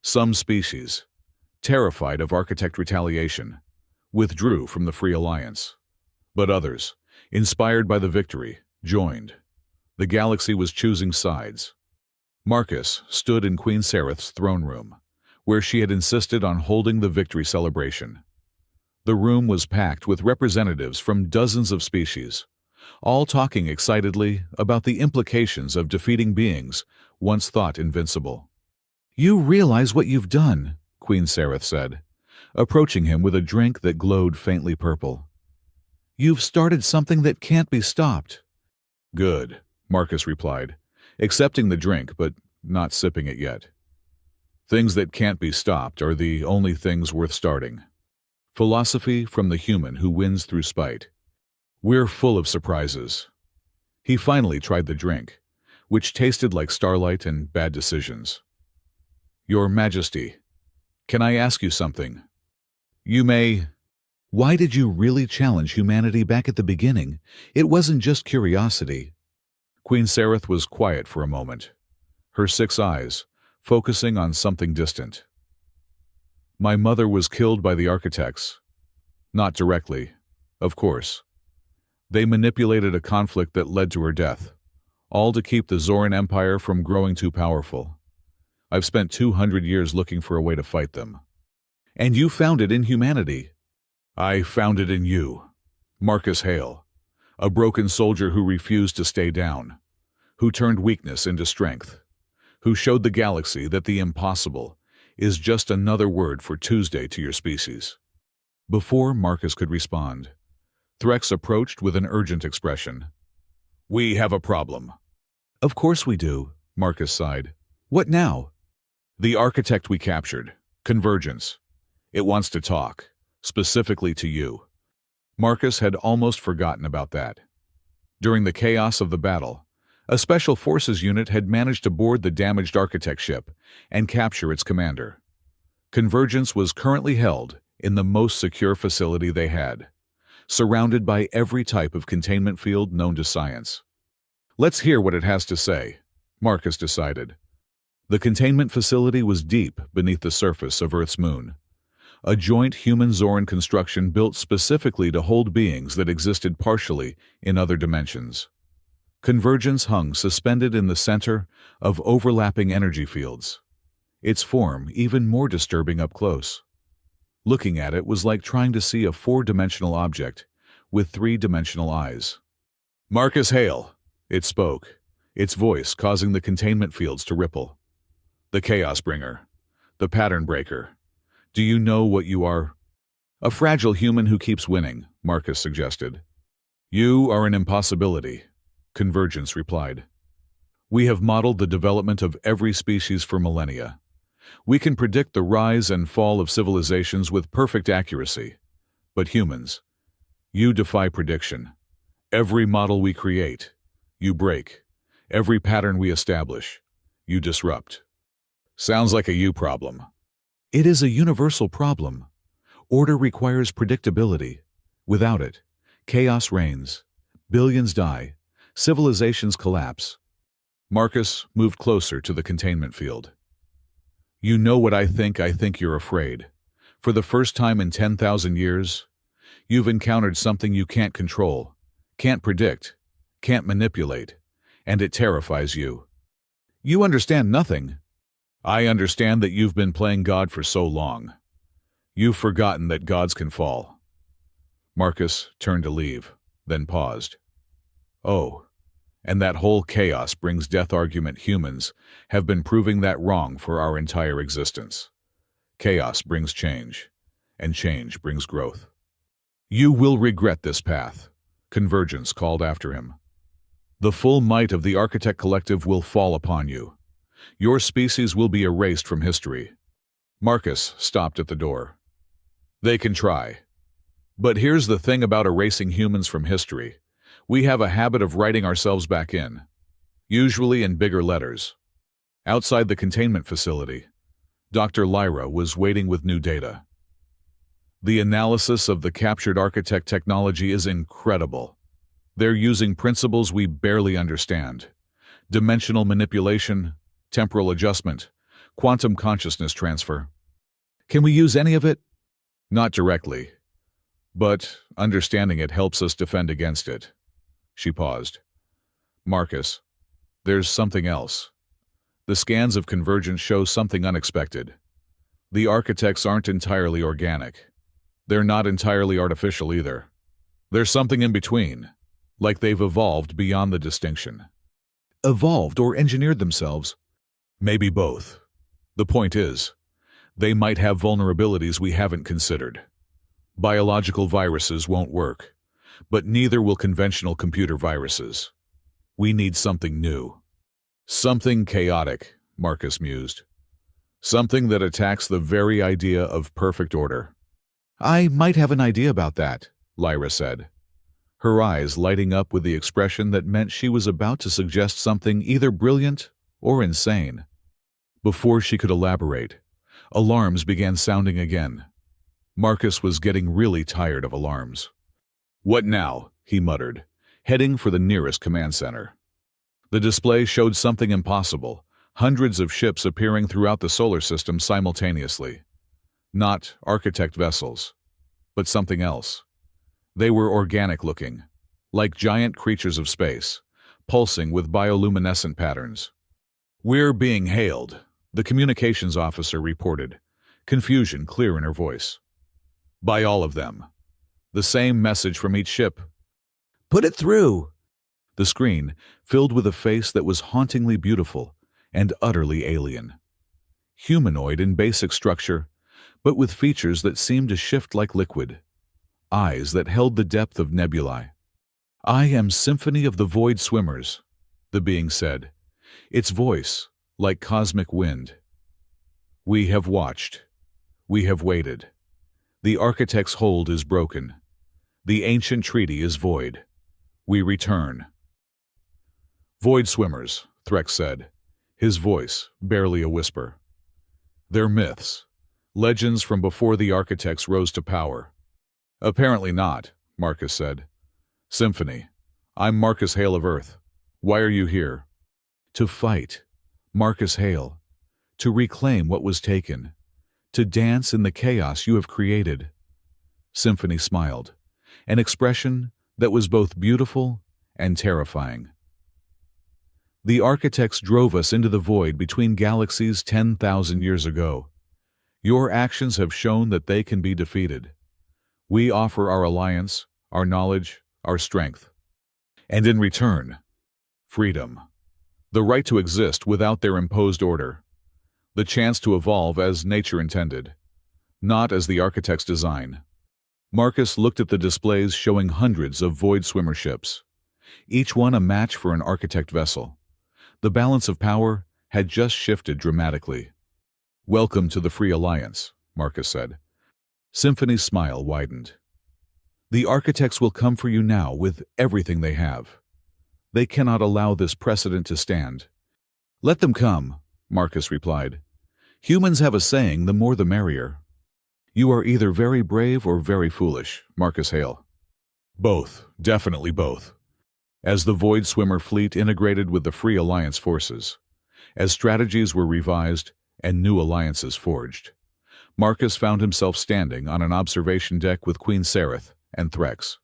Some species, terrified of architect retaliation, withdrew from the Free Alliance. But others, inspired by the victory, joined. The galaxy was choosing sides. Marcus stood in Queen Sereth's throne room, where she had insisted on holding the victory celebration. The room was packed with representatives from dozens of species, all talking excitedly about the implications of defeating beings once thought invincible. "You realize what you've done," Queen Sereth said, approaching him with a drink that glowed faintly purple. "You've started something that can't be stopped." "Good," Marcus replied, accepting the drink but not sipping it yet. "Things that can't be stopped are the only things worth starting." Philosophy from the human who wins through spite. "We're full of surprises." He finally tried the drink, which tasted like starlight and bad decisions. "Your Majesty, can I ask you something?" "You may." "Why did you really challenge humanity back at the beginning? It wasn't just curiosity." Queen Sereth was quiet for a moment, her 6 eyes focusing on something distant. "My mother was killed by the architects. Not directly, of course. They manipulated a conflict that led to her death, all to keep the Zoran Empire from growing too powerful. I've spent 200 years looking for a way to fight them." "And you found it in humanity." "I found it in you, Marcus Hale, a broken soldier who refused to stay down, who turned weakness into strength, who showed the galaxy that the impossible is just another word for Tuesday to your species." Before Marcus could respond, Threx approached with an urgent expression. "We have a problem." "Of course we do," Marcus sighed. "What now?" "The architect we captured, Convergence. It wants to talk, specifically to you." Marcus had almost forgotten about that. During the chaos of the battle, a special forces unit had managed to board the damaged architect ship and capture its commander. Convergence was currently held in the most secure facility they had, surrounded by every type of containment field known to science. "Let's hear what it has to say," Marcus decided. The containment facility was deep beneath the surface of Earth's moon, a joint human-Zoran construction built specifically to hold beings that existed partially in other dimensions. Convergence hung suspended in the center of overlapping energy fields, its form even more disturbing up close. Looking at it was like trying to see a 4-dimensional object with 3-dimensional eyes. "Marcus Hale," it spoke, its voice causing the containment fields to ripple. "The Chaos Bringer, the Pattern Breaker. Do you know what you are?" "A fragile human who keeps winning," Marcus suggested. "You are an impossibility," Convergence replied. "We have modeled the development of every species for millennia. We can predict the rise and fall of civilizations with perfect accuracy. But humans, you defy prediction. Every model we create, you break. Every pattern we establish, you disrupt." "Sounds like a you problem." "It is a universal problem. Order requires predictability. Without it, chaos reigns. Billions die. Civilizations collapse." Marcus moved closer to the containment field. "You know what I think you're afraid. For the first time in 10,000 years, you've encountered something you can't control, can't predict, can't manipulate, and it terrifies you. You understand nothing." "I understand that you've been playing God for so long. You've forgotten that gods can fall." Marcus turned to leave, then paused. "Oh, and that whole chaos brings death argument humans have been proving that wrong for our entire existence. Chaos brings change, and change brings growth." "You will regret this path," Convergence called after him. "The full might of the Architect Collective will fall upon you. Your species will be erased from history." Marcus stopped at the door. "They can try. But here's the thing about erasing humans from history. We have a habit of writing ourselves back in, usually in bigger letters. Outside the containment facility, Dr. Lyra was waiting with new data. The analysis of the captured architect technology is incredible. They're using principles we barely understand. Dimensional manipulation, temporal adjustment, quantum consciousness transfer. Can we use any of it? Not directly, but understanding it helps us defend against it. She paused. Marcus, there's something else. The scans of Convergence show something unexpected. The architects aren't entirely organic. They're not entirely artificial either. There's something in between, like they've evolved beyond the distinction. Evolved or engineered themselves? Maybe both. The point is, they might have vulnerabilities we haven't considered. Biological viruses won't work, but neither will conventional computer viruses. We need something new. Something chaotic, Marcus mused. Something that attacks the very idea of perfect order. I might have an idea about that, Lyra said, her eyes lighting up with the expression that meant she was about to suggest something either brilliant or insane. Before she could elaborate, alarms began sounding again. Marcus was getting really tired of alarms. What now? He muttered, heading for the nearest command center. The display showed something impossible, hundreds of ships appearing throughout the solar system simultaneously. Not architect vessels, but something else. They were organic-looking, like giant creatures of space, pulsing with bioluminescent patterns. We're being hailed, the communications officer reported, confusion clear in her voice. By all of them. The same message from each ship. Put it through! The screen, filled with a face that was hauntingly beautiful and utterly alien. Humanoid in basic structure, but with features that seemed to shift like liquid. Eyes that held the depth of nebulae. I am Symphony of the Void Swimmers, the being said, its voice like cosmic wind. We have watched. We have waited. The architect's hold is broken. The ancient treaty is void. We return. Void Swimmers, Threx said, his voice barely a whisper. They're myths, legends from before the architects rose to power. Apparently not, Marcus said. Symphony, I'm Marcus Hale of Earth. Why are you here? To fight, Marcus Hale. To reclaim what was taken. To dance in the chaos you have created. Symphony smiled, an expression that was both beautiful and terrifying. The architects drove us into the void between galaxies 10,000 years ago. Your actions have shown that they can be defeated. We offer our alliance, our knowledge, our strength. And in return, freedom. The right to exist without their imposed order. The chance to evolve as nature intended, not as the architect's design. Marcus looked at the displays showing hundreds of void swimmer ships, each one a match for an architect vessel. The balance of power had just shifted dramatically. Welcome to the Free Alliance, Marcus said. Symphony's smile widened. The architects will come for you now with everything they have. They cannot allow this precedent to stand. Let them come, Marcus replied. Humans have a saying, the more the merrier. You are either very brave or very foolish, Marcus Hale. Both, definitely both. As the Void Swimmer fleet integrated with the Free Alliance forces, as strategies were revised and new alliances forged, Marcus found himself standing on an observation deck with Queen Sareth and Threx.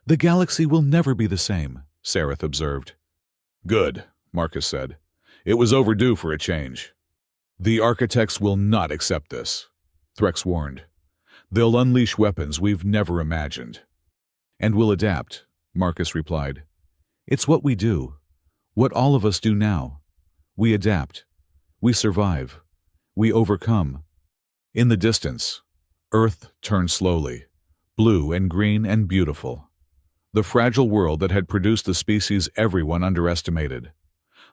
The galaxy will never be the same, Sareth observed. Good, Marcus said. It was overdue for a change. The architects will not accept this, Threx warned. They'll unleash weapons we've never imagined. And we'll adapt, Marcus replied. It's what we do, what all of us do now. We adapt. We survive. We overcome. In the distance, Earth turned slowly, blue and green and beautiful. The fragile world that had produced the species everyone underestimated.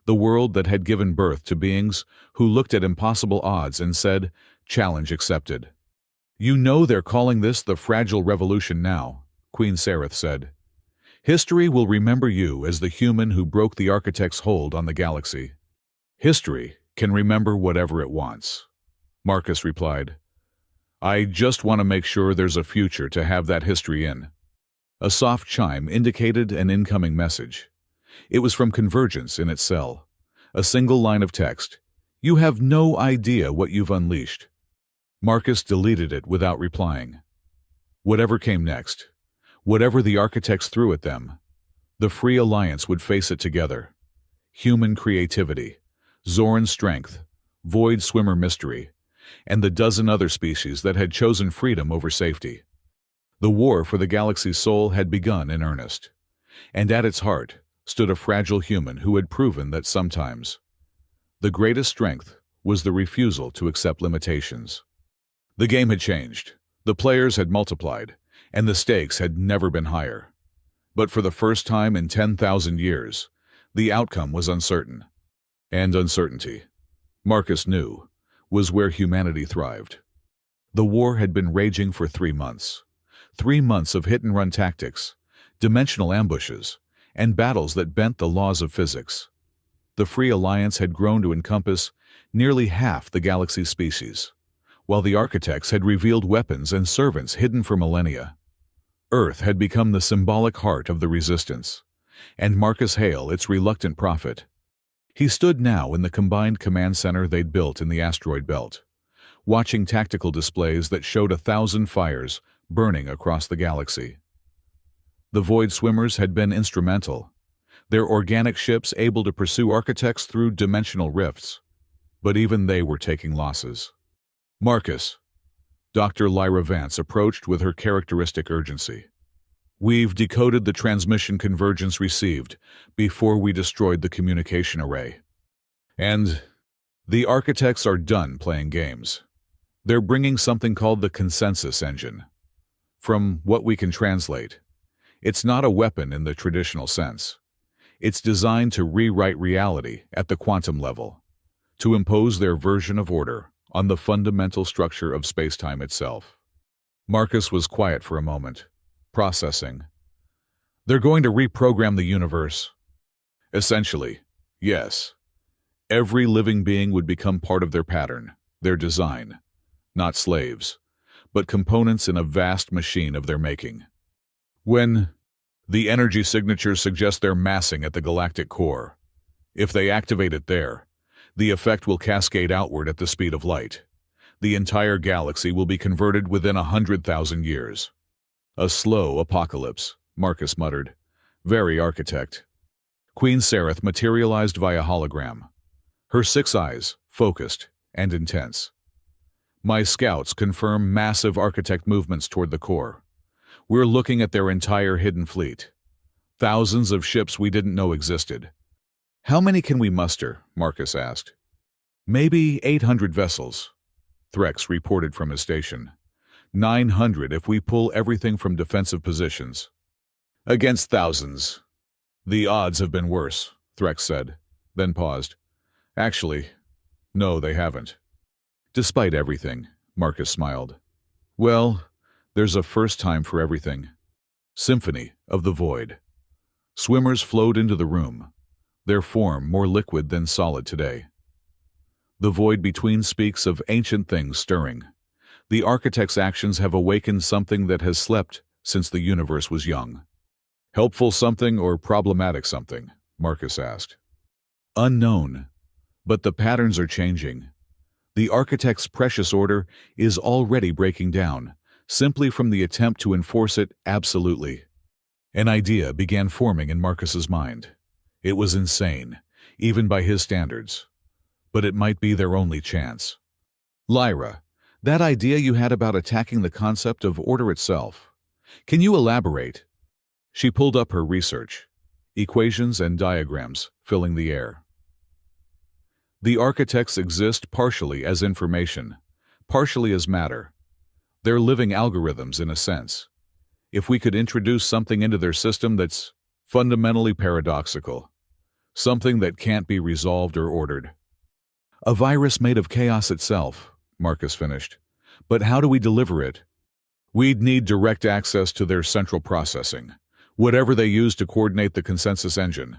The world that had given birth to beings who looked at impossible odds and said, challenge accepted. You know they're calling this the Fragile Revolution now, Queen Sareth said. History will remember you as the human who broke the architect's hold on the galaxy. History can remember whatever it wants, Marcus replied. I just want to make sure there's a future to have that history in. A soft chime indicated an incoming message. It was from Convergence in its cell. A single line of text. You have no idea what you've unleashed. Marcus deleted it without replying. Whatever came next, whatever the architects threw at them, the Free Alliance would face it together. Human creativity, Zoran strength, Void Swimmer mystery, and the dozen other species that had chosen freedom over safety. The war for the galaxy's soul had begun in earnest, and at its heart stood a fragile human who had proven that sometimes the greatest strength was the refusal to accept limitations. The game had changed, the players had multiplied, and the stakes had never been higher. But for the first time in 10,000 years, the outcome was uncertain. And uncertainty, Marcus knew, was where humanity thrived. The war had been raging for 3 months. 3 months of hit-and-run tactics, dimensional ambushes, and battles that bent the laws of physics. The Free Alliance had grown to encompass nearly half the galaxy's species, while the architects had revealed weapons and servants hidden for millennia. Earth had become the symbolic heart of the resistance, and Marcus Hale its reluctant prophet. He stood now in the combined command center they'd built in the asteroid belt, watching tactical displays that showed 1,000 fires burning across the galaxy. The Void Swimmers had been instrumental, their organic ships able to pursue architects through dimensional rifts, but even they were taking losses. Marcus, Dr. Lyra Vance approached with her characteristic urgency. We've decoded the transmission Convergence received before we destroyed the communication array. And the architects are done playing games. They're bringing something called the Consensus Engine. From what we can translate, it's not a weapon in the traditional sense. It's designed to rewrite reality at the quantum level, to impose their version of order on the fundamental structure of space-time itself. Marcus was quiet for a moment, processing. They're going to reprogram the universe. Essentially, yes. Every living being would become part of their pattern, their design. Not slaves, but components in a vast machine of their making. When the energy signatures suggest they're massing at the galactic core, if they activate it there, the effect will cascade outward at the speed of light. The entire galaxy will be converted within 100,000 years. A slow apocalypse, Marcus muttered. Very architect. Queen Sareth materialized via hologram. Her 6 eyes, focused and intense. My scouts confirm massive architect movements toward the core. We're looking at their entire hidden fleet. Thousands of ships we didn't know existed. How many can we muster? Marcus asked. Maybe 800 vessels, Threx reported from his station. 900 if we pull everything from defensive positions. Against thousands. The odds have been worse, Threx said, then paused. Actually, no, they haven't. Despite everything, Marcus smiled. Well, there's a first time for everything. Symphony of the Void. Swimmers flowed into the room, their form more liquid than solid today. The void between speaks of ancient things stirring. The architect's actions have awakened something that has slept since the universe was young. Helpful something or problematic something? Marcus asked. Unknown, but the patterns are changing. The architect's precious order is already breaking down, simply from the attempt to enforce it absolutely. An idea began forming in Marcus's mind. It was insane, even by his standards. But it might be their only chance. Lyra, that idea you had about attacking the concept of order itself. Can you elaborate? She pulled up her research, equations and diagrams filling the air. The architects exist partially as information, partially as matter. They're living algorithms in a sense. If we could introduce something into their system that's fundamentally paradoxical, something that can't be resolved or ordered. A virus made of chaos itself, Marcus finished. But how do we deliver it? We'd need direct access to their central processing, whatever they use to coordinate the consensus engine.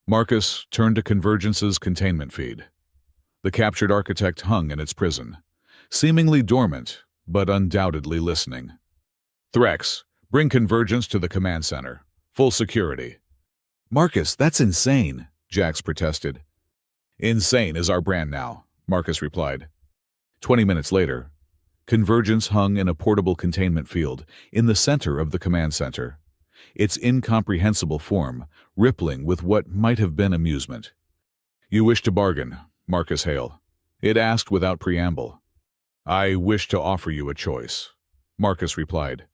Marcus turned to Convergence's containment feed. The captured architect hung in its prison, seemingly dormant, but undoubtedly listening. Threx, bring Convergence to the command center. Full security. Marcus, that's insane, Jax protested. Insane is our brand now, Marcus replied. 20 minutes later, Convergence hung in a portable containment field in the center of the command center, its incomprehensible form rippling with what might have been amusement. You wish to bargain, Marcus Hale. It asked without preamble. I wish to offer you a choice, Marcus replied.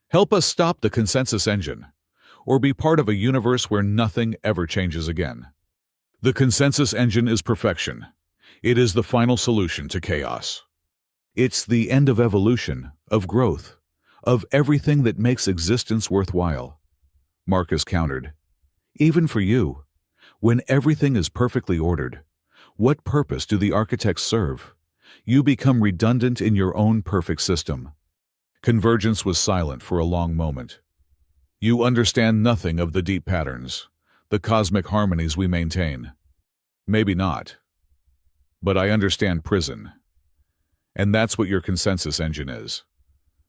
Help us stop the consensus engine, or be part of a universe where nothing ever changes again. The consensus engine is perfection. It is the final solution to chaos. It's the end of evolution, of growth, of everything that makes existence worthwhile, Marcus countered. Even for you, when everything is perfectly ordered, what purpose do the architects serve? You become redundant in your own perfect system. Convergence was silent for a long moment. You understand nothing of the deep patterns, the cosmic harmonies we maintain. Maybe not. But I understand prison. And that's what your consensus engine is.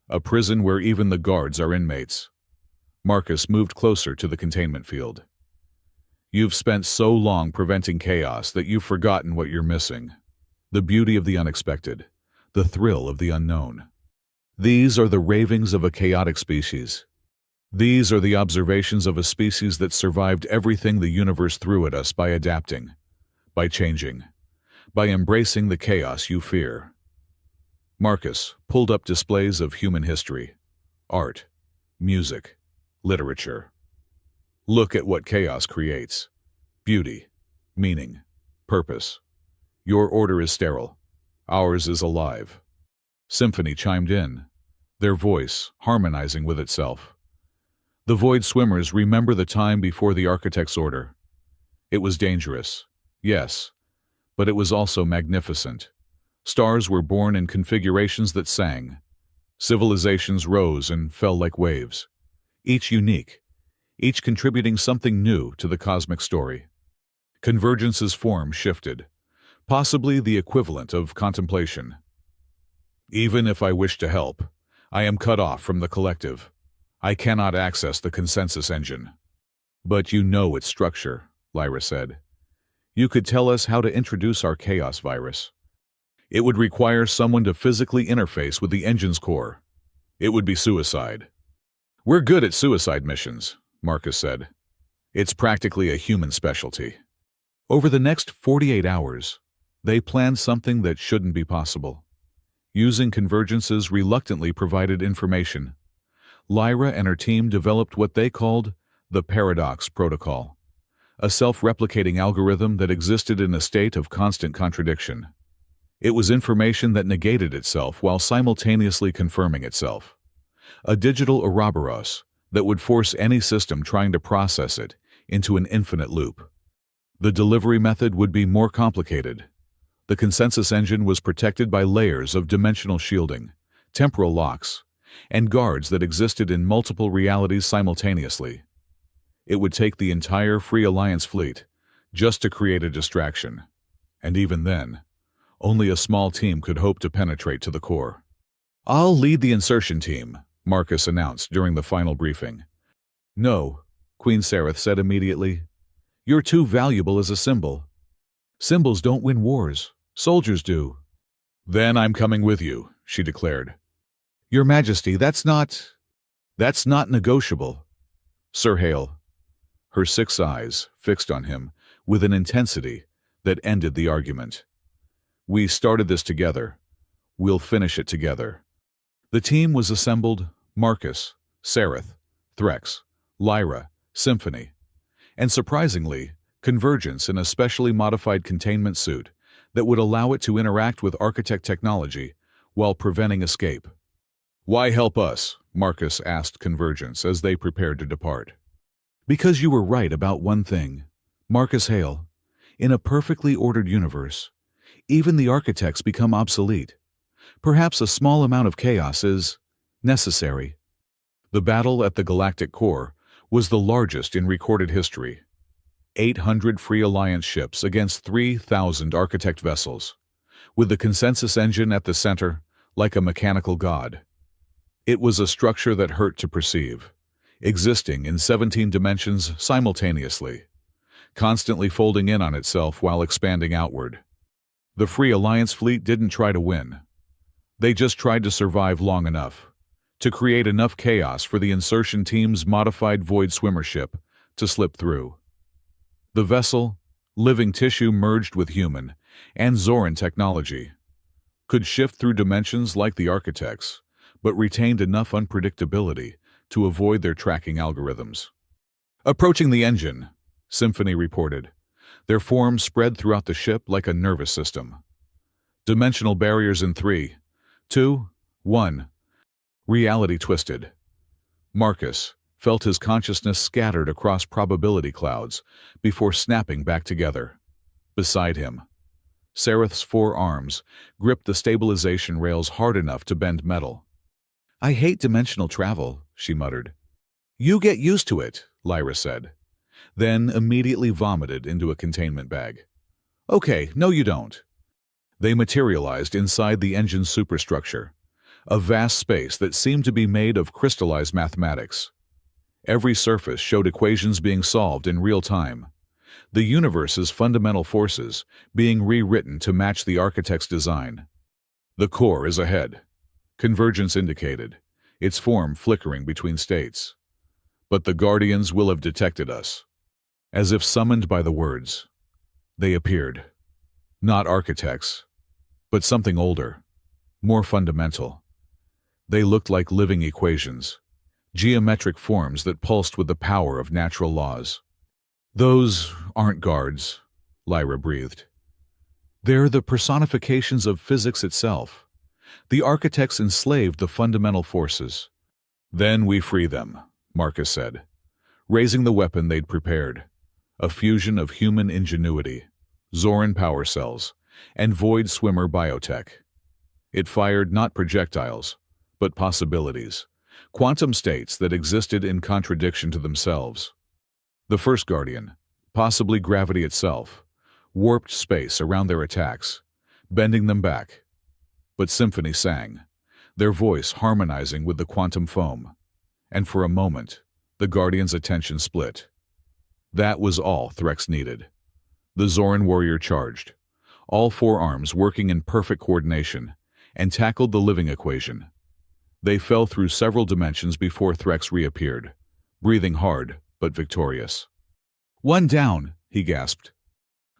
A prison where even the guards are inmates. Marcus moved closer to the containment field. You've spent so long preventing chaos that you've forgotten what you're missing. The beauty of the unexpected, the thrill of the unknown. These are the ravings of a chaotic species. These are the observations of a species that survived everything the universe threw at us by adapting, by changing, by embracing the chaos you fear. Marcus pulled up displays of human history, art, music, literature. Look at what chaos creates. Beauty, meaning, purpose. Your order is sterile. Ours is alive. Symphony chimed in, their voice harmonizing with itself. The Void Swimmers remember the time before the Architect's order. It was dangerous, yes, but it was also magnificent. Stars were born in configurations that sang. Civilizations rose and fell like waves, each unique, each contributing something new to the cosmic story. Convergence's form shifted, possibly the equivalent of contemplation. Even if I wish to help, I am cut off from the collective. I cannot access the consensus engine. But you know its structure, Lyra said. You could tell us how to introduce our chaos virus. It would require someone to physically interface with the engine's core. It would be suicide. We're good at suicide missions, Marcus said. It's practically a human specialty. Over the next 48 hours, they planned something that shouldn't be possible. Using Convergence's reluctantly provided information, Lyra and her team developed what they called the Paradox Protocol, a self-replicating algorithm that existed in a state of constant contradiction. It was information that negated itself while simultaneously confirming itself. A digital Ouroboros that would force any system trying to process it into an infinite loop. The delivery method would be more complicated. The consensus engine was protected by layers of dimensional shielding, temporal locks, and guards that existed in multiple realities simultaneously. It would take the entire Free Alliance fleet just to create a distraction, and even then, only a small team could hope to penetrate to the core. I'll lead the insertion team, Marcus announced during the final briefing. No, Queen Sereth said immediately. You're too valuable as a symbol. Symbols don't win wars. Soldiers do. Then I'm coming with you, she declared. Your Majesty, that's not negotiable. Sir Hale. Her 6 eyes fixed on him with an intensity that ended the argument. We started this together. We'll finish it together. The team was assembled: Marcus, Sereth, Threx, Lyra, Symphony, and surprisingly, Convergence in a specially modified containment suit that would allow it to interact with Architect technology while preventing escape. Why help us? Marcus asked Convergence as they prepared to depart. Because you were right about one thing, Marcus Hale. In a perfectly ordered universe, even the architects become obsolete. Perhaps a small amount of chaos is necessary. The battle at the galactic core was the largest in recorded history. 800 Free Alliance ships against 3,000 Architect vessels, with the consensus engine at the center, like a mechanical god. It was a structure that hurt to perceive, existing in 17 dimensions simultaneously, constantly folding in on itself while expanding outward. The Free Alliance fleet didn't try to win. They just tried to survive long enough, to create enough chaos for the insertion team's modified Void swimmer ship to slip through. The vessel, living tissue merged with human and Zoran technology, could shift through dimensions like the Architects, but retained enough unpredictability to avoid their tracking algorithms. Approaching the engine, Symphony reported. Their forms spread throughout the ship like a nervous system. Dimensional barriers in 3, 2, 1. Reality twisted. Marcus felt his consciousness scattered across probability clouds before snapping back together. Beside him, Sereth's 4 arms gripped the stabilization rails hard enough to bend metal. "I hate dimensional travel," she muttered. "You get used to it," Lyra said, then immediately vomited into a containment bag. "Okay, no you don't." They materialized inside the engine's superstructure, a vast space that seemed to be made of crystallized mathematics. Every surface showed equations being solved in real time, the universe's fundamental forces being rewritten to match the Architect's design. "The core is ahead," Convergence indicated, its form flickering between states. "But the Guardians will have detected us." As if summoned by the words, they appeared. Not Architects, but something older, more fundamental. They looked like living equations, geometric forms that pulsed with the power of natural laws. "Those aren't guards," Lyra breathed. "They're the personifications of physics itself. The Architects enslaved the fundamental forces." "Then we free them," Marcus said, raising the weapon they'd prepared. A fusion of human ingenuity, Zoran power cells, and Void swimmer biotech. It fired not projectiles, but possibilities, quantum states that existed in contradiction to themselves. The first Guardian, possibly gravity itself, warped space around their attacks, bending them back. But Symphony sang, their voice harmonizing with the quantum foam, and for a moment, the Guardian's attention split. That was all Threx needed. The Zoran warrior charged, all 4 arms working in perfect coordination, and tackled the living equation. They fell through several dimensions before Threx reappeared, breathing hard but victorious. "One down," he gasped.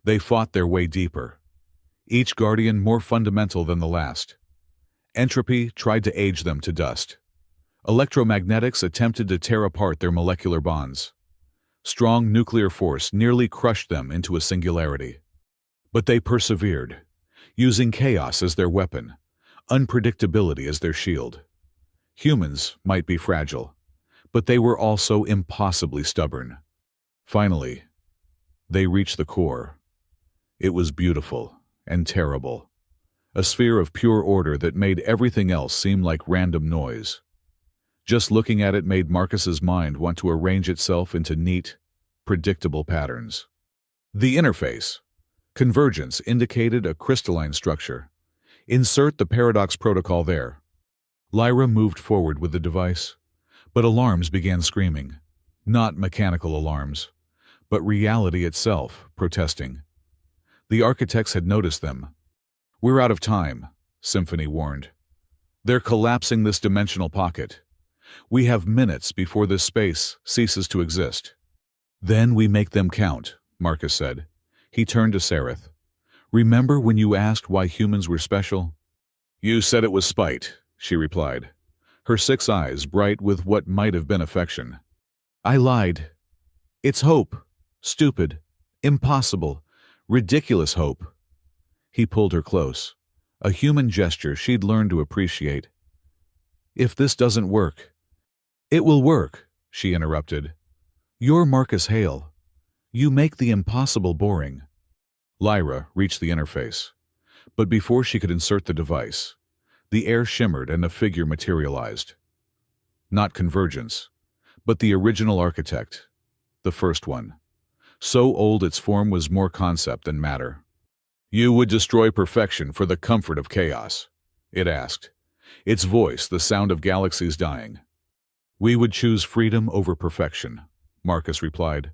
They fought their way deeper, each Guardian more fundamental than the last. Entropy tried to age them to dust. Electromagnetics attempted to tear apart their molecular bonds. Strong nuclear force nearly crushed them into a singularity. But they persevered, using chaos as their weapon, unpredictability as their shield. Humans might be fragile, but they were also impossibly stubborn. Finally, they reached the core. It was beautiful and terrible, a sphere of pure order that made everything else seem like random noise. Just looking at it made Marcus's mind want to arrange itself into neat, predictable patterns. The interface, Convergence, indicated a crystalline structure. Insert the paradox protocol there. Lyra moved forward with the device, but alarms began screaming. Not mechanical alarms, but reality itself protesting. The Architects had noticed them. "We're out of time," Symphony warned. "They're collapsing this dimensional pocket. We have minutes before this space ceases to exist." "Then we make them count," Marcus said. He turned to Sereth. "Remember when you asked why humans were special?" "You said it was spite," she replied, her 6 eyes bright with what might have been affection. "I lied. It's hope. Stupid. Impossible. Ridiculous hope." He pulled her close, a human gesture she'd learned to appreciate. "If this doesn't work—" "It will work," she interrupted. "You're Marcus Hale. You make the impossible boring." Lyra reached the interface, but before she could insert the device, The air shimmered and a figure materialized. Not Convergence, but the original architect, the first one. So old its form was more concept than matter. "You would destroy perfection for the comfort of chaos?" it asked, its voice the sound of galaxies dying. "We would choose freedom over perfection," Marcus replied.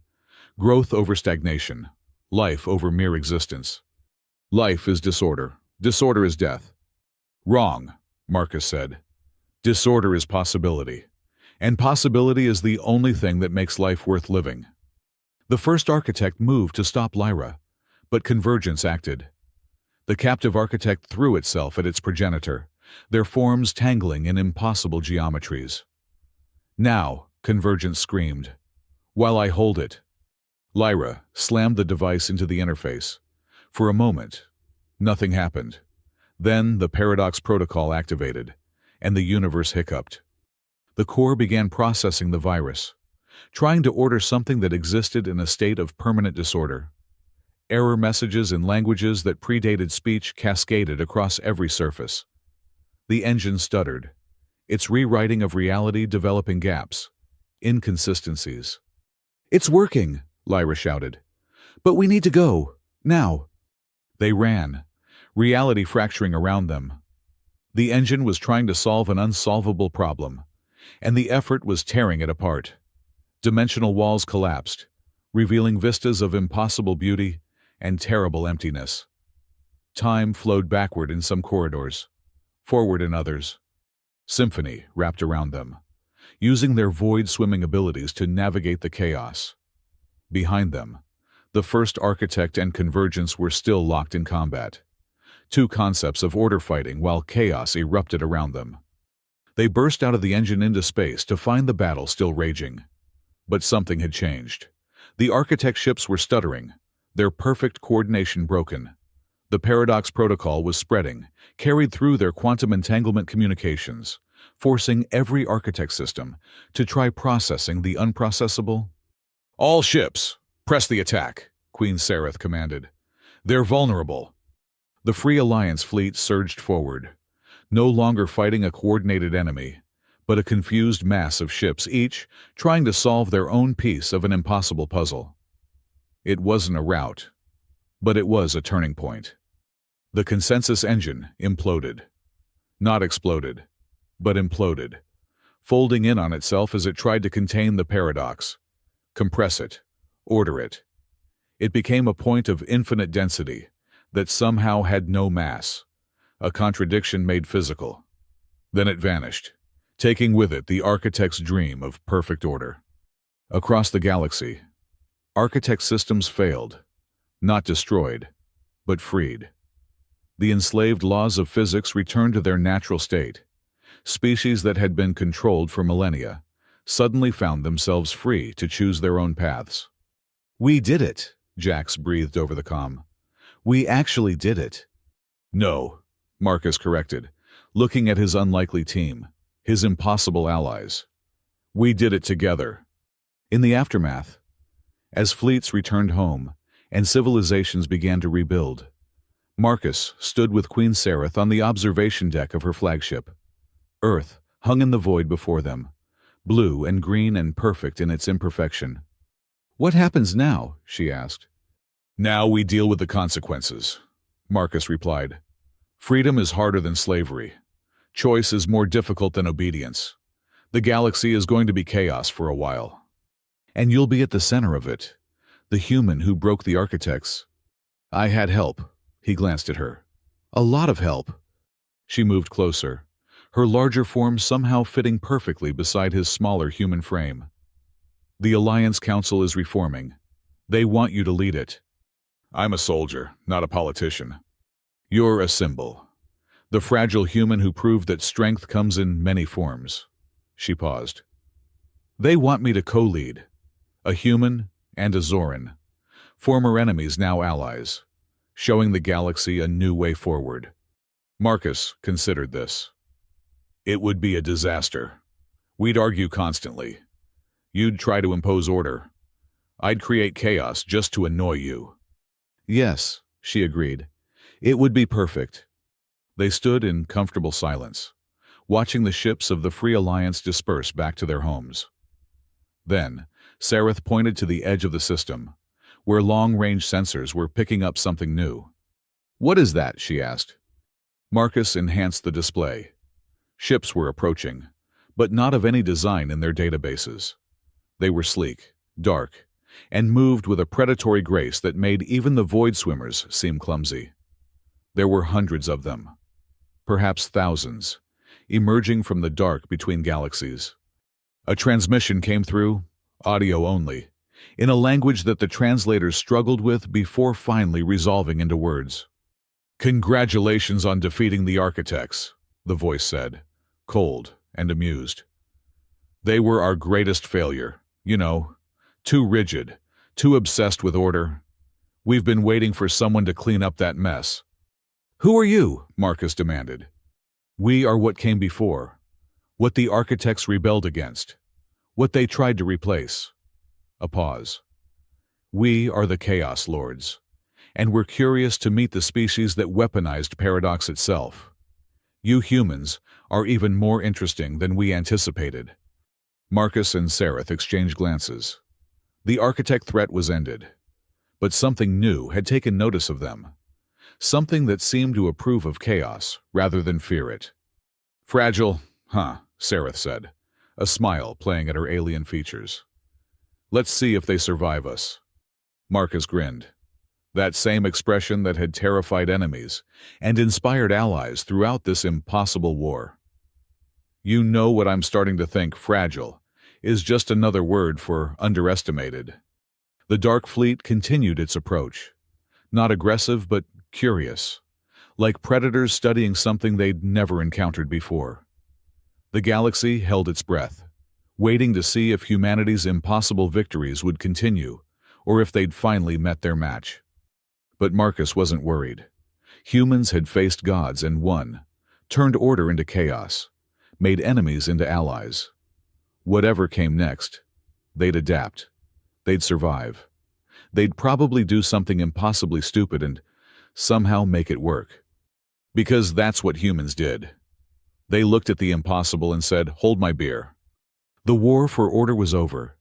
"Growth over stagnation, life over mere existence. Life is disorder. Disorder is death." "Wrong," Marcus said. "Disorder is possibility. And possibility is the only thing that makes life worth living." The first architect moved to stop Lyra, but Convergence acted. The captive architect threw itself at its progenitor, their forms tangling in impossible geometries. "Now," Convergence screamed, "while I hold it." Lyra slammed the device into the interface. For a moment, nothing happened. Then the Paradox Protocol activated, and the universe hiccuped. The core began processing the virus, trying to order something that existed in a state of permanent disorder. Error messages in languages that predated speech cascaded across every surface. The engine stuttered, its rewriting of reality developing gaps, inconsistencies. "It's working," Lyra shouted. "But we need to go, now." They ran, reality fracturing around them. The engine was trying to solve an unsolvable problem, and the effort was tearing it apart. Dimensional walls collapsed, revealing vistas of impossible beauty and terrible emptiness. Time flowed backward in some corridors, forward in others. Symphony wrapped around them, using their void-swimming abilities to navigate the chaos. Behind them, the first architect and Convergence were still locked in combat. Two concepts of order fighting while chaos erupted around them. They burst out of the engine into space to find the battle still raging. But something had changed. The architect ships were stuttering, their perfect coordination broken. The Paradox Protocol was spreading, carried through their quantum entanglement communications, forcing every architect system to try processing the unprocessable. "All ships, press the attack," Queen Sereth commanded. "They're vulnerable." The Free Alliance fleet surged forward, no longer fighting a coordinated enemy, but a confused mass of ships, each trying to solve their own piece of an impossible puzzle. It wasn't a rout, but it was a turning point. The consensus engine imploded. Not exploded, but imploded, folding in on itself as it tried to contain the paradox, compress it, order it. It became a point of infinite density that somehow had no mass, a contradiction made physical. Then it vanished, taking with it the architect's dream of perfect order. Across the galaxy, architect systems failed, not destroyed, but freed. The enslaved laws of physics returned to their natural state. Species that had been controlled for millennia suddenly found themselves free to choose their own paths. "We did it," Jax breathed over the comm. "We actually did it." "No," Marcus corrected, looking at his unlikely team, his impossible allies. "We did it together." In the aftermath, as fleets returned home and civilizations began to rebuild, Marcus stood with Queen Sereth on the observation deck of her flagship. Earth hung in the void before them, blue and green and perfect in its imperfection. "What happens now?" she asked. "Now we deal with the consequences," Marcus replied. "Freedom is harder than slavery. Choice is more difficult than obedience. The galaxy is going to be chaos for a while. And you'll be at the center of it, the human who broke the architects." "I had help," he glanced at her. "A lot of help." She moved closer, her larger form somehow fitting perfectly beside his smaller human frame. "The Alliance Council is reforming. They want you to lead it." "I'm a soldier, not a politician." "You're a symbol. The fragile human who proved that strength comes in many forms." She paused. "They want me to co-lead. A human and a Zoran. Former enemies, now allies. Showing the galaxy a new way forward." Marcus considered this. "It would be a disaster. We'd argue constantly. You'd try to impose order. I'd create chaos just to annoy you." "Yes," she agreed. "It would be perfect." They stood in comfortable silence, watching the ships of the Free Alliance disperse back to their homes. Then, Sareth pointed to the edge of the system, where long-range sensors were picking up something new. "What is that?" she asked. Marcus enhanced the display. Ships were approaching, but not of any design in their databases. They were sleek, dark, and moved with a predatory grace that made even the void swimmers seem clumsy. There were hundreds of them, perhaps thousands, emerging from the dark between galaxies. A transmission came through, audio only, in a language that the translators struggled with before finally resolving into words. "Congratulations on defeating the Architects," the voice said, cold and amused. "They were our greatest failure, you know. Too rigid, too obsessed with order. We've been waiting for someone to clean up that mess." "Who are you?" Marcus demanded. "We are what came before, what the Architects rebelled against, what they tried to replace." A pause. "We are the Chaos Lords, and we're curious to meet the species that weaponized Paradox itself. You humans are even more interesting than we anticipated." Marcus and Sareth exchanged glances. The Architect threat was ended, but something new had taken notice of them. Something that seemed to approve of chaos rather than fear it. "Fragile, huh?" Sareth said, a smile playing at her alien features. "Let's see if they survive us." Marcus grinned. That same expression that had terrified enemies and inspired allies throughout this impossible war. "You know what I'm starting to think fragile is just another word for underestimated." The Dark Fleet continued its approach. Not aggressive, but curious, like predators studying something they'd never encountered before. The galaxy held its breath, waiting to see if humanity's impossible victories would continue, or if they'd finally met their match. But Marcus wasn't worried. Humans had faced gods and won, turned order into chaos, made enemies into allies. Whatever came next, they'd adapt. They'd survive. They'd probably do something impossibly stupid and somehow make it work. Because that's what humans did. They looked at the impossible and said, "Hold my beer." The war for order was over.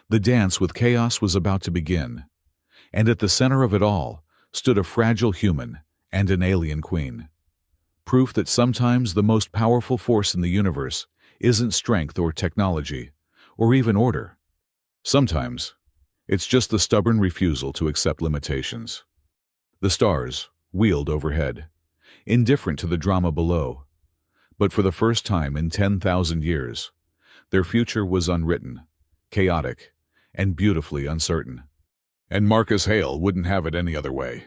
The dance with chaos was about to begin. And at the center of it all stood a fragile human and an alien queen. Proof that sometimes the most powerful force in the universe isn't strength or technology, or even order. Sometimes, it's just the stubborn refusal to accept limitations. The stars wheeled overhead, indifferent to the drama below. But for the first time in 10,000 years, their future was unwritten, chaotic, and beautifully uncertain. And Marcus Hale wouldn't have it any other way.